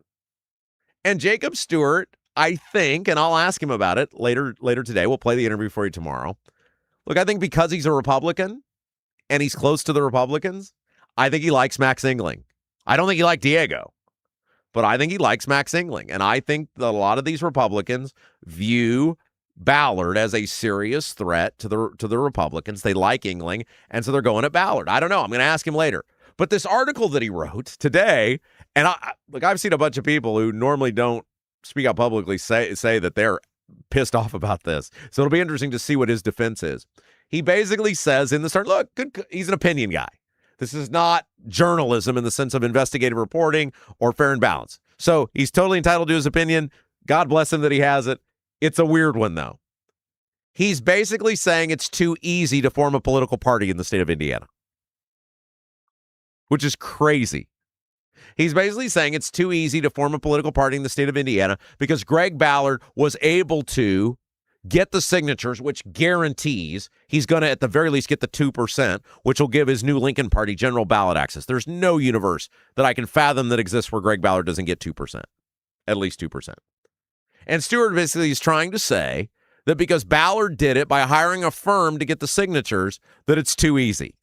And Jacob Stewart, I think, and I'll ask him about it later today. We'll play the interview for you tomorrow. Look, I think because he's a Republican and he's close to the Republicans, I think he likes Max Engling. I don't think he likes Diego, but I think he likes Max Engling. And I think that a lot of these Republicans view Ballard as a serious threat to the Republicans. They like Engling, and so they're going at Ballard. I don't know. I'm going to ask him later. But this article that he wrote today, and I've seen a bunch of people who normally don't speak out publicly say that they're pissed off about this. So it'll be interesting to see what his defense is. He basically says in the start, look, he's an opinion guy. This is not journalism in the sense of investigative reporting or fair and balanced. So he's totally entitled to his opinion. God bless him that he has it. It's a weird one, though. He's basically saying it's too easy to form a political party in the state of Indiana, which is crazy. He's basically saying it's too easy to form a political party in the state of Indiana because Greg Ballard was able to get the signatures, which guarantees he's going to, at the very least, get the 2%, which will give his new Lincoln Party general ballot access. There's no universe that I can fathom that exists where Greg Ballard doesn't get 2%, at least 2%. And Stewart basically is trying to say that because Ballard did it by hiring a firm to get the signatures, that it's too easy.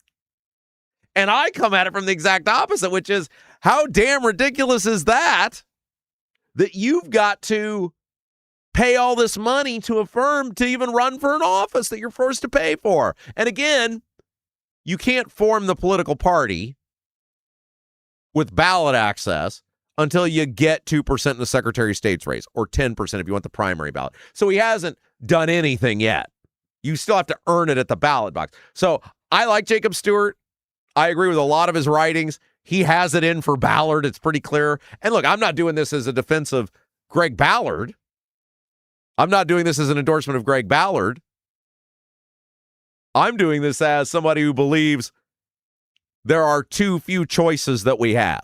And I come at it from the exact opposite, which is how damn ridiculous is that you've got to pay all this money to a firm to even run for an office that you're forced to pay for. And again, you can't form the political party with ballot access until you get 2% in the Secretary of State's race, or 10% if you want the primary ballot. So he hasn't done anything yet. You still have to earn it at the ballot box. So I like Jacob Stewart. I agree with a lot of his writings. He has it in for Ballard. It's pretty clear. And look, I'm not doing this as a defense of Greg Ballard. I'm not doing this as an endorsement of Greg Ballard. I'm doing this as somebody who believes there are too few choices that we have.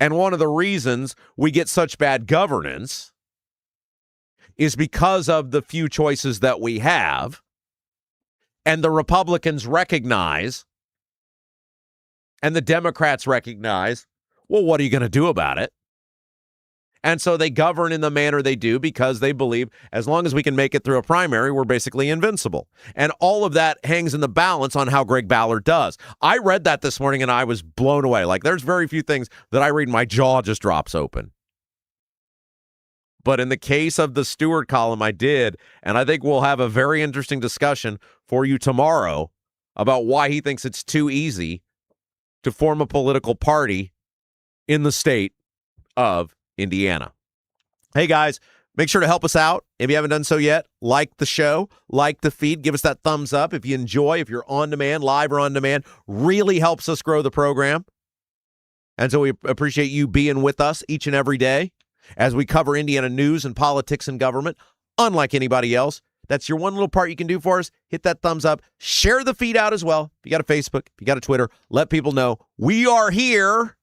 And one of the reasons we get such bad governance is because of the few choices that we have. And the Republicans recognize, and the Democrats recognize, well, what are you going to do about it? And so they govern in the manner they do because they believe as long as we can make it through a primary, we're basically invincible. And all of that hangs in the balance on how Greg Ballard does. I read that this morning and I was blown away. Like, there's very few things that I read, my jaw just drops open. But in the case of the Stewart column, I did. And I think we'll have a very interesting discussion for you tomorrow about why he thinks it's too easy to form a political party in the state of Indiana. Hey, guys, make sure to help us out. If you haven't done so yet, like the show, like the feed, give us that thumbs up. If you enjoy, if you're on demand, live or on demand, really helps us grow the program. And so we appreciate you being with us each and every day as we cover Indiana news and politics and government, unlike anybody else. That's your one little part you can do for us. Hit that thumbs up. Share the feed out as well. If you got a Facebook, if you got a Twitter, let people know we are here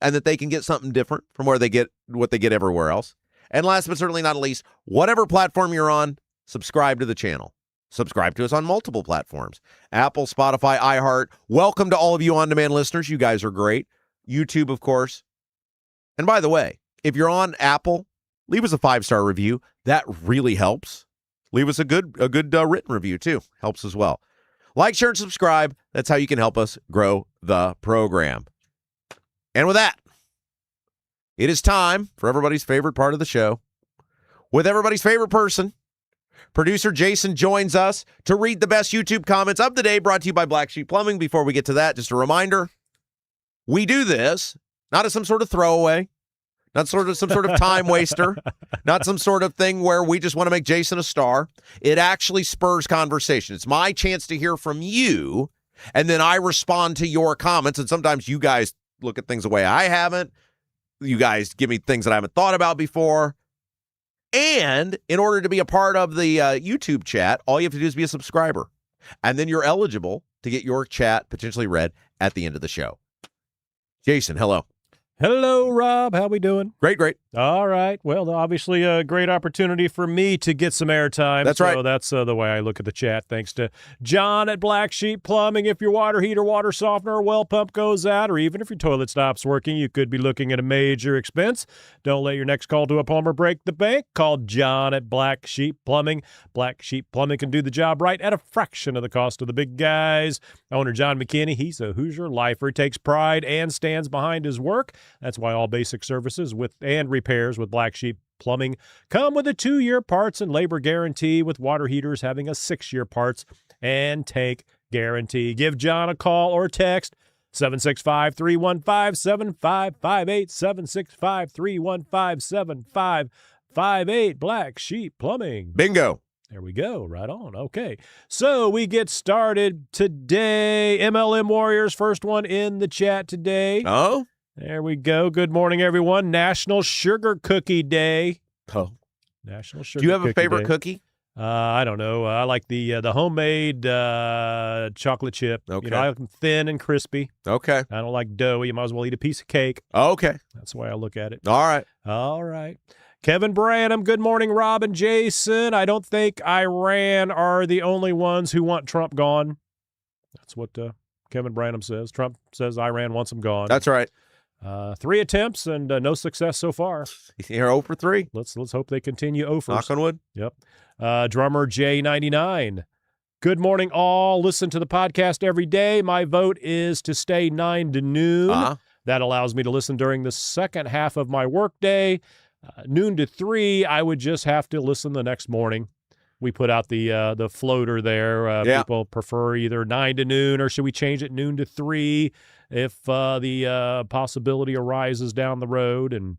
and that they can get something different from where they get what they get everywhere else. And last but certainly not least, whatever platform you're on, subscribe to the channel. Subscribe to us on multiple platforms. Apple, Spotify, iHeart. Welcome to all of you on-demand listeners. You guys are great. YouTube, of course. And by the way, if you're on Apple, leave us a 5-star review. That really helps. Leave us a good written review, too. Helps as well. Like, share, and subscribe. That's how you can help us grow the program. And with that, it is time for everybody's favorite part of the show. With everybody's favorite person, producer Jason joins us to read the best YouTube comments of the day, brought to you by Black Sheep Plumbing. Before we get to that, just a reminder, we do this not as some sort of throwaway, not some sort of time waster, not some sort of thing where we just want to make Jason a star. It actually spurs conversation. It's my chance to hear from you, and then I respond to your comments, and sometimes you guys look at things the way I haven't. You guys give me things that I haven't thought about before. And in order to be a part of the YouTube chat, all you have to do is be a subscriber. And then you're eligible to get your chat potentially read at the end of the show. Jason, hello. Hello, Rob. How we doing? Great. All right. Well, obviously a great opportunity for me to get some airtime. That's right. So that's the way I look at the chat. Thanks to John at Black Sheep Plumbing. If your water heater, water softener, or well pump goes out, or even if your toilet stops working, you could be looking at a major expense. Don't let your next call to a plumber break the bank. Call John at Black Sheep Plumbing. Black Sheep Plumbing can do the job right at a fraction of the cost of the big guys. Owner John McKinney, he's a Hoosier lifer. He takes pride and stands behind his work. That's why all basic services and repairs with Black Sheep Plumbing come with a 2-year parts and labor guarantee, with water heaters having a 6-year parts and tank guarantee. Give John a call or text 765-315-7558, 765-315-7558. Black Sheep Plumbing. Bingo. There we go. Right on. Okay. So we get started today. MLM Warriors, first one in the chat today. Oh? There we go. Good morning, everyone. National Sugar Cookie Day. Oh. National Sugar Cookie Day. Do you have a favorite cookie? I don't know. I like the homemade chocolate chip. Okay. You know, I like them thin and crispy. Okay. I don't like doughy. You might as well eat a piece of cake. Okay. That's the way I look at it. All right. All right. Kevin Branham, good morning, Rob and Jason. I don't think Iran are the only ones who want Trump gone. That's what Kevin Branham says. Trump says Iran wants him gone. That's right. 3 attempts and no success so far. You're 0 for 3. Let's hope they continue 0 for. Knock on wood. Yep. Drummer J99. Good morning, all. Listen to the podcast every day. My vote is to stay 9 to noon. That allows me to listen during the second half of my workday. Noon to 3, I would just have to listen the next morning. We put out the floater there. People prefer either 9 to noon, or should we change it noon to 3 if the possibility arises down the road? And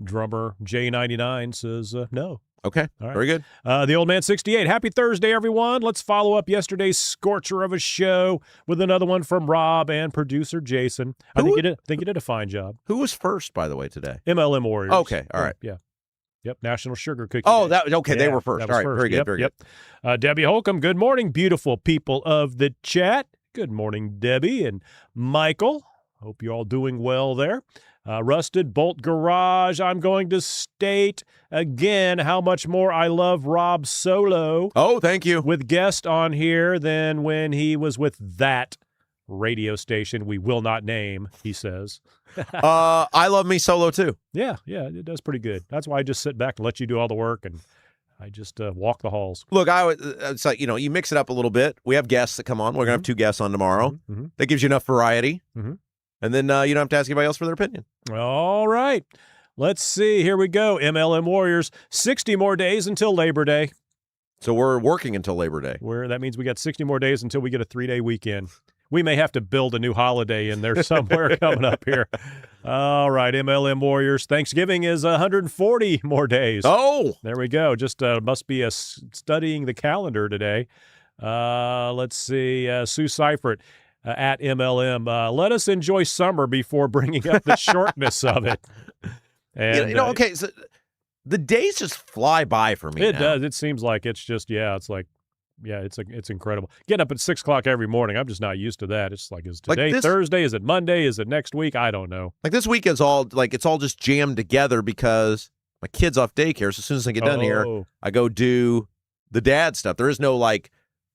drummer J99 says, no, Okay, All right. very good. The Old Man 68. Happy Thursday, everyone. Let's follow up yesterday's scorcher of a show with another one from Rob and producer Jason. I think you did a fine job. Who was first, by the way, today? MLM Warriors. Okay, all right. Yeah. Yep, National Sugar Cookie Oh, Day. they were first. That was All right, first. very good, Yep, very yep. Debbie Holcomb, good morning, beautiful people of the chat. Good morning, Debbie and Michael. Hope you're all doing well there. Rusted Bolt Garage, I'm going to state again how much more I love Rob Solo. Oh, thank you. With guest on here than when he was with that radio station we will not name, he says. I love me Solo, too. Yeah, it does pretty good. That's why I just sit back and let you do all the work, and I just walk the halls. Look, it's like, you mix it up a little bit. We have guests that come on. We're going to have 2 guests on tomorrow. Mm-hmm. That gives you enough variety. Mm-hmm. And then you don't have to ask anybody else for their opinion. All right. Let's see. Here we go. MLM Warriors, 60 more days until Labor Day. So we're working until Labor Day. That means we got 60 more days until we get a 3-day weekend. We may have to build a new holiday in there somewhere coming up here. All right, MLM Warriors. Thanksgiving is 140 more days. Oh! There we go. Just must be studying the calendar today. Let's see. Sue Seifert. At MLM. Let us enjoy summer before bringing up the shortness of it. And, okay, so the days just fly by for me. It does. It seems like it's just, it's incredible. Getting up at 6 o'clock every morning, I'm just not used to that. It's like, is today Thursday? Is it Monday? Is it next week? I don't know. Like this week is all, it's all just jammed together because my kid's off daycare, so as soon as I get done here, I go do the dad stuff. There is no,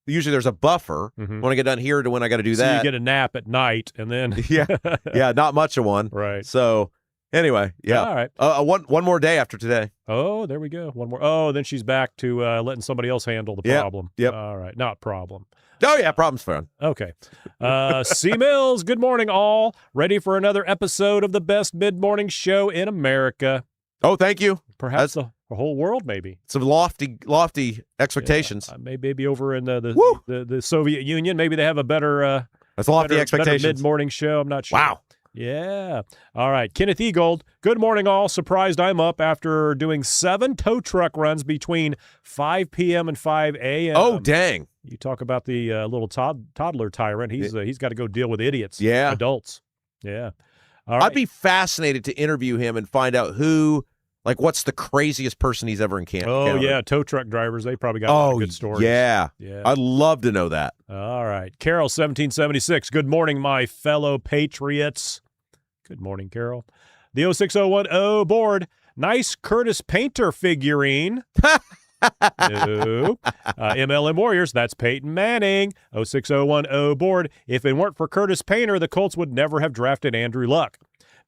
usually there's a buffer when I get done here to when I got to do that. So you get a nap at night and then. yeah, not much of one. Right. So anyway, yeah. All right. One more day after today. Oh, there we go. One more. Oh, then she's back to letting somebody else handle the problem. Yep. All right. Not problem. Oh, yeah, problem's fun. Okay. C. Mills, good morning, all. Ready for another episode of the best mid-morning show in America. Oh, thank you. Perhaps the whole world, maybe. Some lofty expectations. Maybe over in the Soviet Union, maybe they have a better that's lofty expectations. Better mid-morning show. I'm not sure. Wow. Yeah. All right. Kenneth Egold, good morning, all. Surprised I'm up after doing 7 tow truck runs between 5 p.m. and 5 a.m. Oh, dang. You talk about the little toddler tyrant. He's got to go deal with idiots. Yeah. Adults. Yeah. All right. I'd be fascinated to interview him and find out what's the craziest person he's ever encountered. Oh, yeah, tow truck drivers, they probably got a lot of good stories. Yeah. I'd love to know that. All right. Carol, 1776, good morning, my fellow patriots. Good morning, Carol. The 06010 board, nice Curtis Painter figurine. No. MLM Warriors, that's Peyton Manning. 06010 board, if it weren't for Curtis Painter, the Colts would never have drafted Andrew Luck.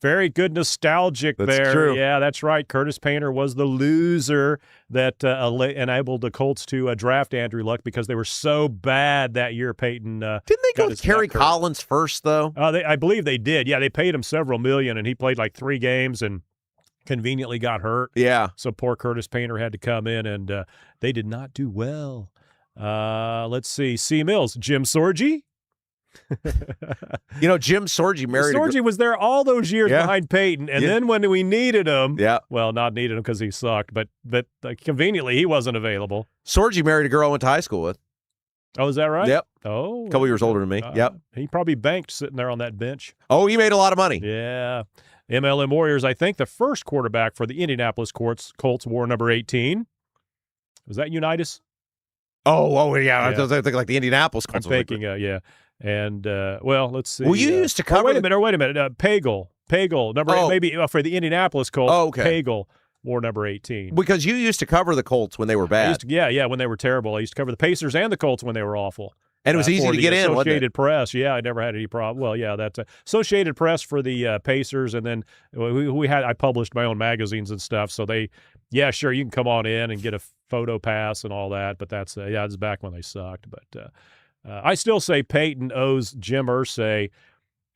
Very good nostalgic That's there. True. Yeah, that's right. Curtis Painter was the loser that enabled the Colts to draft Andrew Luck because they were so bad that year, Peyton. Didn't they go with Kerry Collins first, though? I believe they did. Yeah, they paid him several million, and he played 3 games and conveniently got hurt. Yeah. So poor Curtis Painter had to come in, and they did not do well. Let's see. C. Mills, Jim Sorgi. Jim Sorgi married. Sorgi was there all those years behind Peyton, and then when we needed him, not needed him because he sucked, but conveniently he wasn't available. Sorgi married a girl I went to high school with. Oh, is that right? Yep. Oh, a couple years older than me. Yep. He probably banked sitting there on that bench. Oh, he made a lot of money. Yeah. MLM Warriors, I think the first quarterback for the Indianapolis Colts wore number 18. Was that Unitas? Oh, yeah. I was thinking the Indianapolis Colts. I'm thinking, yeah. And, let's see. Well, you used to cover. Wait a minute. Pagel, maybe for the Indianapolis Colts. Oh, okay. Pagel wore number 18. Because you used to cover the Colts when they were bad. When they were terrible. I used to cover the Pacers and the Colts when they were awful. And it was easy to get in, wasn't it? Associated Press. Yeah, I never had any problem. Well, yeah, that's Associated Press for the Pacers, and then I published my own magazines and stuff. So sure, you can come on in and get a photo pass and all that. But that's it's back when they sucked. But I still say Peyton owes Jim Irsay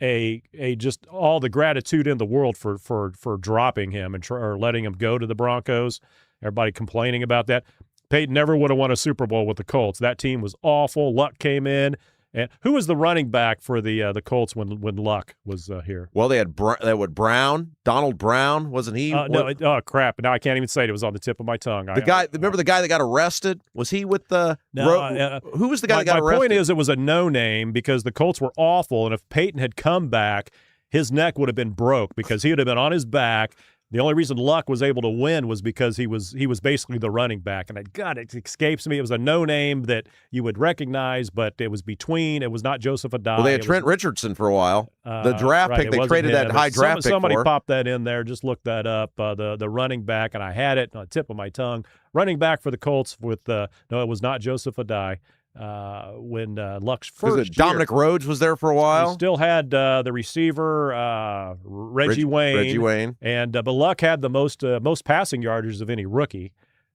a just all the gratitude in the world for dropping him or letting him go to the Broncos. Everybody complaining about that. Peyton never would have won a Super Bowl with the Colts. That team was awful. Luck came in, And who was the running back for the Colts when Luck was here? Well, they had Brown, Donald Brown, wasn't he? No, crap! Now I can't even say it. It was on the tip of my tongue. Remember the guy that got arrested? Was he with the? Who was the guy that got arrested? My point is, it was a no-name because the Colts were awful, and if Peyton had come back, his neck would have been broke because he would have been on his back. The only reason Luck was able to win was because he was basically the running back. And it escapes me. It was a no-name that you would recognize, but it was it was not Joseph Adai. Well, they had Trent Richardson for a while. The draft pick, they traded that high draft pick Somebody for. popped that in there. Just look that up. The running back, and I had it on the tip of my tongue. Running back for the Colts it was not Joseph Adai. When Luck's first Dominic Rhodes was there for a while. We still had the receiver Reggie Wayne, and but Luck had the most passing yardage of any rookie,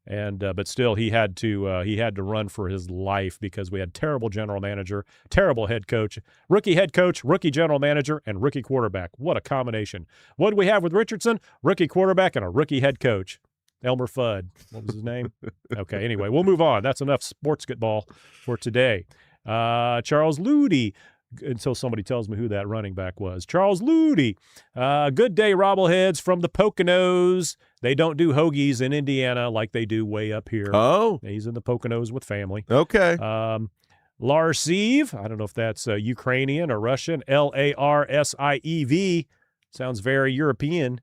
and but still he had to run for his life because we had terrible general manager, terrible head coach, rookie general manager, and rookie quarterback. What a combination! What did we have with Richardson? Rookie quarterback and a rookie head coach. Elmer Fudd. What was his name? Okay, anyway, we'll move on. That's enough sports football for today. Charles Ludy, until somebody tells me who that running back was. Charles Ludy. Good day, Robbleheads from the Poconos. They don't do hoagies in Indiana like they do way up here. Oh. He's in the Poconos with family. Okay. Larsiv. I don't know if that's Ukrainian or Russian. Larsiev. Sounds very European.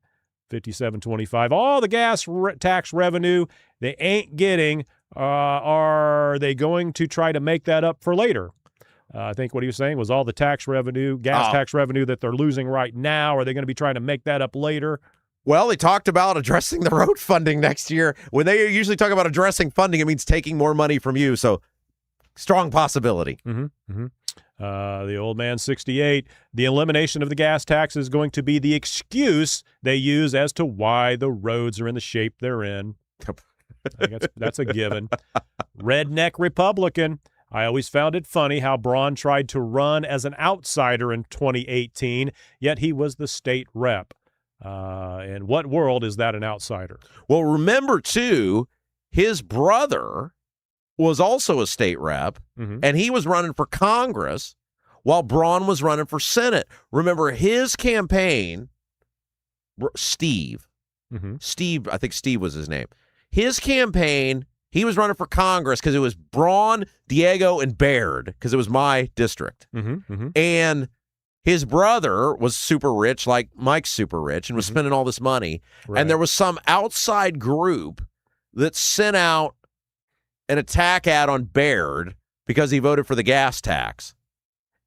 5725. All the gas tax revenue they ain't getting, are they going to try to make that up for later? I think what he was saying was all the tax revenue, tax revenue that they're losing right now, are they going to be trying to make that up later? Well, they talked about addressing the road funding next year. When they usually talk about addressing funding, it means taking more money from you. So strong possibility. The old man 68, the elimination of the gas tax is going to be the excuse they use as to why the roads are in the shape they're in. I think that's a given. Redneck Republican. I always found it funny how Braun tried to run as an outsider in 2018, yet he was the state rep. In what world is that an outsider? Well, remember, too, his brother was also a state rep, and he was running for Congress while Braun was running for Senate. Remember, his campaign, Steve, I think Steve was his name. His campaign, he was running for Congress because it was Braun, Diego, and Baird, because it was my district. And his brother was super rich, like Mike's super rich, and was spending all this money. Right. And there was some outside group that sent out an attack ad on Baird because he voted for the gas tax.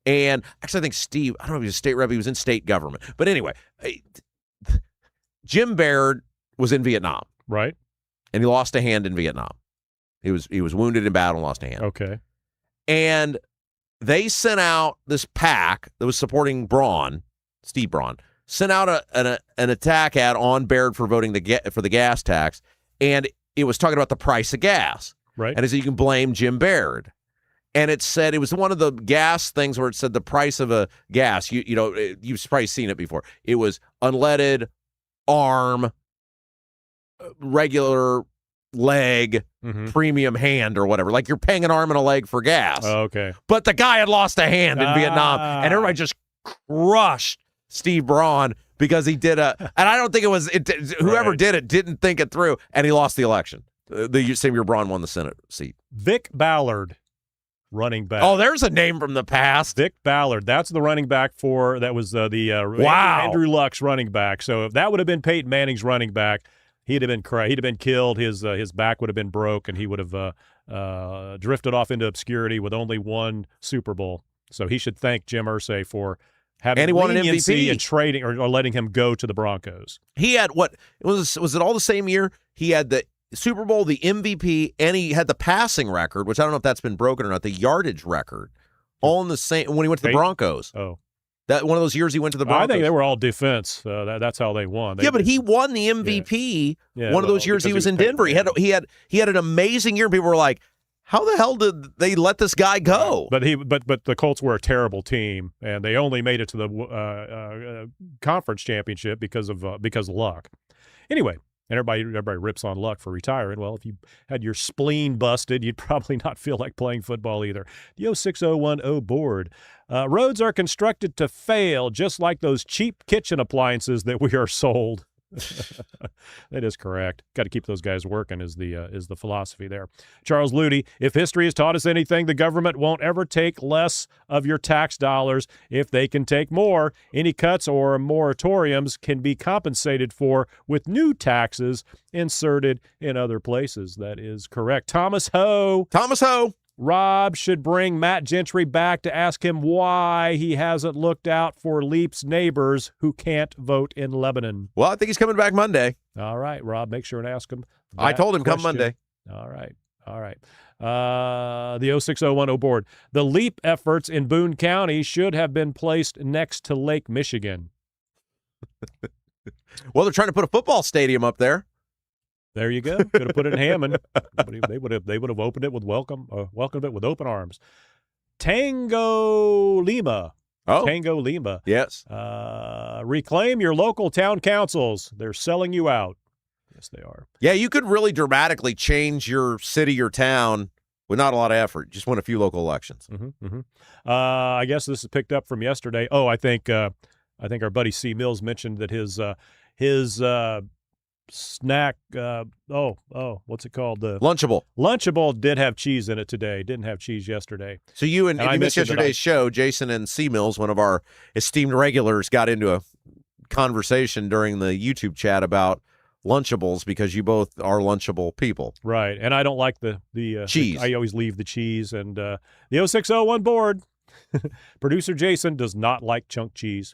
And actually, I think Steve, I don't know if he was a state rep, he was in state government. But anyway, Jim Baird was in Vietnam. Right. And he lost a hand in Vietnam. He was wounded in battle and lost a hand. Okay. And they sent out this PAC that was supporting Braun, Steve Braun, sent out an attack ad on Baird for voting for the gas tax. And it was talking about the price of gas. Right. And it said you can blame Jim Baird. And it said, it was one of the gas things where it said the price of a gas. You've probably seen it before. It was unleaded, arm, regular leg, premium hand or whatever. Like you're paying an arm and a leg for gas. Oh, okay. But the guy had lost a hand in Vietnam. And everybody just crushed Steve Braun because he did and I don't think it was, whoever did it didn't think it through, and he lost the election. The same year Braun won the Senate seat. Vic Ballard, running back. Oh, there's a name from the past. Vic Ballard. That's the running back that was Andrew Luck's running back. So if that would have been Peyton Manning's running back, he'd have been killed. His back would have been broke, and he would have drifted off into obscurity with only one Super Bowl. So he should thank Jim Irsay for having leniency and trading or letting him go to the Broncos. He had was it all the same year? He had the Super Bowl, the MVP, and he had the passing record, which I don't know if that's been broken or not, the yardage record, all in the same when he went to the Broncos. Oh. That one of those years he went to the Broncos. I think they were all defense. That's how they won. But he won the MVP one of those years he was in Denver. He had an amazing year. People were like, how the hell did they let this guy go? But the Colts were a terrible team, and they only made it to the conference championship because of luck. Anyway, And everybody rips on Luck for retiring. Well, if you had your spleen busted, you'd probably not feel like playing football either. The 06010 board. Roads are constructed to fail, just like those cheap kitchen appliances that we are sold. That is correct. Got to keep those guys working is the philosophy there. Charles Luty, if history has taught us anything, the government won't ever take less of your tax dollars if they can take more. Any cuts or moratoriums can be compensated for with new taxes inserted in other places. That is correct. Thomas Ho. Rob should bring Matt Gentry back to ask him why he hasn't looked out for Leap's neighbors who can't vote in Lebanon. Well, I think he's coming back Monday. All right, Rob, make sure and ask him. I told him come Monday. All right. The 06010 board. The Leap efforts in Boone County should have been placed next to Lake Michigan. Well, they're trying to put a football stadium up there. There you go. Could have put it in Hammond. They would have opened it with welcomed it with open arms. Tango Lima. Oh. Tango Lima. Yes. Reclaim your local town councils. They're selling you out. Yes, they are. Yeah, you could really dramatically change your city or town with not a lot of effort. Just win a few local elections. I guess this is picked up from yesterday. Oh, I think our buddy C. Mills mentioned that his snack, what's it called? The Lunchable did have cheese in it today. Didn't have cheese yesterday. So you and you missed yesterday's show, Jason and C. Mills, one of our esteemed regulars, got into a conversation during the YouTube chat about Lunchables because you both are Lunchable people. Right, and I don't like the cheese. I always leave the cheese. And the 0601 board, producer Jason does not like chunk cheese.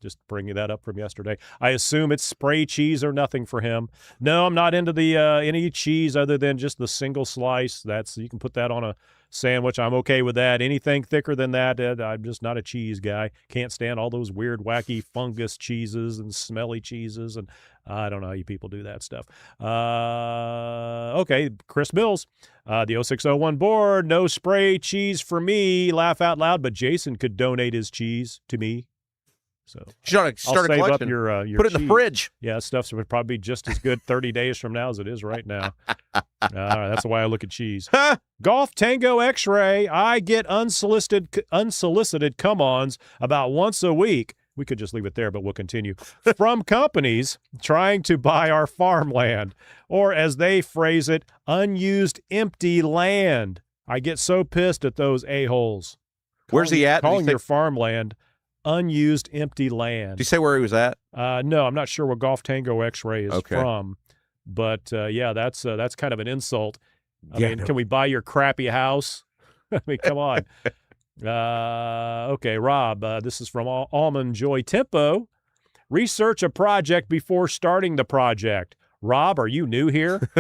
Just bringing that up from yesterday. I assume it's spray cheese or nothing for him. No, I'm not into the any cheese other than just the single slice. You can put that on a sandwich. I'm okay with that. Anything thicker than that, I'm just not a cheese guy. Can't stand all those weird, wacky fungus cheeses and smelly cheeses, and I don't know how you people do that stuff. Okay, Chris Mills, the 0601 board. No spray cheese for me. Laugh out loud, but Jason could donate his cheese to me. So start a collection. Up your put it in the fridge. Yeah, stuff's would probably be just as good 30 days from now as it is right now. That's why I look at cheese. Golf Tango X-ray. I get unsolicited come-ons about once a week. We could just leave it there, but we'll continue. From companies trying to buy our farmland, or as they phrase it, unused empty land. I get so pissed at those a-holes. Where's he at? Calling your farmland unused empty land. Did you say where he was at? No, I'm not sure where Golf Tango X-ray is from, but that's kind of an insult. I mean, can we buy your crappy house? I mean, come on. Okay, Rob, this is from Almond Joy Tempo. Research a project before starting the project. Rob, are you new here?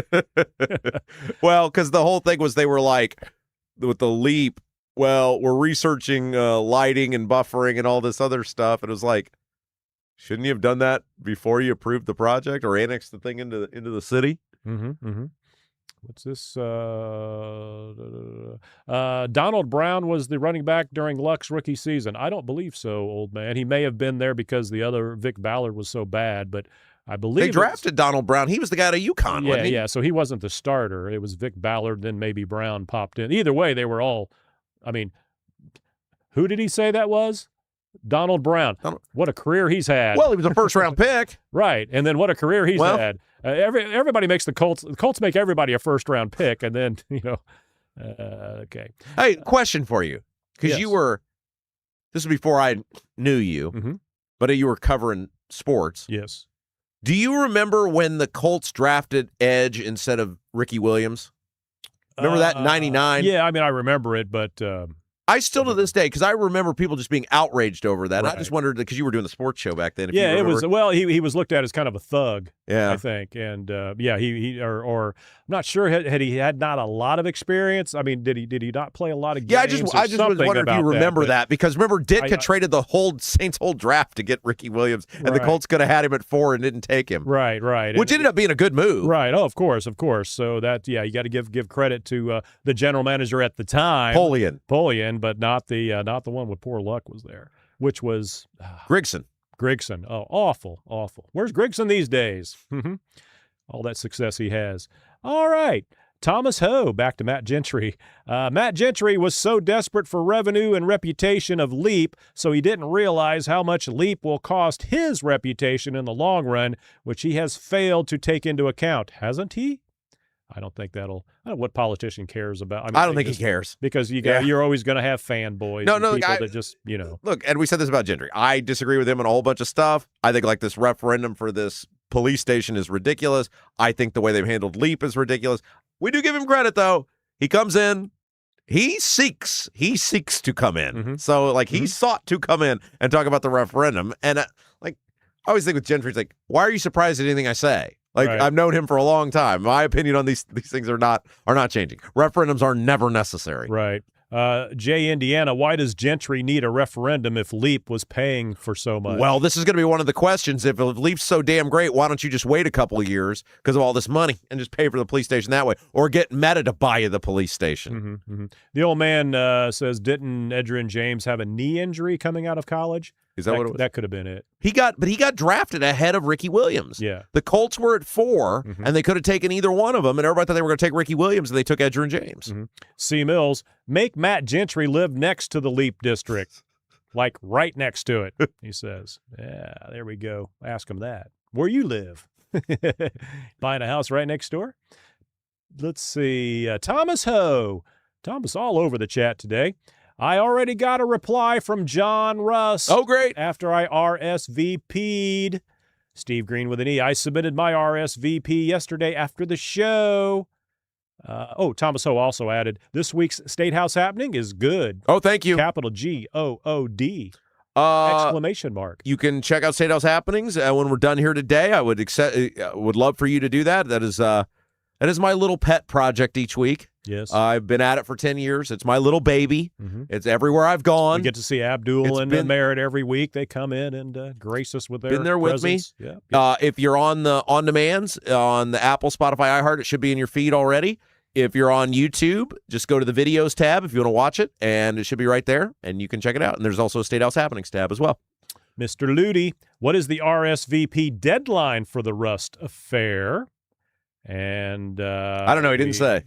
Well, because the whole thing was they were like, with the Leap, well, we're researching lighting and buffering and all this other stuff. And it was like, shouldn't you have done that before you approved the project or annexed the thing into the city? What's this? Donald Brown was the running back during Luck's rookie season. I don't believe so, old man. He may have been there because the other Vic Ballard was so bad, but I believe they drafted Donald Brown. He was the guy at UConn, wasn't he? Yeah, so he wasn't the starter. It was Vic Ballard, then maybe Brown popped in. Either way, they were all, I mean, who did he say that was? Donald Brown. What a career he's had. Well, he was a first-round pick. Right, and then what a career he's had. Everybody makes the Colts. The Colts make everybody a first-round pick, and then, okay. Hey, question for you. Because you were, this was before I knew you, but you were covering sports. Yes. Do you remember when the Colts drafted Edge instead of Ricky Williams? Remember that in 99? Yeah, I mean, I remember it, but I still to this day, because I remember people just being outraged over that. Right. I just wondered, because you were doing the sports show back then. Yeah, it was. Well, he was looked at as kind of a thug. Yeah, I think, and he I'm not sure had he had not a lot of experience. I mean, did he not play a lot of games? Yeah, I just was wondering if you remember that because remember Ditka traded the whole Saints whole draft to get Ricky Williams, and the Colts could have had him at 4 and didn't take him. Right, which ended up being a good move. Right. Oh, of course. So that you got to give credit to the general manager at the time, Polian, but not the one with poor Luck was there, which was Grigson. Oh, awful. Where's Grigson these days? all that success he has. All right. Thomas Ho, back to Matt Gentry. Matt Gentry was so desperate for revenue and reputation of Leap, so he didn't realize how much Leap will cost his reputation in the long run, which he has failed to take into account, hasn't he? I don't think I don't know what politician cares about. I don't think he cares. Because you're always going to have fanboys. People that just, Look, and we said this about Gentry. I disagree with him on a whole bunch of stuff. I think like this referendum for this police station is ridiculous. I think the way they've handled Leap is ridiculous. We do give him credit, though. He comes in. He seeks to come in. Mm-hmm. So, like, he sought to come in and talk about the referendum. And, I always think with Gentry, it's like, why are you surprised at anything I say? Like, right. I've known him for a long time. My opinion on these things are not changing. Referendums are never necessary. Right. Jay, Indiana, why does Gentry need a referendum if Leap was paying for so much? Well, this is going to be one of the questions. If Leap's so damn great, why don't you just wait a couple of years because of all this money and just pay for the police station that way? Or get Meta to buy you the police station? Mm-hmm, mm-hmm. The old man says, didn't Edgerrin James have a knee injury coming out of college? Is that what it was? That could have been it. He got drafted ahead of Ricky Williams. Yeah. The Colts were at 4, and they could have taken either one of them, and everybody thought they were going to take Ricky Williams, and they took Edgerrin James. Mm-hmm. C. Mills, make Matt Gentry live next to the Leap District, like right next to it, he says. Yeah, there we go. Ask him that. Where you live? Buying a house right next door? Let's see. Thomas Ho. Thomas all over the chat today. I already got a reply from John Russ. Oh, great. After I RSVP'd. Steve Green with an E. I submitted my RSVP yesterday after the show. Thomas Ho also added, this week's Statehouse happening is good. Oh, thank you. Capital G-O-O-D. Exclamation mark. You can check out Statehouse happenings when we're done here today. I would love for you to do that. That is my little pet project each week. Yes. I've been at it for 10 years. It's my little baby. Mm-hmm. It's everywhere I've gone. We get to see Abdul and Merritt every week. They come in and grace us with their been there presence. with me. Yeah. If you're on the on-demands, on the Apple, Spotify, iHeart, it should be in your feed already. If you're on YouTube, just go to the videos tab if you want to watch it, and it should be right there, and you can check it out. And there's also a Statehouse Happenings tab as well. Mr. Ludi, what is the RSVP deadline for the Rust affair? And I don't know. He didn't say.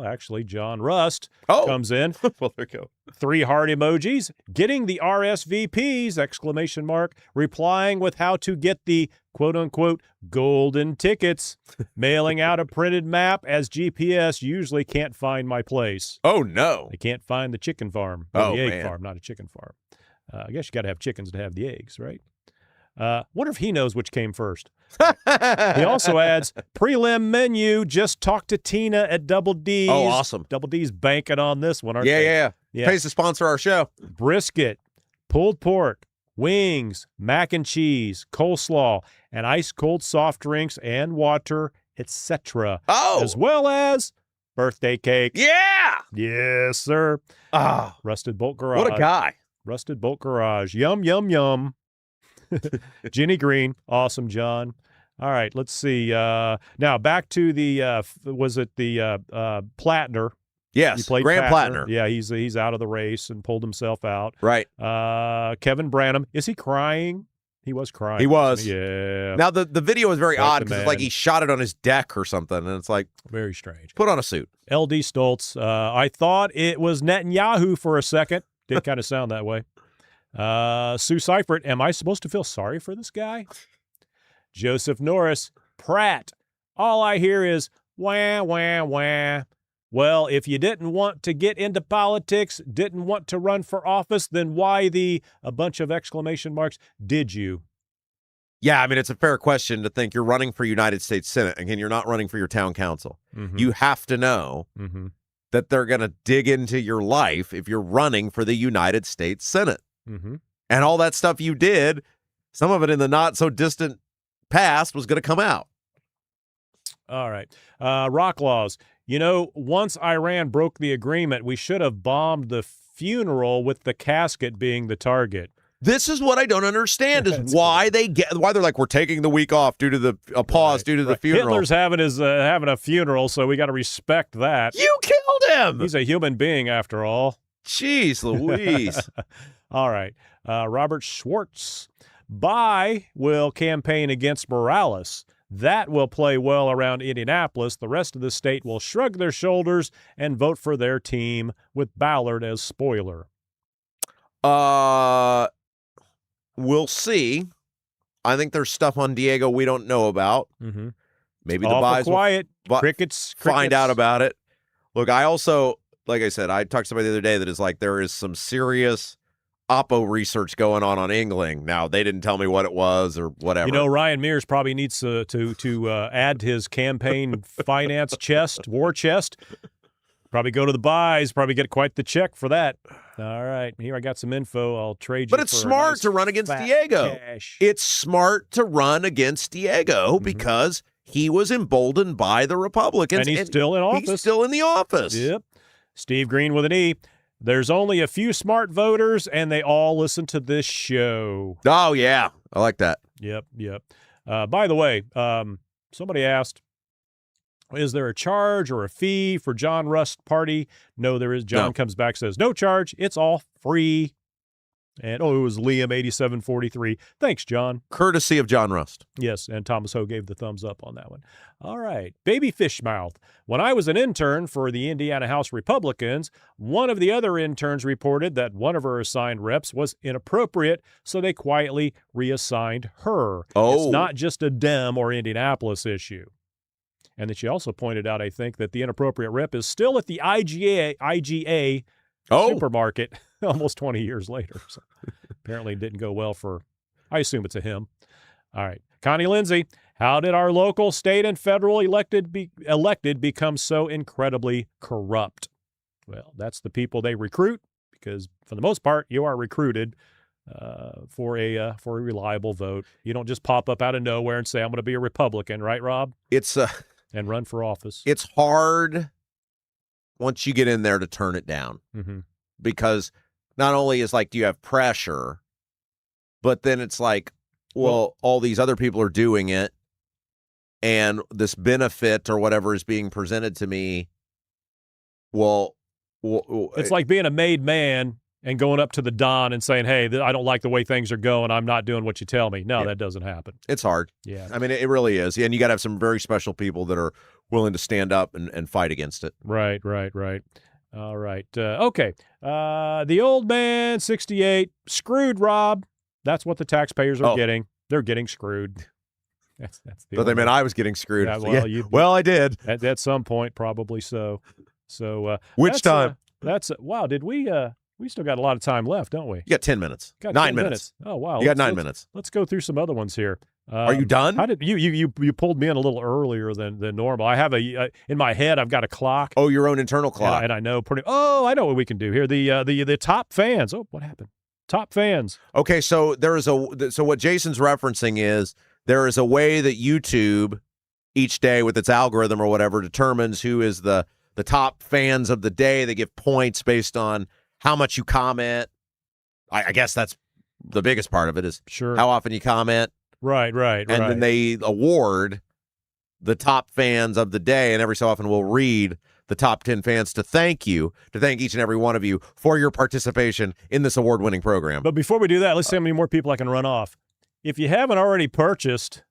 Actually, John Rust comes in. Well, there you go. 3 heart emojis. Getting the RSVPs! Exclamation mark. Replying with how to get the quote-unquote golden tickets. Mailing out a printed map as GPS usually can't find my place. Oh, no. They can't find the chicken farm. Oh, the egg man. farm, not a chicken farm. I guess you got to have chickens to have the eggs, right? Wonder if he knows which came first. He also adds, prelim menu, just talk to Tina at Double D's. Oh, awesome. Double D's banking on this one, aren't they? Yeah. Pays to sponsor our show. Brisket, pulled pork, wings, mac and cheese, coleslaw, and ice-cold soft drinks and water, etc. Oh! As well as birthday cake. Yeah! Yes, sir. Oh. Rusted Bolt Garage. What a guy. Rusted Bolt Garage. Yum, yum, yum. Ginny Green. Awesome, John. All right, let's see. Now, back to the, Plattner? Yes, he played Graham Plattner. Yeah, he's out of the race and pulled himself out. Right. Kevin Branham. Is he crying? He was crying. He was. Yeah. Now, the video is very Like odd the because it's man. like he shot it on his deck or something, and it's like, very strange. put on a suit. LD Stoltz. I thought it was Netanyahu for a second. Did kind of sound that way. Sue Seifert, am I supposed to feel sorry for this guy? Joseph Norris, Pratt. All I hear is wah, wah, wah. Well, if you didn't want to get into politics, didn't want to run for office, then why a bunch of exclamation marks, did you? Yeah, I mean, it's a fair question to think you're running for United States Senate. Again, you're not running for your town council. Mm-hmm. You have to know that they're going to dig into your life if you're running for the United States Senate. Mm-hmm. And all that stuff you did, some of it in the not-so-distant past was going to come out. All right. Rock Laws. You know, once Iran broke the agreement, we should have bombed the funeral with the casket being the target. This is what I don't understand is why why they're like, we're taking the week off due to the pause due to the funeral. Hitler's having a funeral, so we got to respect that. You killed him. He's a human being after all. Jeez Louise. All right. Robert Schwartz. Bayh will campaign against Morales. That will play well around Indianapolis. The rest of the state will shrug their shoulders and vote for their team with Ballard as spoiler. We'll see. I think there's stuff on Diego we don't know about. Mm-hmm. Maybe the Bayhs quiet. will Crickets. find out about it. Look, I also, like I said, I talked to somebody the other day that is like, there is some serious Oppo research going on England. Now, they didn't tell me what it was or whatever. You know, Ryan Mears probably needs to add to his campaign finance chest, war chest. Probably go to the Bayhs, probably get quite the check for that. All right, here I got some info. I'll trade you. But it's smart to run against Diego. Cash. It's smart to run against Diego because he was emboldened by the Republicans. And he's still in office. He's still in the office. Yep. Steve Green with an E. There's only a few smart voters, and they all listen to this show. Oh, yeah. I like that. Yep. By the way, somebody asked, is there a charge or a fee for John Rust party? No, there is. John comes back, says, no charge. It's all free. And, it was Liam8743. Thanks, John. Courtesy of John Rust. Yes, and Thomas Ho gave the thumbs up on that one. All right. Baby Fishmouth. When I was an intern for the Indiana House Republicans, one of the other interns reported that one of her assigned reps was inappropriate, so they quietly reassigned her. Oh. It's not just a Dem or Indianapolis issue. And then she also pointed out, I think, that the inappropriate rep is still at the IGA supermarket almost 20 years later. So apparently it didn't go well for, I assume it's a him. All right. Connie Lindsay, how did our local, state, and federal elected become so incredibly corrupt? Well, that's the people they recruit, because for the most part, you are recruited for a reliable vote. You don't just pop up out of nowhere and say, I'm going to be a Republican, right, Rob? And run for office. It's hard once you get in there to turn it down. Mm-hmm. Because not only is do you have pressure, but then it's well, all these other people are doing it, and this benefit or whatever is being presented to me. Well, it's like being a made man and going up to the Don and saying, hey, I don't like the way things are going. I'm not doing what you tell me. No, that doesn't happen. It's hard. Yeah. I mean, it really is. And you got to have some very special people that are willing to stand up and fight against it. Right. All right. Okay. The old man, 68, screwed, Rob. That's what the taxpayers are getting. They're getting screwed. That's but they meant I was getting screwed. Yeah, well, I did. At some point, probably so. So which time? Wow. Did we still got a lot of time left, don't we? You got 10 minutes. Got 9 minutes. Oh, wow. You got 9 minutes. Let's go through some other ones here. Are you done? How did you pulled me in a little earlier than normal? I have in my head, I've got a clock. Oh, your own internal clock. And I know I know what we can do here. The top fans. Oh, what happened? Top fans. Okay, so so what Jason's referencing is there is a way that YouTube each day with its algorithm or whatever determines who is the top fans of the day. They give points based on how much you comment. I guess that's the biggest part of it is how often you comment. Right. And then they award the top fans of the day, and every so often we'll read the top 10 fans to thank each and every one of you for your participation in this award-winning program. But before we do that, let's see how many more people I can run off. If you haven't already purchased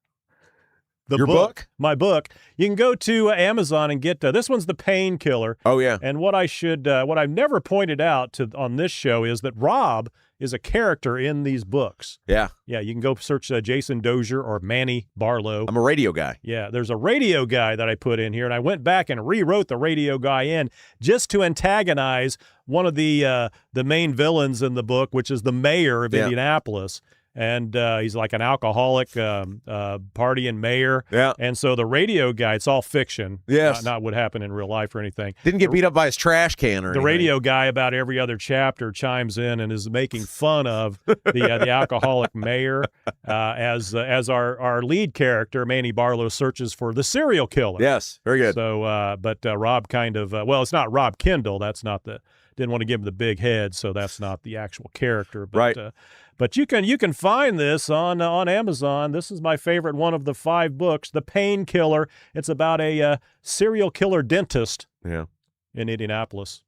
my book, you can go to Amazon and get this one's The Painkiller. Oh, yeah. And what I've never pointed out on this show is that Rob is a character in these books. Yeah. Yeah, you can go search Jason Dozier or Manny Barlow. I'm a radio guy. Yeah, there's a radio guy that I put in here, and I went back and rewrote the radio guy in just to antagonize one of the main villains in the book, which is the mayor of Indianapolis. And he's like an alcoholic partying mayor. Yeah. And so the radio guy, it's all fiction. Yes. Not what happened in real life or anything. Didn't get beat up by his trash can or anything. The radio guy about every other chapter chimes in and is making fun of the alcoholic mayor as our lead character, Manny Barlow, searches for the serial killer. Yes. Very good. So, but Rob kind of, it's not Rob Kendall. That's not didn't want to give him the big head, so that's not the actual character. But, right. But you can find this on Amazon. This is my favorite one of the 5 books, The Painkiller. It's about a serial killer dentist in Indianapolis.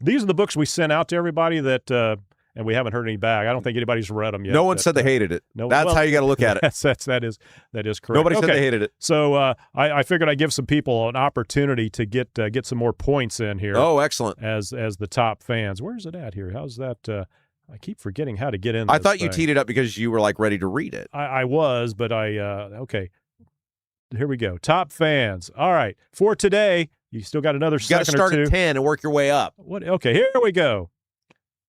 These are the books we sent out to everybody that and we haven't heard any back. I don't think anybody's read them yet. No one said they hated it. No, That's how you got to look at it. That is correct. Nobody said they hated it. So I figured I'd give some people an opportunity to get some more points in here. Oh, excellent. As the top fans. Where's it at here? How's that? I keep forgetting how to get in. I thought you teed it up because you were like ready to read it. I was, but okay. Here we go. Top fans. All right. For today, you still got another second or two. You got to start at 10 and work your way up. What? Okay, here we go.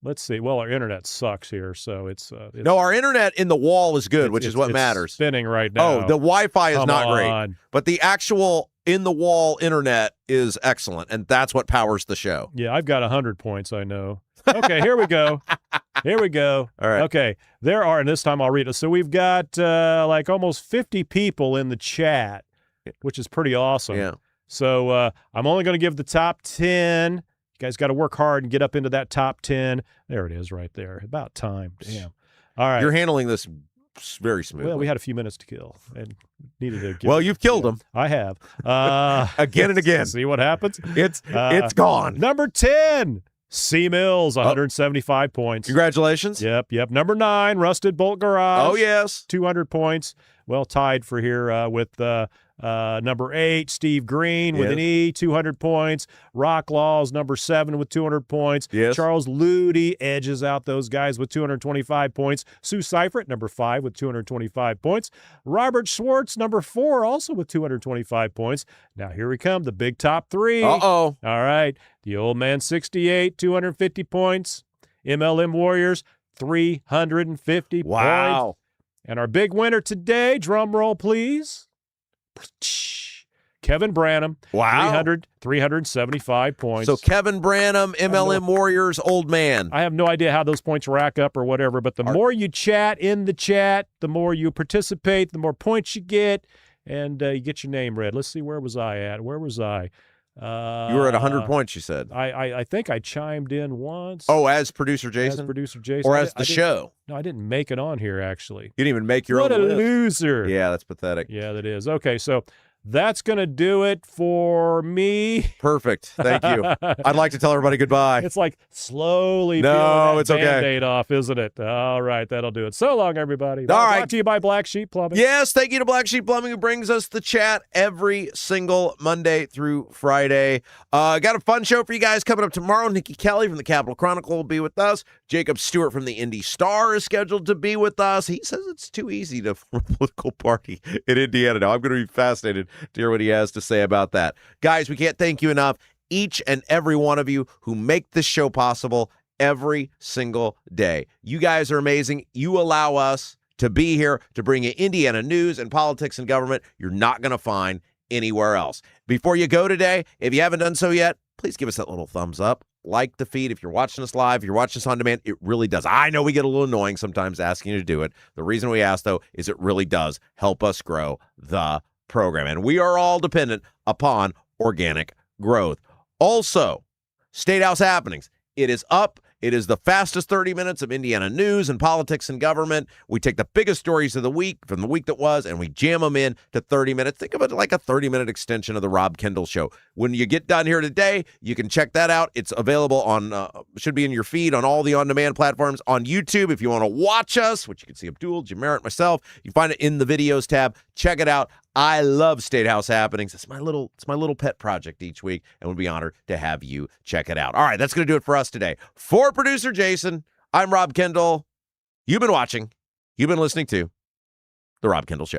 Let's see. Well, our internet sucks here, so it's no, our internet in the wall is good, which is what matters. Spinning right now. Oh, the Wi-Fi is not great, on. But the actual in the wall internet is excellent, and that's what powers the show. Yeah, I've got 100 points. I know. Okay, here we go. Here we go. All right. Okay, there are, and this time I'll read it. So we've got like almost 50 people in the chat, which is pretty awesome. Yeah. So I'm only going to give the top 10. You guys got to work hard and get up into that top 10. There it is right there. About time. Damn. All right. You're handling this very smoothly. Well, we had a few minutes to kill and needed to. Well, you've killed them. I have. Again and again. See what happens? It's gone. Number 10. C. Mills, 175 points. Congratulations. Yep. Number 9, Rusted Bolt Garage. Oh, yes. 200 points. Well, tied for here with number 8, Steve Green with an E, 200 points. Rock Laws, number 7 with 200 points. Yes. Charles Ludy edges out those guys with 225 points. Sue Seifert, number 5 with 225 points. Robert Schwartz, number 4, also with 225 points. Now here we come, the big top 3. Uh-oh. All right. The Old Man 68, 250 points. MLM Warriors, 350 points. And our big winner today, drum roll please, Kevin Branham, 375 points. So Kevin Branham, MLM Warriors, old man. I have no idea how those points rack up or whatever, but the more you chat in the chat, the more you participate, the more points you get, and you get your name read. Let's see, where was I at? Where was I? You were at 100 points, you said. I think I chimed in once. Oh, as producer Jason? As producer Jason. Or as the show? No, I didn't make it on here, actually. You didn't even make your own list. What a list. loser. Yeah, that's pathetic. Yeah, that is. Okay, so that's going to do it for me. Perfect. Thank you. I'd like to tell everybody goodbye. It's like slowly peeling that it's Band-Aid off, isn't it? All right, that'll do it. So long, everybody. All right. Brought to you by Black Sheep Plumbing. Yes, thank you to Black Sheep Plumbing, who brings us the chat every single Monday through Friday. Got a fun show for you guys coming up tomorrow. Nikki Kelly from the Capitol Chronicle will be with us. Jacob Stewart from the Indy Star is scheduled to be with us. He says it's too easy to form a political party in Indiana now. I'm going to be fascinated to hear what he has to say about that. Guys, we can't thank you enough. Each and every one of you who make this show possible every single day. You guys are amazing. You allow us to be here to bring you Indiana news and politics and government you're not going to find anywhere else. Before you go today, if you haven't done so yet, please give us that little thumbs up. Like the feed. If you're watching us live, if you're watching us on demand, it really does. I know we get a little annoying sometimes asking you to do it. The reason we ask, though, is it really does help us grow the program. And we are all dependent upon organic growth. Also, Statehouse Happenings. It is up. It is the fastest 30 minutes of Indiana news and politics and government. We take the biggest stories of the week from the week that was, and we jam them in to 30 minutes. Think of it like a 30-minute extension of the Rob Kendall Show. When you get done here today, you can check that out. It's available on, should be in your feed on all the on-demand platforms. On YouTube, if you want to watch us, which you can see Abdul, Jim Merritt, myself, you find it in the videos tab. Check it out. I love Statehouse Happenings. It's my little pet project each week, and we'll be honored to have you check it out. All right, that's going to do it for us today. For producer Jason, I'm Rob Kendall. You've been watching. You've been listening to The Rob Kendall Show.